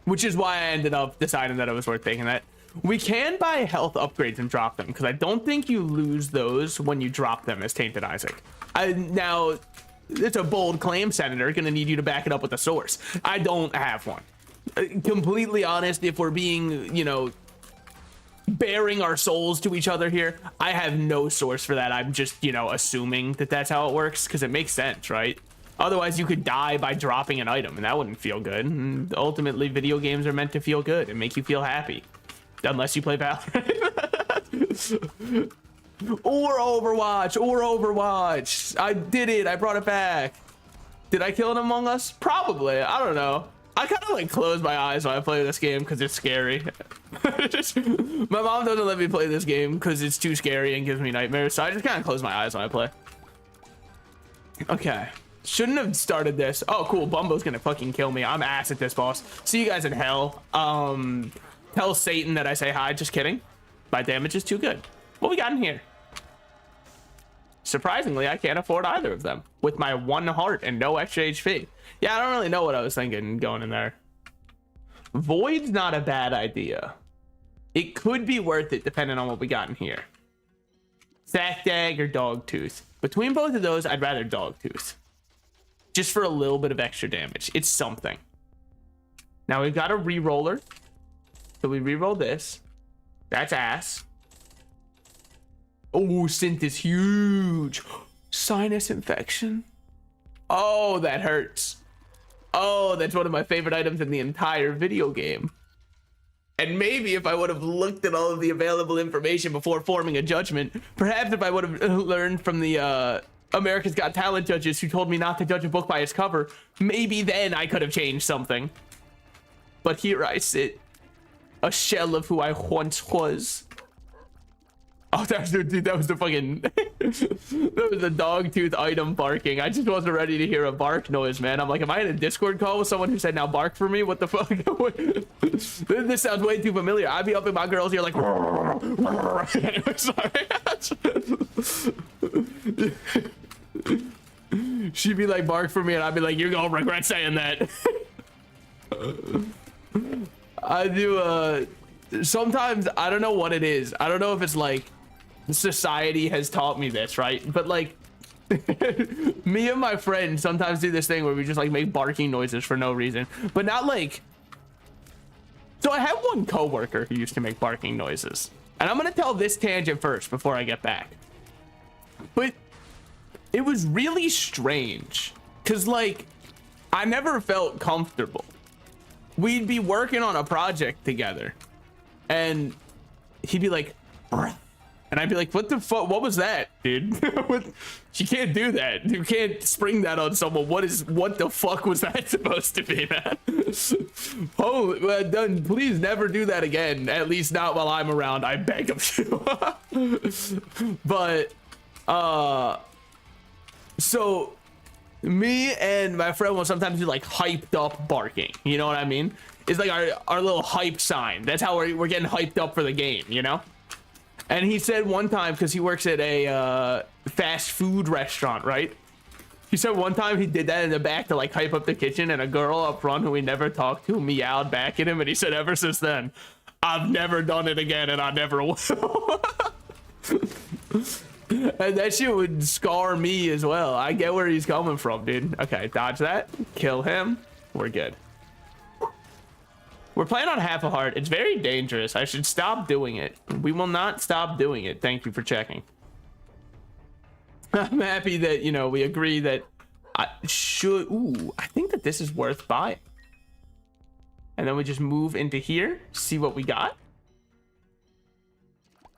Which is why I ended up deciding that it was worth taking that. We can buy health upgrades and drop them, because I don't think you lose those when you drop them as Tainted Isaac. Now, it's a bold claim, Senator. Gonna need you to back it up with a source. I don't have one. Completely honest, if we're being, you know, bearing our souls to each other here, I have no source for that. I'm just, you know, assuming that that's how it works, because it makes sense, right? Otherwise, you could die by dropping an item, and that wouldn't feel good. And ultimately, video games are meant to feel good and make you feel happy. Unless you play Valorant. Or Overwatch. I did it. I brought it back. Did I kill an Among Us? Probably. I don't know. I kind of like close my eyes when I play this game because it's scary. My mom doesn't let me play this game because it's too scary and gives me nightmares. So I just kind of close my eyes when I play. Okay. Shouldn't have started this. Oh, cool. Bumbo's gonna fucking kill me. I'm ass at this, boss. See you guys in hell. Tell Satan that I say hi. Just kidding. My damage is too good. What we got in here? Surprisingly, I can't afford either of them with my 1 heart and no extra HP. Yeah, I don't really know what I was thinking going in there. Void's not a bad idea. It could be worth it depending on what we got in here. Sackdag or Dogtooth. Between both of those, I'd rather Dogtooth. Just for a little bit of extra damage. It's something. Now we've got a reroller. So we reroll this. That's ass. Oh, synth is huge. Sinus infection. Oh, that hurts. Oh, that's one of my favorite items in the entire video game. And maybe if I would have looked at all of the available information before forming a judgment, perhaps if I would have learned from the America's Got Talent judges who told me not to judge a book by its cover, maybe then I could have changed something. But here I sit, a shell of who I once was. Oh, that was the fucking that was the Dogtooth item barking. I just wasn't ready to hear a bark noise, man. I'm like, am I in a Discord call with someone who said now bark for me? What the fuck? This sounds way too familiar. I'd be up in my girl's ear like anyway, sorry. She'd be like bark for me and I'd be like, you're gonna regret saying that. I do sometimes I don't know what it is. I don't know if it's like society has taught me this, right? But like me and my friends sometimes do this thing where we just like make barking noises for no reason, but not like. So I have one coworker who used to make barking noises, and I'm gonna tell this tangent first before I get back. But it was really strange because like I never felt comfortable. We'd be working on a project together and he'd be like, "Bruh." And I'd be like, what the fuck? What was that, dude? You can't do that. You can't spring that on someone. What the fuck was that supposed to be, man? Oh, done. Please never do that again. At least not while I'm around. I beg of you. But So me and my friend will sometimes do like hyped up barking. You know what I mean? It's like our little hype sign. That's how we're getting hyped up for the game, you know? And he said one time, because he works at a fast food restaurant, right? He said one time he did that in the back to like hype up the kitchen, and a girl up front who he never talked to meowed back at him, and he said ever since then, I've never done it again and I never will. And that shit would scar me as well. I get where he's coming from, dude. Okay, dodge that. Kill him. We're good. We're playing on half a heart. It's very dangerous. I should stop doing it. We will not stop doing it. Thank you for checking. I'm happy that, you know, we agree that I should... Ooh, I think that this is worth buying. And then we just move into here, see what we got.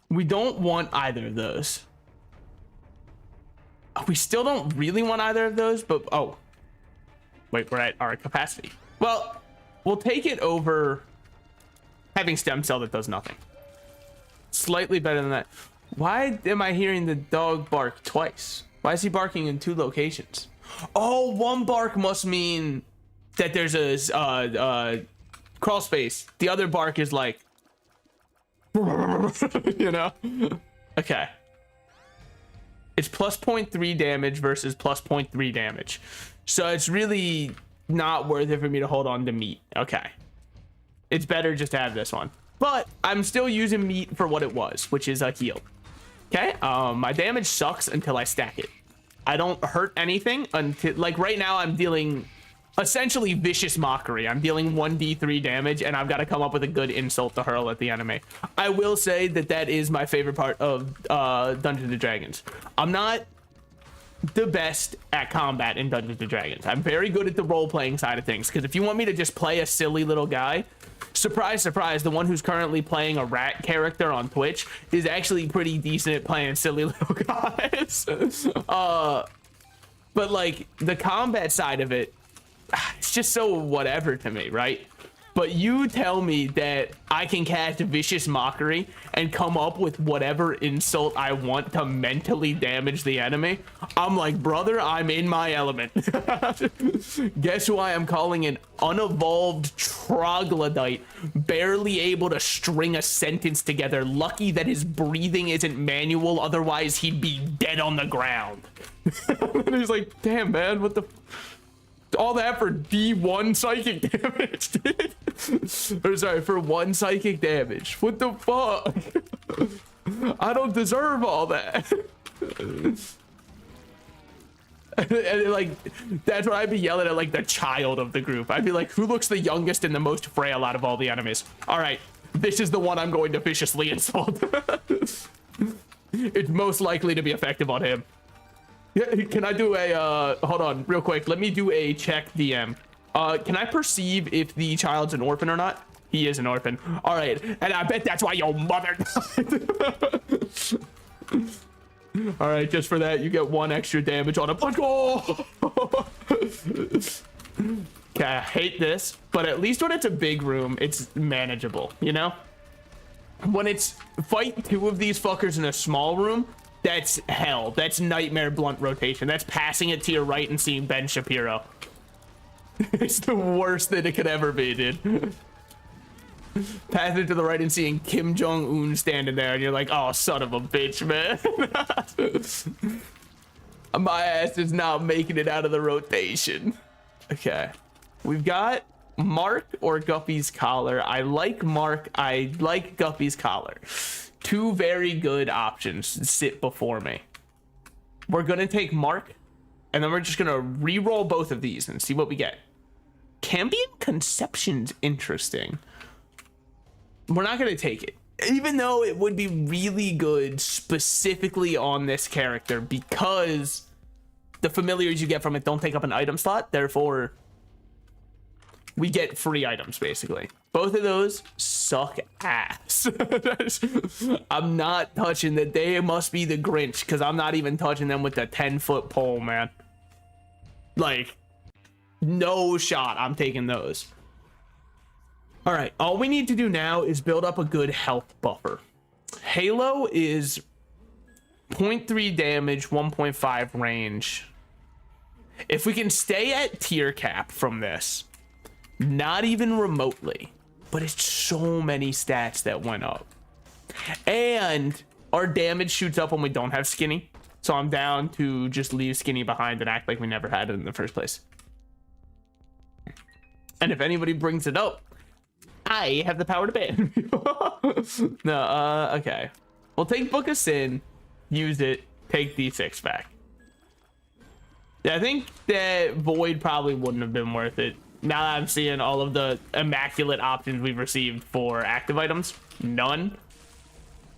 We don't want either of those. We still don't really want either of those, but... Oh. Wait, we're at our capacity. Well, we'll take it over having stem cell that does nothing. Slightly better than that. Why am I hearing the dog bark twice? Why is he barking in 2 locations? Oh, one bark must mean that there's a crawl space. The other bark is like... you know? Okay. It's plus 0.3 damage versus plus 0.3 damage. So it's really not worth it for me to hold on to meat. Okay. It's better just to have this one. But I'm still using meat for what it was, which is a heal. Okay. My damage sucks until I stack it. I don't hurt anything until, like, right now I'm dealing essentially vicious mockery. I'm dealing 1d3 damage, and I've got to come up with a good insult to hurl at the enemy. I will say that that is my favorite part of Dungeons & Dragons. I'm not the best at combat in Dungeons & Dragons. I'm very good at the role-playing side of things, because if you want me to just play a silly little guy, surprise, surprise, the one who's currently playing a rat character on Twitch is actually pretty decent at playing silly little guys. But, like, the combat side of it, it's just so whatever to me, right? But you tell me that I can cast vicious mockery and come up with whatever insult I want to mentally damage the enemy. I'm like, brother, I'm in my element. Guess who I am calling an unevolved troglodyte, barely able to string a sentence together. Lucky that his breathing isn't manual, otherwise he'd be dead on the ground. And he's like, damn, man, what the... All that for D1 psychic damage, dude. Or sorry, for 1 psychic damage. What the fuck? I don't deserve all that. And like, that's what I'd be yelling at, like, the child of the group. I'd be like, who looks the youngest and the most frail out of all the enemies? All right, this is the one I'm going to viciously insult. It's most likely to be effective on him. Yeah, can I do a, hold on, real quick. Let me do a check DM. Can I perceive if the child's an orphan or not? He is an orphan. All right, and I bet that's why your mother died. All right, just for that, you get 1 extra damage on him. Let's go! Okay, I hate this, but at least when it's a big room, it's manageable, you know? When it's fight 2 of these fuckers in a small room, that's hell. That's nightmare blunt rotation. That's passing it to your right and seeing Ben Shapiro. It's the worst that it could ever be, dude. Passing it to the right and seeing Kim Jong-un standing there, and you're like, oh, son of a bitch, man. My ass is not making it out of the rotation. Okay. We've got Mark or Guppy's collar. I like Mark. I like Guppy's collar. 2 very good options sit before me. We're gonna take Mark, and then we're just gonna re-roll both of these and see what we get. Cambion Conception's interesting. We're not gonna take it, even though it would be really good specifically on this character, because the familiars you get from it don't take up an item slot, therefore we get free items, basically. Both of those suck ass. I'm not touching that. They must be the Grinch, because I'm not even touching them with the 10-foot pole, man. Like, no shot I'm taking those. All right, all we need to do now is build up a good health buffer. Halo is 0.3 damage, 1.5 range. If we can stay at tier cap from this, not even remotely, but it's so many stats that went up. And our damage shoots up when we don't have skinny. So I'm down to just leave skinny behind and act like we never had it in the first place. And if anybody brings it up, I have the power to ban. No, okay. We'll take Book of Sin, use it, take D6 back. Yeah, I think that Void probably wouldn't have been worth it. Now that I'm seeing all of the immaculate options we've received for active items, none.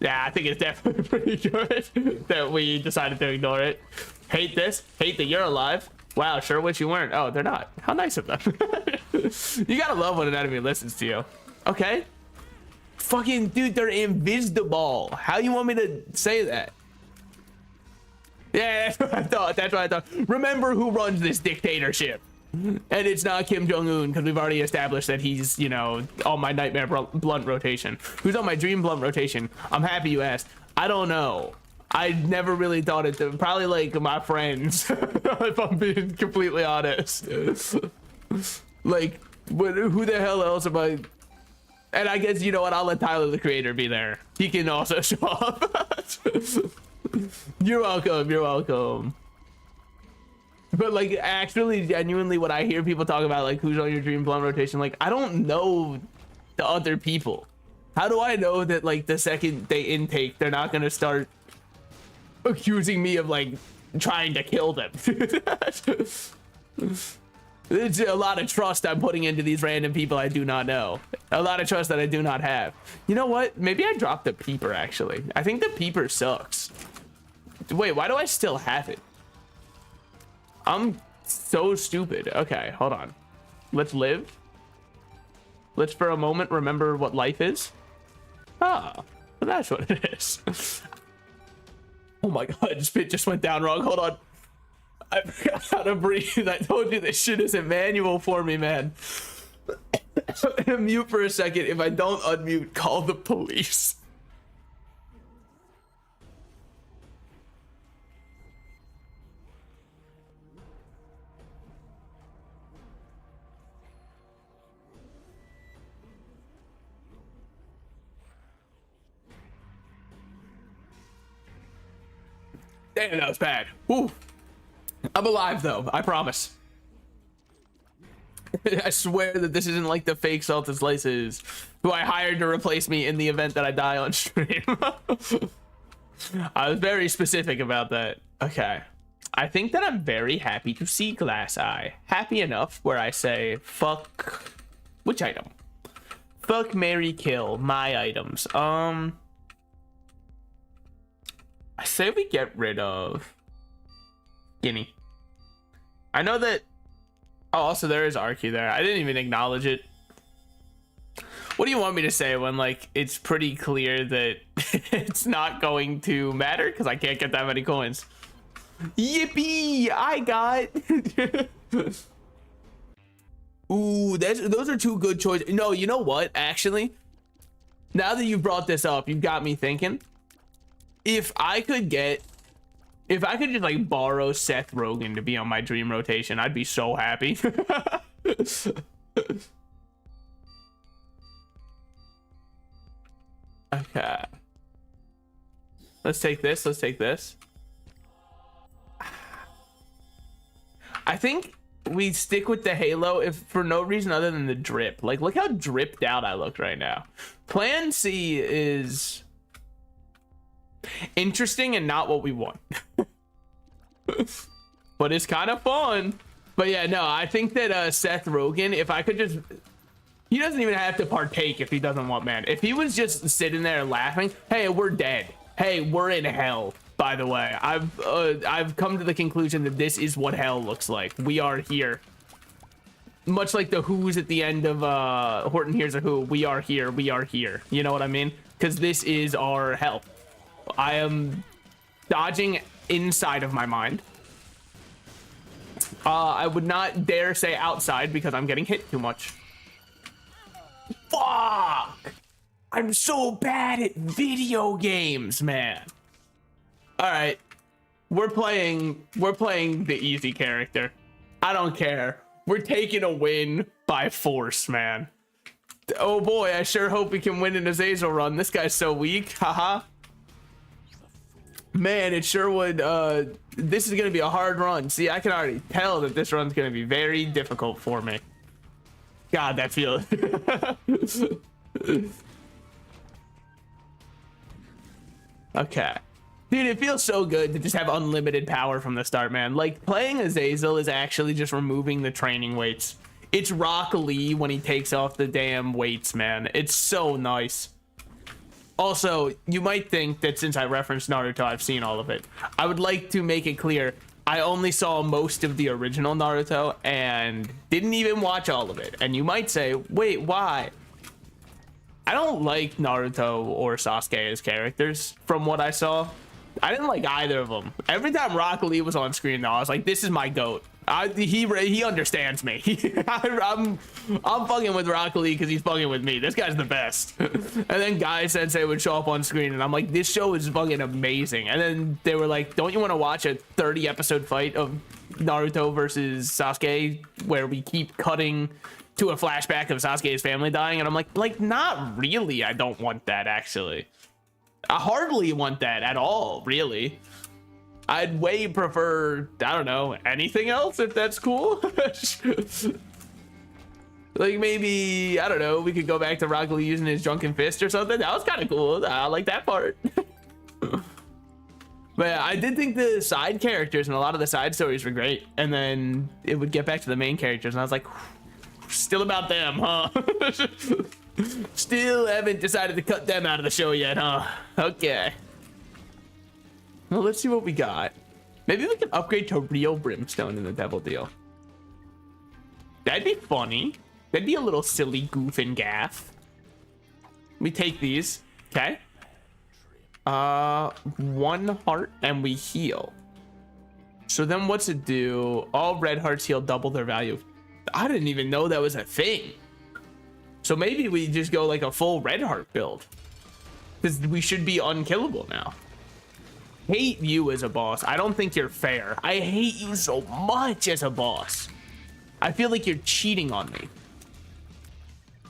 Yeah, I think it's definitely pretty good that we decided to ignore it. Hate this. Hate that you're alive. Wow, sure wish you weren't. Oh, they're not. How nice of them. You gotta love when an enemy listens to you. Okay. Fucking dude, they're invisible. How you want me to say that? Yeah, that's what I thought. That's what I thought. Remember who runs this dictatorship. And it's not Kim Jong-un, because we've already established that he's, you know, on my nightmare blunt rotation. Who's on my dream blunt rotation? I'm happy you asked. I don't know. I never really thought it. Probably like my friends, if I'm being completely honest. Like, who the hell else am I? And I guess, you know what? I'll let Tyler, the creator, be there. He can also show up. You're welcome. You're welcome. But like, actually, genuinely, when I hear people talk about like who's on your dream blunt rotation, like I don't know the other people. How do I know that like the second they intake, they're not gonna start accusing me of like trying to kill them? It's a lot of trust I'm putting into these random people I do not know. A lot of trust that I do not have. You know what? Maybe I dropped the peeper, actually. I think the peeper sucks. Wait, why do I still have it? I'm so stupid. Okay, hold on. Let's live. Let's for a moment remember what life is. Ah, well, that's what it is. Oh my god, spit just went down wrong. Hold on. I forgot how to breathe. I told you this shit isn't manual for me, man. Mute for a second. If I don't unmute, call the police. Damn, that was bad. Woo. I'm alive though, I promise. I swear that this isn't like the fake Salted Slices who I hired to replace me in the event that I die on stream. I was very specific about that. Okay. I think that I'm very happy to see Glass Eye. Happy enough where I say, fuck, which item? Fuck, marry, kill, my items. I say we get rid of Guinea. I know that. Oh, also there is RQ there. I didn't even acknowledge it. What do you want me to say when like it's pretty clear that it's not going to matter because I can't get that many coins? Yippee! I got. Ooh, those are two good choices. No, you know what? Actually, now that you brought this up, you've got me thinking. If I could just like borrow Seth Rogen to be on my dream rotation, I'd be so happy. Okay. Let's take this. Let's take this. I think we stick with the Halo if for no reason other than the drip. Like, look how dripped out I look right now. Plan C is interesting and not what we want. But it's kind of fun. But yeah, no, I think that Seth Rogen, if I could just, he doesn't even have to partake if he doesn't want, man. If he was just sitting there laughing, hey, we're dead. Hey, we're in hell. By the way, I've come to the conclusion that this is what hell looks like. We are here. Much like the Who's at the end of Horton Hears a Who. We are here. We are here. You know what I mean? Because this is our hell. I am dodging inside of my mind. I would not dare say outside because I'm getting hit too much. Fuck! I'm so bad at video games, man. All right, we're playing the easy character. I don't care. We're taking a win by force, man. Oh boy, I sure hope we can win in Azazel run. This guy's so weak. Haha. Man, it sure would. This is gonna be a hard run. See, I can already tell that this run's gonna be very difficult for me. God, that feels. Okay. Dude, it feels so good to just have unlimited power from the start, man. Like, playing Azazel is actually just removing the training weights. It's Rock Lee when he takes off the damn weights, man. It's so nice. Also, you might think that since I referenced Naruto, I've seen all of it. I would like to make it clear, I only saw most of the original Naruto and didn't even watch all of it. And you might say, wait, why? I don't like Naruto or Sasuke as characters from what I saw. I didn't like either of them. Every time Rock Lee was on screen, though, I was like, this is my GOAT. He understands me. I'm fucking with Rock Lee because he's fucking with me. This guy's the best. And then Guy Sensei would show up on screen, and I'm like, this show is fucking amazing. And then they were like, don't you want to watch a 30-episode fight of Naruto versus Sasuke where we keep cutting to a flashback of Sasuke's family dying? And I'm like, not really. I don't want that, actually. I hardly want that at all, really. I'd way prefer, I don't know, anything else, if that's cool. Like, maybe, I don't know, we could go back to Rock Lee using his drunken fist or something. That was kind of cool. I like that part. But yeah, I did think the side characters and a lot of the side stories were great. And then it would get back to the main characters, and I was like, still about them, huh? Still haven't decided to cut them out of the show yet, huh? Okay. Well, let's see what we got. Maybe we can upgrade to real brimstone in the devil deal. That'd be funny. That'd be a little silly goof and gaff. We take these. Okay. 1 heart and we heal. So then what's it do? All red hearts heal double their value. I didn't even know that was a thing. So maybe we just go like a full red heart build, because we should be unkillable now. Hate you as a boss. I don't think you're fair. I hate you so much as a boss. I feel like you're cheating on me.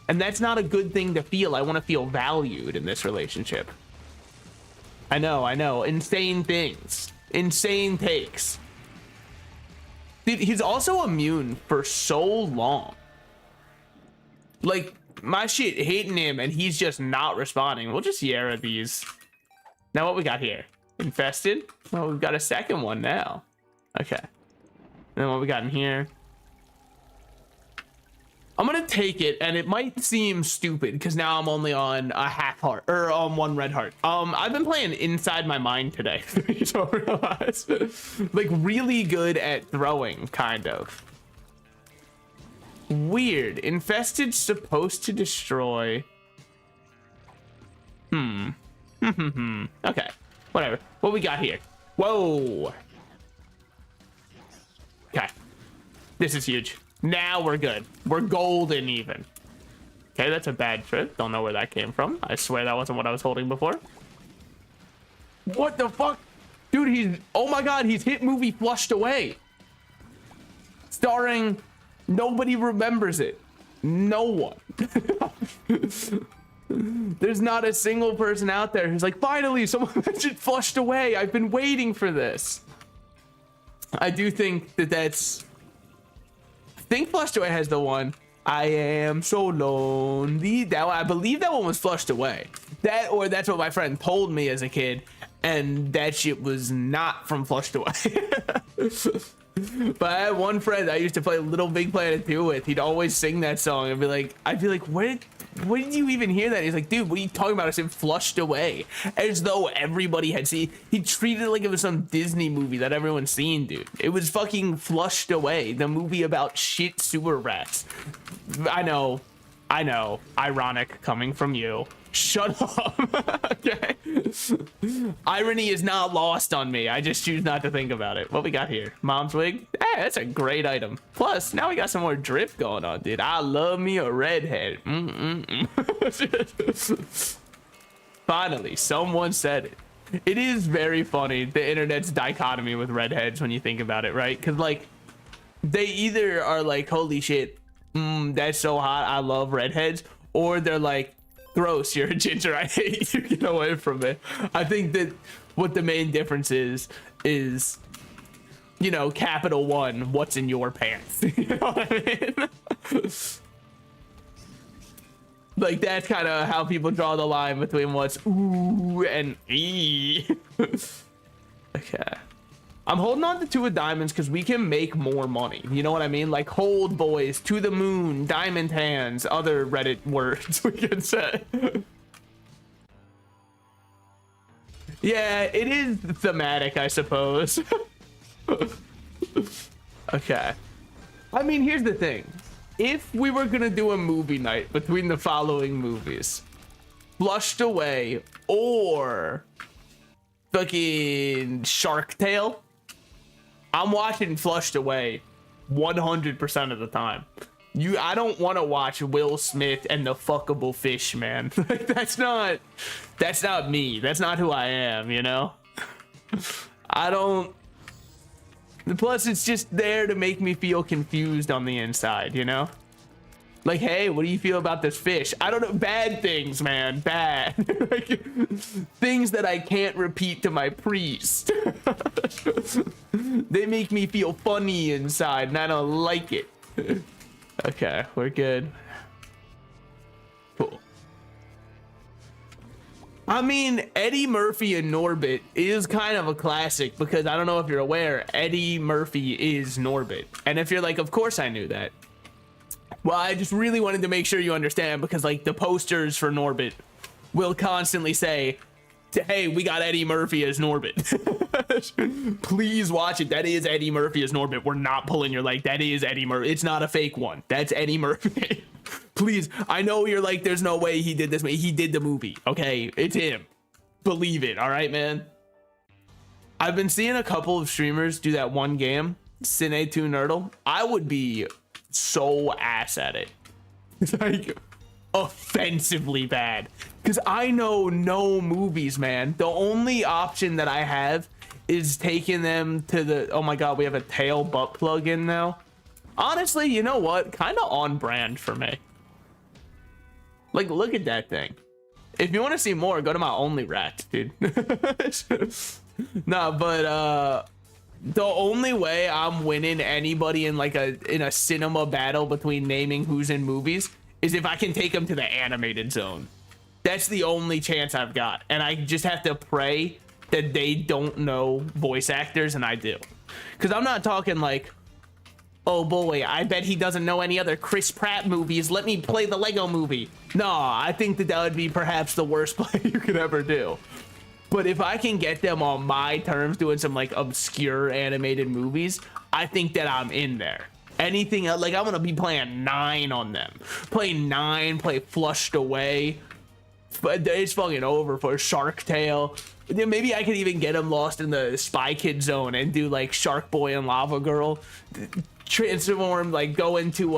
And that's not a good thing to feel. I want to feel valued in this relationship. I know. Insane things. Insane takes. Dude, he's also immune for so long. Like, my shit hitting him and he's just not responding. We'll just Yara these. Now what we got here? Infested? Well, we've got a second one now. Okay. And then what we got in here? I'm gonna take it, and it might seem stupid because now I'm only on a half heart, or on 1 red heart. I've been playing inside my mind today. You don't realize. Like, really good at throwing, kind of. Weird. Infested's supposed to destroy. Okay. Whatever. What we got here? Whoa. Okay. This is huge. Now we're good. We're golden even. Okay, that's a bad trip. Don't know where that came from. I swear that wasn't what I was holding before. What the fuck? Dude, he's... Oh my god, he's hit movie Flushed Away. Starring... Nobody remembers it. No one. There's not a single person out there who's like, finally, someone mentioned Flushed Away. I've been waiting for this. I do think that that's... I think Flushed Away has the one. I am so lonely. That one, I believe that one was Flushed Away. That, or that's what my friend told me as a kid. And that shit was not from Flushed Away. But I had one friend I used to play Little Big Planet 2 with. He'd always sing that song and be like, I'd be like, where did you even hear that? He's like, dude, what are you talking about? I said Flushed Away. As though everybody had seen. He treated it like it was some Disney movie that everyone's seen, dude. It was fucking Flushed Away, the movie about shit sewer rats. I know. Ironic coming from you. Shut up. Okay. Irony is not lost on me. I just choose not to think about it. What we got here? Mom's wig. Hey, that's a great item. Plus, now we got some more drip going on, dude. I love me a redhead. Finally, someone said it. It is very funny, the internet's dichotomy with redheads when you think about it, right? Because, like, they either are like, holy shit, that's so hot, I love redheads, or they're like, gross, you're a ginger, I hate you, get away from it. I think that what the main difference is, you know, capital one, what's in your pants? You know what I mean? Like, that's kind of how people draw the line between what's ooh and ee. Okay. I'm holding on to 2 of diamonds because we can make more money. You know what I mean? Like, hold boys, to the moon, diamond hands, other Reddit words we can say. Yeah, it is thematic, I suppose. Okay. I mean, here's the thing. If we were gonna do a movie night between the following movies, Flushed Away or fucking Shark Tale, I'm watching Flushed Away 100% of the time. I don't want to watch Will Smith and the fuckable fish, man. Like, that's not me. That's not who I am, you know? I don't. Plus, it's just there to make me feel confused on the inside, you know? Like, hey, what do you feel about this fish? I don't know. Bad things, man. Bad. Like, things that I can't repeat to my priest. They make me feel funny inside, and I don't like it. Okay, we're good. Cool. I mean, Eddie Murphy and Norbit is kind of a classic because I don't know if you're aware, Eddie Murphy is Norbit. And if you're like, of course I knew that. Well, I just really wanted to make sure you understand because, like, the posters for Norbit will constantly say, hey, we got Eddie Murphy as Norbit. Please watch it. That is Eddie Murphy as Norbit. We're not pulling your leg. That is Eddie Murphy. It's not a fake one. That's Eddie Murphy. Please. I know you're like, there's no way he did this. He did the movie. Okay. It's him. Believe it. All right, man. I've been seeing a couple of streamers do that one game, Cine 2 Nerdle. I would be so ass at it. It's like offensively bad because I know no movies, man. The only option that I have is taking them to the, oh my god, we have a tail butt plug in now. Honestly, you know what, kind of on brand for me. Like, look at that thing. If you want to see more, go to my only rat, dude. No, but the only way I'm winning anybody in like in a cinema battle between naming who's in movies is if I can take them to the animated zone. That's the only chance I've got. And I just have to pray that they don't know voice actors, and I do. Because I'm not talking like, oh boy, I bet he doesn't know any other Chris Pratt movies. Let me play the Lego movie. No, I think that would be perhaps the worst play you could ever do. But if I can get them on my terms doing some like obscure animated movies, I think that I'm in there. Anything else, like I'm gonna be playing 9 on them. Play 9, play Flushed Away. But it's fucking over for Shark Tale. Then maybe I could even get them lost in the Spy Kid zone and do like Shark Boy and Lava Girl. Transform, like go into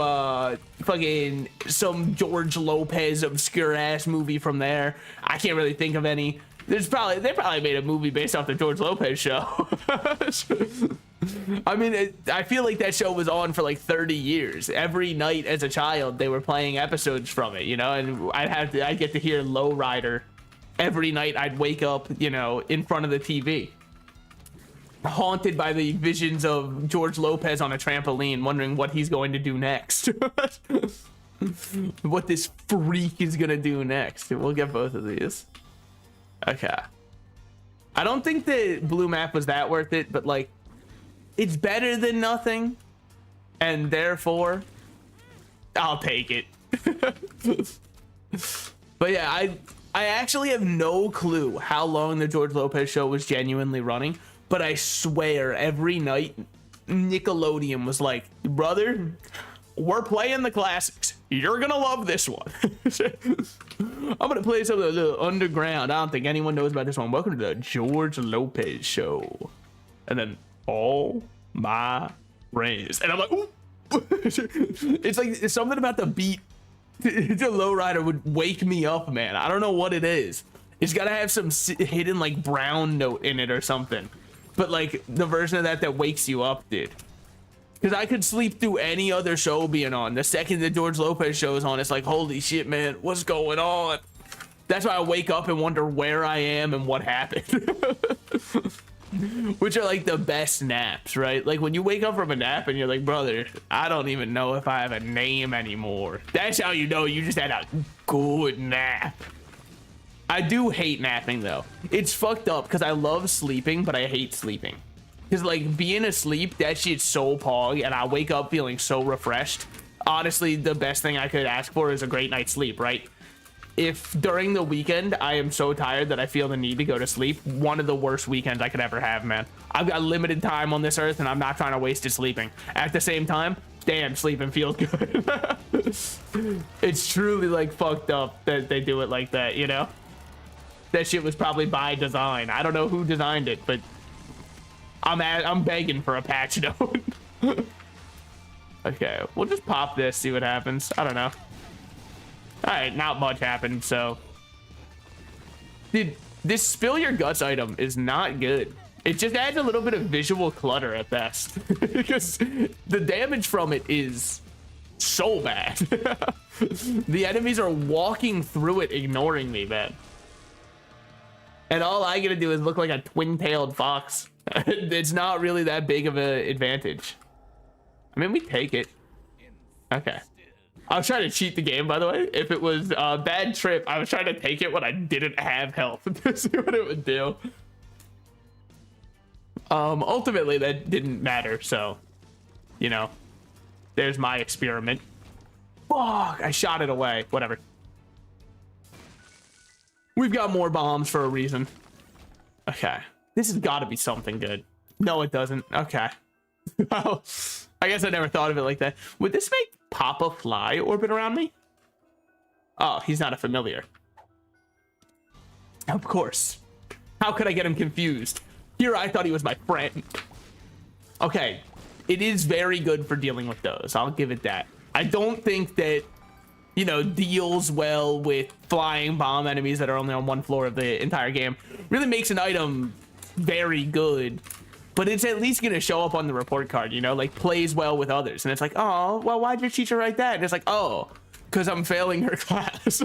fucking some George Lopez obscure ass movie from there. I can't really think of any. They probably made a movie based off the George Lopez show. I mean, I feel like that show was on for like 30 years. Every night as a child, they were playing episodes from it, you know, and I'd get to hear Lowrider every night. I'd wake up, you know, in front of the TV, haunted by the visions of George Lopez on a trampoline, wondering what he's going to do next. What this freak is gonna do next. We'll get both of these. Okay. I don't think the blue map was that worth it, but like, it's better than nothing, and therefore, I'll take it. But yeah, I actually have no clue how long the George Lopez show was genuinely running, but I swear every night Nickelodeon was like, brother, we're playing the classics. You're gonna love this one. I'm gonna play some of the underground. I don't think anyone knows about this one. Welcome to the George Lopez show. And then all my friends. And I'm like, ooh. It's like it's something about the beat. The Lowrider would wake me up, man. I don't know what it is. It's gotta have some hidden like brown note in it or something. But like the version of that wakes you up, dude. Because I could sleep through any other show being on. The second the George Lopez show is on, it's like, holy shit, man, what's going on? That's why I wake up and wonder where I am and what happened. Which are like the best naps, right? Like when you wake up from a nap and you're like, brother, I don't even know if I have a name anymore. That's how you know you just had a good nap. I do hate napping though. It's fucked up because I love sleeping, but I hate sleeping. Because like being asleep, that shit's so pog, and I wake up feeling so refreshed. Honestly, the best thing I could ask for is a great night's sleep, right? If during the weekend I am so tired that I feel the need to go to sleep, one of the worst weekends I could ever have, man. I've got limited time on this earth and I'm not trying to waste it sleeping. At the same time, damn, sleeping feels good. It's truly like fucked up that they do it like that, you know? That shit was probably by design. I don't know who designed it, but I'm begging for a patch note. Okay, we'll just pop this, see what happens. I don't know. All right, not much happened, so. Dude, this spill your guts item is not good. It just adds a little bit of visual clutter at best. Because the damage from it is so bad. The enemies are walking through it, ignoring me, man. And all I gotta do is look like a twin-tailed fox. It's not really that big of an advantage. I mean, we take it. Okay. I was trying to cheat the game, by the way. If it was a bad trip, I was trying to take it when I didn't have health to see what it would do. Ultimately, that didn't matter, so, you know, there's my experiment. Fuck, I shot it away. Whatever. We've got more bombs for a reason. Okay. This has got to be something good. No, it doesn't. Okay. Well, I guess I never thought of it like that. Would this make Papa Fly orbit around me? Oh, he's not a familiar. Of course. How could I get him confused? Here I thought he was my friend. Okay. It is very good for dealing with those. I'll give it that. I don't think that, you know, deals well with flying bomb enemies that are only on one floor of the entire game. Really makes an item very good. But it's at least going to show up on the report card, you know, like plays well with others. And it's like, oh, well, why'd your teacher write that? And it's like, oh, because I'm failing her class.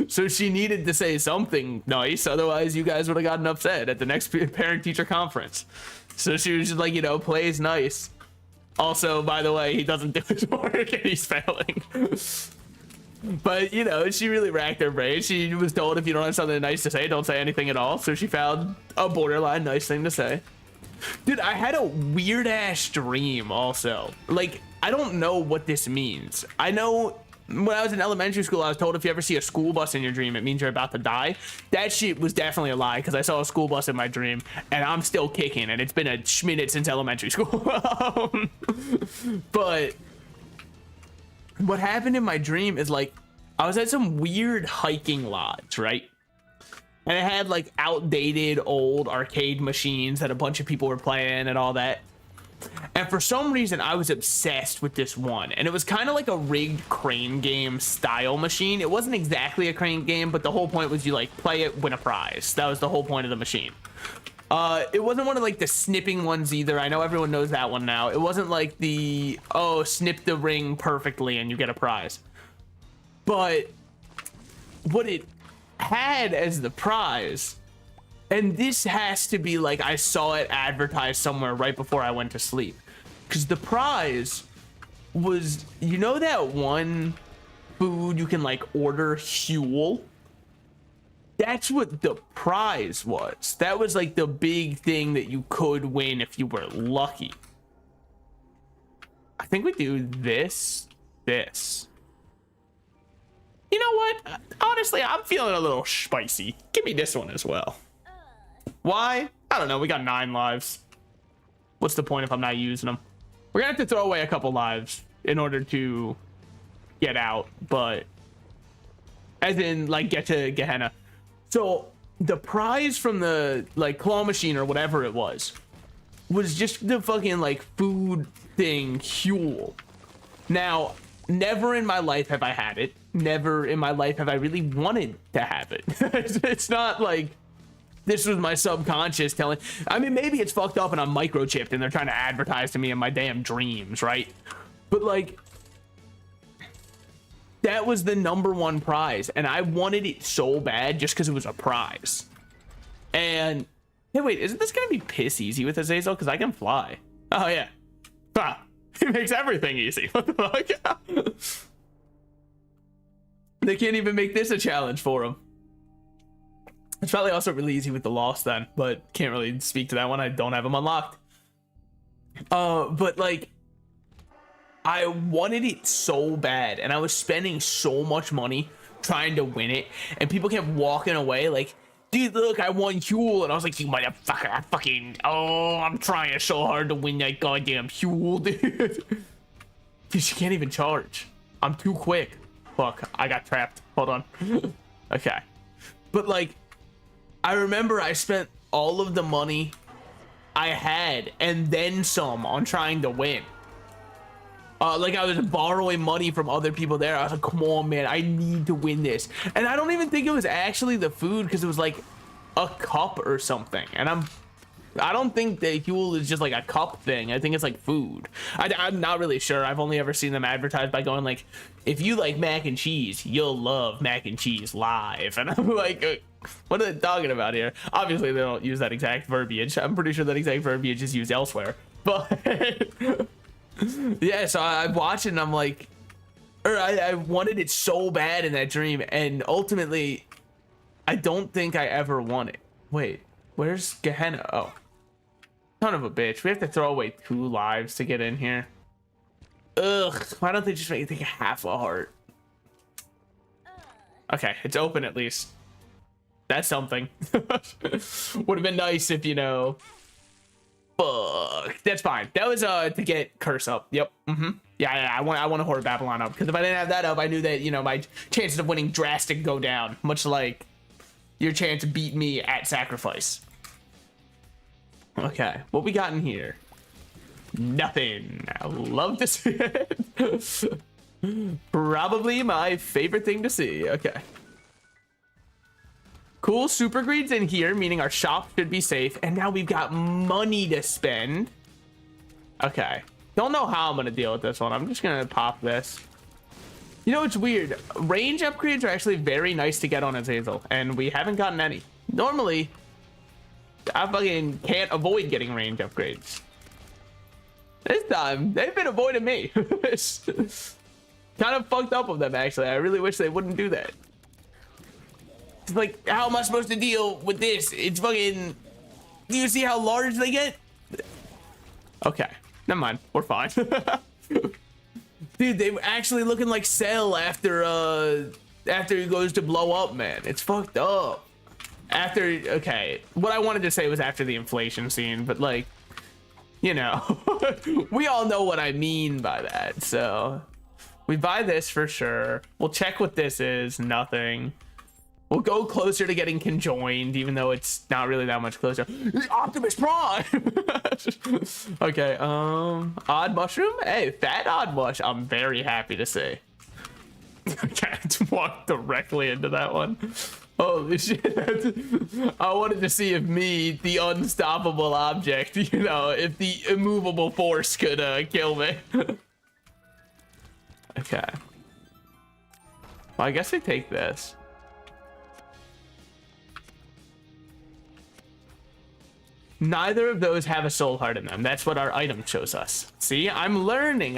So she needed to say something nice. Otherwise, you guys would have gotten upset at the next parent-teacher conference. So she was just like, you know, plays nice. Also, by the way, he doesn't do his work and he's failing. But, you know, she really racked her brain. She was told if you don't have something nice to say, don't say anything at all. So she found a borderline nice thing to say. Dude, I had a weird ass dream also. Like, I don't know what this means. I know when I was in elementary school, I was told if you ever see a school bus in your dream, it means you're about to die. That shit was definitely a lie because I saw a school bus in my dream and I'm still kicking and it's been a minute since elementary school. But what happened in my dream is like, I was at some weird hiking lodge, right? And it had like outdated old arcade machines that a bunch of people were playing and all that. And for some reason, I was obsessed with this one. And it was kind of like a rigged crane game style machine. It wasn't exactly a crane game, but the whole point was you like play it, win a prize. That was the whole point of the machine. It wasn't one of like the snipping ones either. I know everyone knows that one now. It wasn't like the, oh, snip the ring perfectly and you get a prize. But what it had as the prize, and this has to be like I saw it advertised somewhere right before I went to sleep, because the prize was, you know, that one food you can like order Huel? That's what the prize was. That was like the big thing that you could win if you were lucky. I think we do this. You know what? Honestly, I'm feeling a little spicy. Give me this one as well. Why? I don't know. We got 9 lives. What's the point if I'm not using them? We're gonna have to throw away a couple lives in order to get out, but as in like get to Gehenna. So the prize from the like claw machine or whatever it was just the fucking like food thing, Huel. Now, never in my life have I had it. Never in my life have I really wanted to have it. It's not like this was my subconscious telling. I mean, maybe it's fucked up and I'm microchipped and they're trying to advertise to me in my damn dreams, right? But like, that was the #1 prize, and I wanted it so bad just because it was a prize. And hey, wait, isn't this gonna be piss easy with Azazel? Because I can fly. Oh yeah, he makes everything easy. What the fuck? They can't even make this a challenge for him. It's probably also really easy with the Lost then, but can't really speak to that one. I don't have them unlocked. But like, I wanted it so bad, and I was spending so much money trying to win it, and people kept walking away like, dude, look, I won Huel. And I was like, you motherfucker, I'm trying so hard to win that goddamn Huel, dude. Dude, she can't even charge. I'm too quick. Fuck, I got trapped. Hold on. Okay. But like, I remember I spent all of the money I had and then some on trying to win. Like, I was borrowing money from other people there. I was like, come on, man, I need to win this. And I don't even think it was actually the food, because it was like a cup or something. And I don't think the Huel is just like a cup thing. I think it's like food. I'm not really sure. I've only ever seen them advertised by going like, if you like mac and cheese, you'll love mac and cheese live. And I'm like, what are they talking about here? Obviously, they don't use that exact verbiage. I'm pretty sure that exact verbiage is used elsewhere. But yeah, so I'm watching, I'm like, or I wanted it so bad in that dream, and ultimately, I don't think I ever won it. Wait, where's Gehenna? Oh, son of a bitch. We have to throw away 2 lives to get in here. Ugh, why don't they just make it take half a heart? Okay, it's open at least. That's something. Would have been nice if, you know. Fuck, that's fine. That was to get curse up. Yep. Yeah, I want to Horde Babylon up, because if I didn't have that up, I knew that, you know, my chances of winning drastic go down, much like your chance to beat me at sacrifice. Okay, what we got in here? Nothing. I love to see it. Probably my favorite thing to see. Okay. Cool super greeds in here, meaning our shop should be safe. And now we've got money to spend. Okay. Don't know how I'm going to deal with this one. I'm just going to pop this. You know, it's weird. Range upgrades are actually very nice to get on Azazel, and we haven't gotten any. Normally, I fucking can't avoid getting range upgrades. This time, they've been avoiding me. It's kind of fucked up of them, actually. I really wish they wouldn't do that. It's like, how am I supposed to deal with this? It's fucking... Do you see how large they get? Okay, never mind. We're fine. Dude, they were actually looking like Cell after he goes to blow up, man. It's fucked up. After, okay, what I wanted to say was after the inflation scene, but like, you know, we all know what I mean by that. So we buy this for sure. We'll check what this is. Nothing. We'll go closer to getting conjoined, even though it's not really that much closer. Optimus Prime. Okay, odd mushroom. Hey, fat odd mush. I'm very happy to see. I can't walk directly into that one. Holy shit. I wanted to see if me, the unstoppable object, you know, if the immovable force could kill me. Okay. Well, I guess I take this. Neither of those have a soul heart in them. That's what our item shows us. See, I'm learning.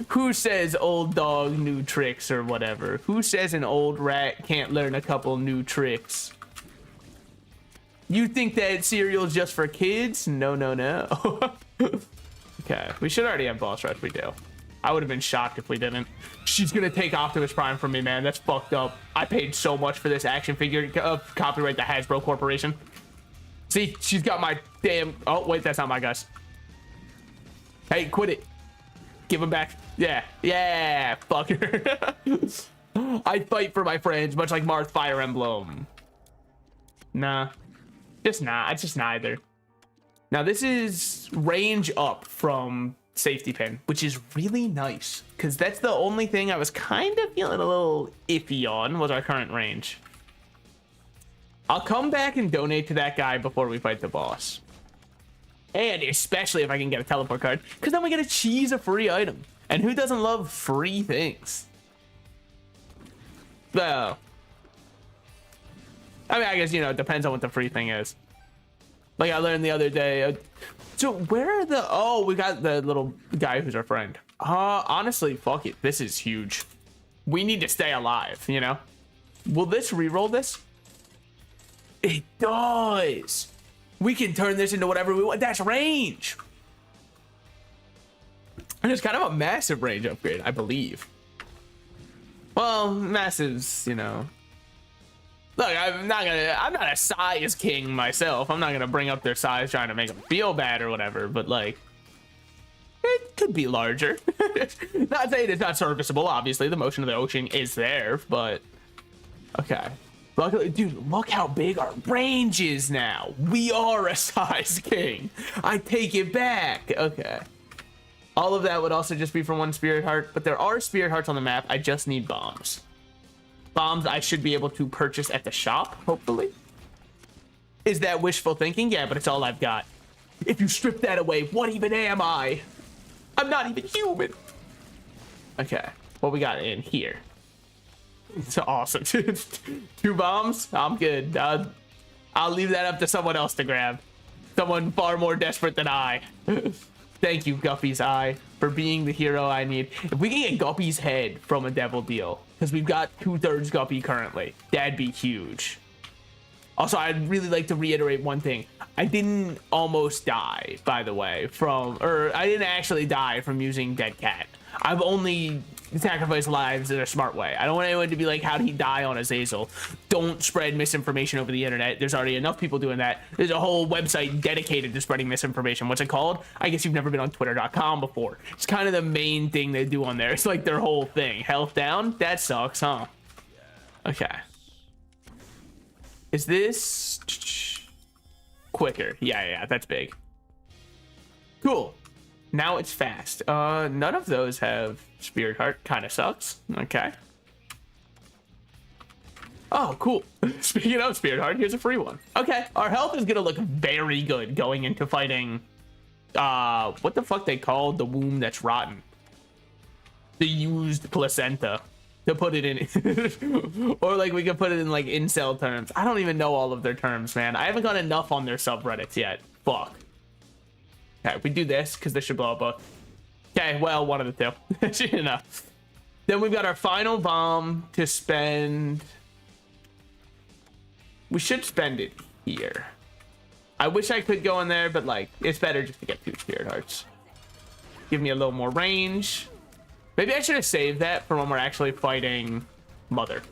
Who says old dog, new tricks or whatever? Who says an old rat can't learn a couple new tricks? You think that cereal's just for kids? No, no, no. Okay, we should already have boss rush. We do. I would have been shocked if we didn't. She's gonna take Optimus Prime from me, man. That's fucked up. I paid so much for this action figure. Copyright the Hasbro Corporation. See, she's got my damn... Oh, wait, that's not my guys. Hey, quit it. Give him back. Yeah. Yeah, fucker. I fight for my friends, much like Marth Fire Emblem. Nah. Just not. It's just neither. Now, this is range up from safety pin, which is really nice, because that's the only thing I was kind of feeling a little iffy on, was our current range. I'll come back and donate to that guy before we fight the boss. And especially if I can get a teleport card, because then we get to cheese a free item. And who doesn't love free things? So, I mean, I guess, you know, it depends on what the free thing is. Like I learned the other day. So where are the... Oh, we got the little guy who's our friend. Honestly, fuck it. This is huge. We need to stay alive, you know? Will this re-roll this? It does. We can turn this into whatever we want. That's range. And it's kind of a massive range upgrade, I believe. Well, massive's, you know. Look, I'm not a size king myself. I'm not gonna bring up their size trying to make them feel bad or whatever, but like, it could be larger. Not saying it's not serviceable, obviously. The motion of the ocean is there, but okay. Luckily, dude, look how big our range is now. We are a size king. I take it back. Okay. All of that would also just be for one spirit heart, but there are spirit hearts on the map. I just need bombs. Bombs I should be able to purchase at the shop, hopefully. Is that wishful thinking? Yeah, but it's all I've got. If you strip that away, what even am I? I'm not even human. Okay, what we got in here? It's awesome. 2 bombs? I'm good. I'll leave that up to someone else to grab. Someone far more desperate than I. Thank you, Guppy's Eye, for being the hero I need. If we can get Guppy's head from a devil deal, because we've got 2/3 Guppy currently, that'd be huge. Also, I'd really like to reiterate one thing. I didn't almost die, by the way, I didn't actually die from using Dead Cat. I've only sacrificed lives in a smart way. I don't want anyone to be like, how'd he die on Azazel? Don't spread misinformation over the internet. There's already enough people doing that. There's a whole website dedicated to spreading misinformation. What's it called? I guess you've never been on twitter.com before. It's kind of the main thing they do on there. It's like their whole thing. Health down? That sucks, huh? Okay. Is this quicker? Yeah, that's big. Cool. Now it's fast. None of those have Spirit Heart. Kind of sucks. Okay. Oh, cool. Speaking of Spirit Heart, here's a free one. Okay, our health is gonna look very good going into fighting, what the fuck they call the womb that's rotten? The used placenta. To put it in, or like we could put it in like incel terms. I don't even know all of their terms, man. I haven't got enough on their subreddits yet. Fuck. Okay, we do this because this should blow up both. Okay, well, one of the two. You know. Then we've got our final bomb to spend. We should spend it here. I wish I could go in there, but like, it's better just to get 2 spirit hearts. Give me a little more range. Maybe I should have saved that for when we're actually fighting Mother.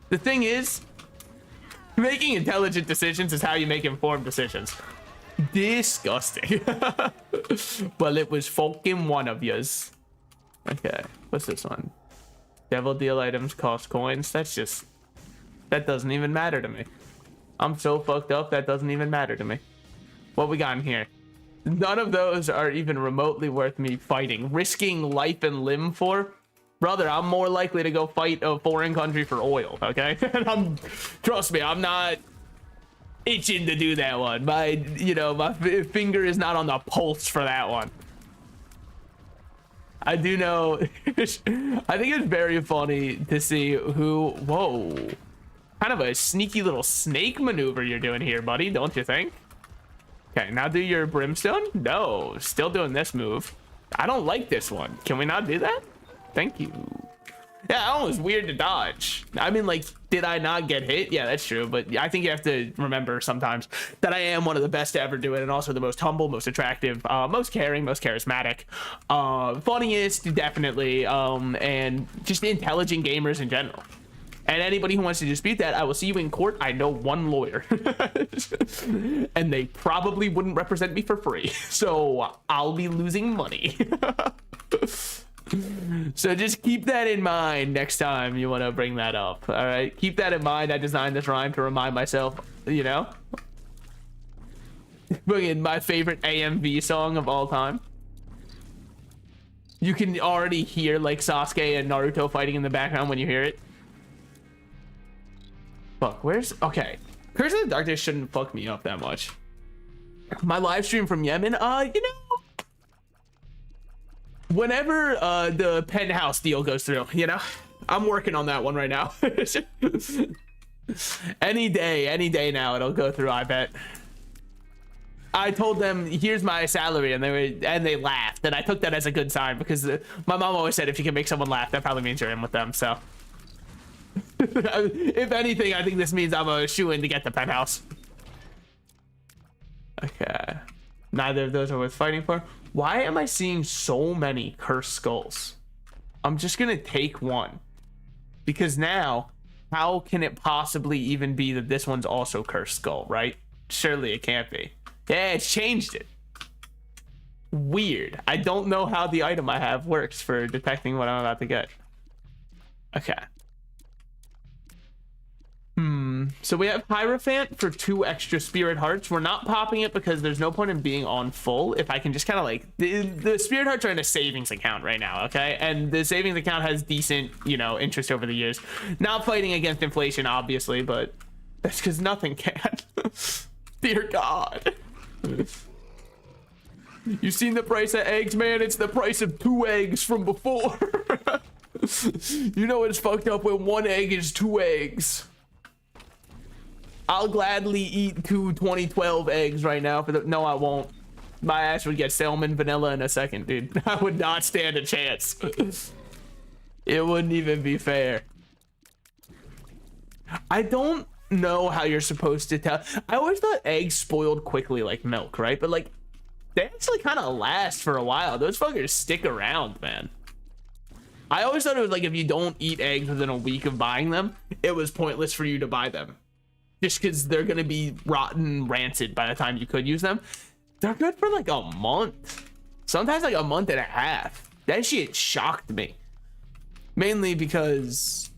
The thing is, making intelligent decisions is how you make informed decisions. Disgusting. Well, it was fucking one of yous. Okay, what's this one? Devil deal items cost coins. That's just... that doesn't even matter to me. I'm so fucked up, that doesn't even matter to me. What we got in here? None of those are even remotely worth me fighting. Risking life and limb for? Brother, I'm more likely to go fight a foreign country for oil, okay? Trust me, I'm not itching to do that one. My finger is not on the pulse for that one. I do know, I think it's very funny to see who, whoa. Kind of a sneaky little snake maneuver you're doing here, buddy, don't you think? Okay, now do your brimstone? No, still doing this move. I don't like this one. Can we not do that? Thank you. Yeah, that one was weird to dodge. I mean, like, did I not get hit? Yeah, that's true. But I think you have to remember sometimes that I am one of the best to ever do it, and also the most humble, most attractive, most caring, most charismatic, funniest, definitely, and just intelligent gamers in general. And anybody who wants to dispute that, I will see you in court. I know one lawyer. And they probably wouldn't represent me for free. So I'll be losing money. So just keep that in mind next time you want to bring that up. All right? Keep that in mind. I designed this rhyme to remind myself, you know? Bring my favorite AMV song of all time. You can already hear like Sasuke and Naruto fighting in the background when you hear it. Fuck, where's... okay. Curse of the Dark Days shouldn't fuck me up that much. My live stream from Yemen, you know, whenever the penthouse deal goes through, you know, I'm working on that one right now. Any day now it'll go through, I bet. I told them, here's my salary, and they laughed, and I took that as a good sign, because my mom always said if you can make someone laugh, that probably means you're in with them. So if anything, I think this means I'm a shoo-in to get the penthouse. Okay, neither of those are worth fighting for. Why am I seeing so many cursed skulls? I'm just gonna take one, because now how can it possibly even be that this one's also cursed skull, right? Surely it can't be. Yeah, it's changed it. Weird. I don't know how the item I have works for detecting what I'm about to get. Okay. So we have Hierophant for 2 extra spirit hearts. We're not popping it because there's no point in being on full. If I can just kind of like, the spirit hearts are in a savings account right now, okay? And the savings account has decent, you know, interest over the years. Not fighting against inflation, obviously, but that's because nothing can. Dear God. You seen the price of eggs, man? It's the price of 2 eggs from before. You know it's fucked up when 1 egg is 2 eggs. I'll gladly eat 2 2012 eggs right now for the, no, I won't. My ass would get salmon vanilla in a second, dude. I would not stand a chance. It wouldn't even be fair. I don't know how you're supposed to tell. I always thought eggs spoiled quickly like milk, right? But like, they actually kind of last for a while. Those fuckers stick around, man. I always thought it was like, if you don't eat eggs within a week of buying them, it was pointless for you to buy them. Just because they're going to be rotten, rancid by the time you could use them. They're good for like a month. Sometimes like a month and a half. That shit shocked me. Mainly because,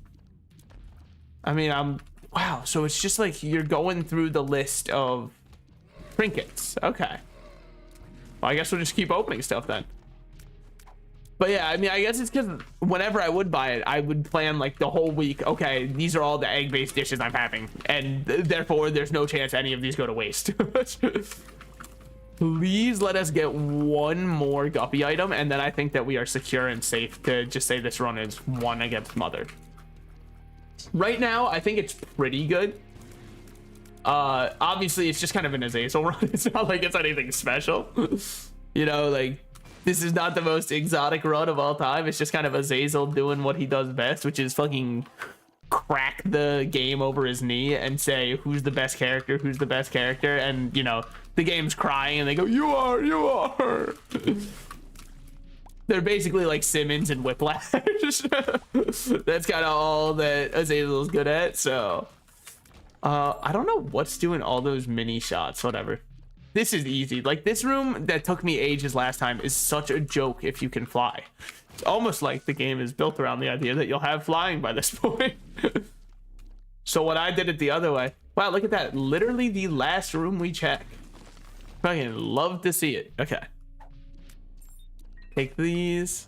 I mean, wow, so it's just like you're going through the list of trinkets. Okay. Well, I guess we'll just keep opening stuff then. But yeah, I mean, I guess it's because whenever I would buy it, I would plan like the whole week. Okay, these are all the egg-based dishes I'm having, and therefore there's no chance any of these go to waste. Please let us get 1 more guppy item, and then I think that we are secure and safe to just say this run is 1 against Mother. Right now, I think it's pretty good. Obviously, it's just kind of an Azazel run. It's not like it's anything special. You know, like, this is not the most exotic run of all time. It's just kind of Azazel doing what he does best, which is fucking crack the game over his knee and say, who's the best character? Who's the best character? And, you know, the game's crying and they go, you are, you are. They're basically like Simmons and Whiplash. That's kind of all that Azazel's good at. So, I don't know what's doing all those mini shots, whatever. This is easy. Like, this room that took me ages last time is such a joke if you can fly. It's almost like the game is built around the idea that you'll have flying by this point. So what I did it the other way. Wow, look at that. Literally the last room we check. Fucking love to see it. Okay. Take these.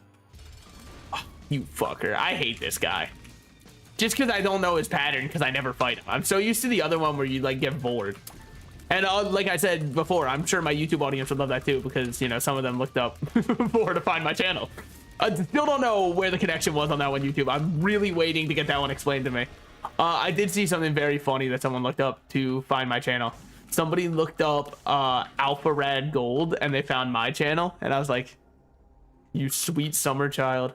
Oh, you fucker. I hate this guy. Just because I don't know his pattern because I never fight him. I'm so used to the other one where you like get bored. And like I said before, I'm sure my YouTube audience would love that too, because, you know, some of them looked up for to find my channel. I still don't know where the connection was on that one, YouTube. I'm really waiting to get that one explained to me. I did see something very funny that someone looked up to find my channel. Somebody looked up Alpha Rad Gold and they found my channel. And I was like, you sweet summer child.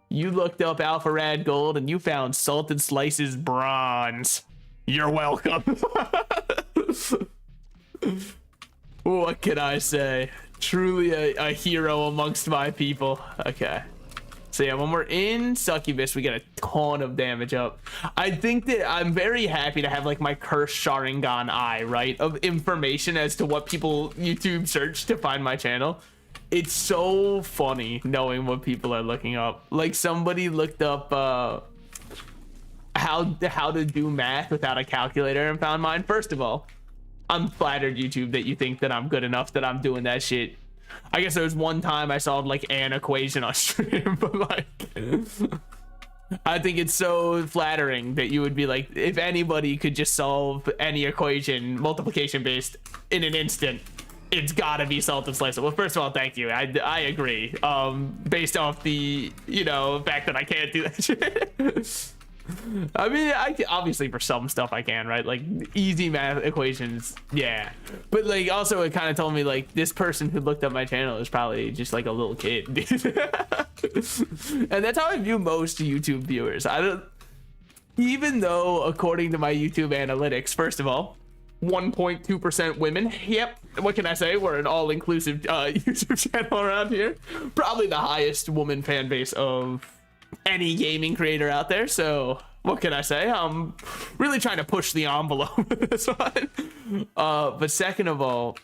You looked up Alpha Rad Gold and you found Salted Slices Bronze. You're welcome. What can I say? Truly a hero amongst my people. Okay. So yeah, when we're in Succubus, we get a ton of damage up. I think that I'm very happy to have like my cursed Sharingan eye, right? Of information as to what people YouTube search to find my channel. It's so funny knowing what people are looking up. Like somebody looked up how to do math without a calculator and found mine. First of all, I'm flattered, YouTube, that you think that I'm good enough that I'm doing that shit. I guess there was one time I solved like an equation on stream, but like, I think it's so flattering that you would be like, if anybody could just solve any equation, multiplication based, in an instant, it's gotta be salted slice. Well, first of all, thank you. I agree. Based off the, you know, fact that I can't do that shit. I mean, obviously for some stuff I can, right? Like easy math equations, yeah. But like also it kind of told me like this person who looked up my channel is probably just like a little kid. And that's how I view most YouTube viewers. I don't, even though according to my YouTube analytics, first of all, 1.2% women. Yep. What can I say? We're an all-inclusive YouTube channel around here. Probably the highest woman fan base of any gaming creator out there. So what can I say? I'm really trying to push the envelope with this one. But second of all,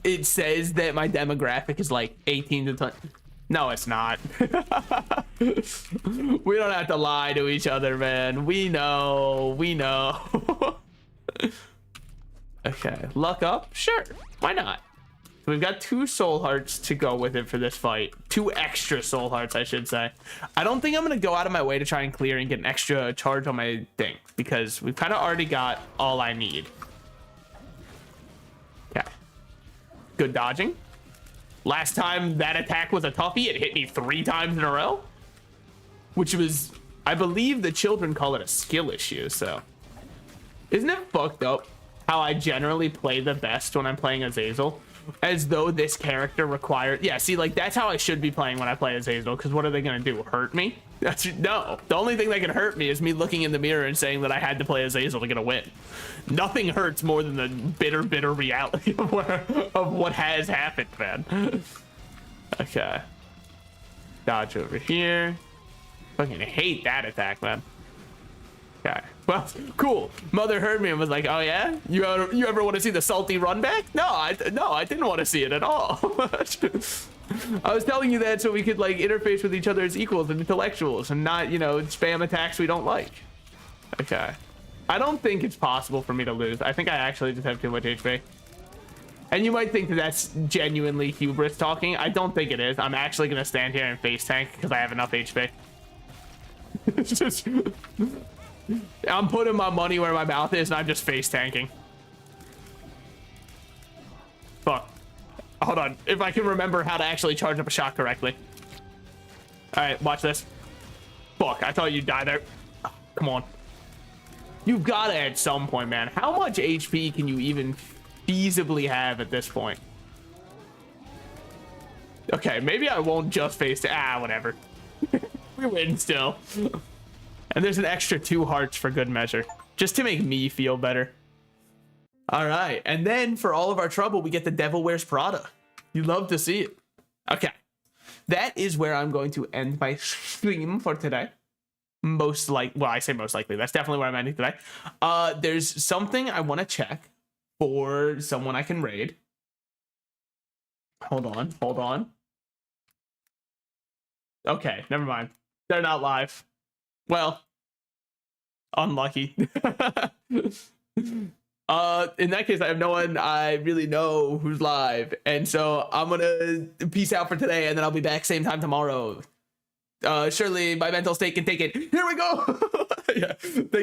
it says that my demographic is like 18 to 20. No, it's not. We don't have to lie to each other, man. We know. Okay, luck up? Sure, why not? We've got 2 soul hearts to go with it for this fight. 2 extra soul hearts, I should say. I don't think I'm gonna go out of my way to try and clear and get an extra charge on my thing, because we've kind of already got all I need. Okay, good dodging. Last time that attack was a toughie, it hit me 3 times in a row, which was, I believe the children call it a skill issue. So isn't it fucked up how I generally play the best when I'm playing Azazel, as though this character required, yeah, see, like that's how I should be playing when I play Azazel, because what are they gonna do, hurt me? That's, no, the only thing that can hurt me is me looking in the mirror and saying that I had to play Azazel to get a win. Nothing hurts more than the bitter reality of what has happened, man. Okay, dodge over here. Fucking hate that attack, man. Okay, well, cool. Mother heard me and was like, oh yeah, you ever want to see the salty run back? No, I didn't want to see it at all. I was telling you that so we could like interface with each other as equals and intellectuals and not, you know, spam attacks we don't like. Okay, I don't think it's possible for me to lose. I think I actually just have too much HP. And you might think that that's genuinely hubris talking. I don't think it is. I'm actually gonna stand here and face tank because I have enough HP. It's just, I'm putting my money where my mouth is and I'm just face tanking. Fuck. Hold on. If I can remember how to actually charge up a shot correctly. All right, watch this. Fuck, I thought you'd die there. Oh, come on. You've got to at some point, man. How much HP can you even feasibly have at this point? Okay, maybe I won't just face it. Ah, whatever. We win still. And there's an extra 2 hearts for good measure, just to make me feel better. All right, and then for all of our trouble, we get the Devil Wears Prada. You love to see it. Okay, that is where I'm going to end my stream for today. Most like, well, I say most likely. That's definitely where I'm ending today. There's something I want to check for someone I can raid. Hold on. Okay, never mind. They're not live. Well, unlucky. In that case, I have no one I really know who's live, and so I'm gonna peace out for today, and then I'll be back same time tomorrow. Surely my mental state can take it. Here we go. Yeah, thank you.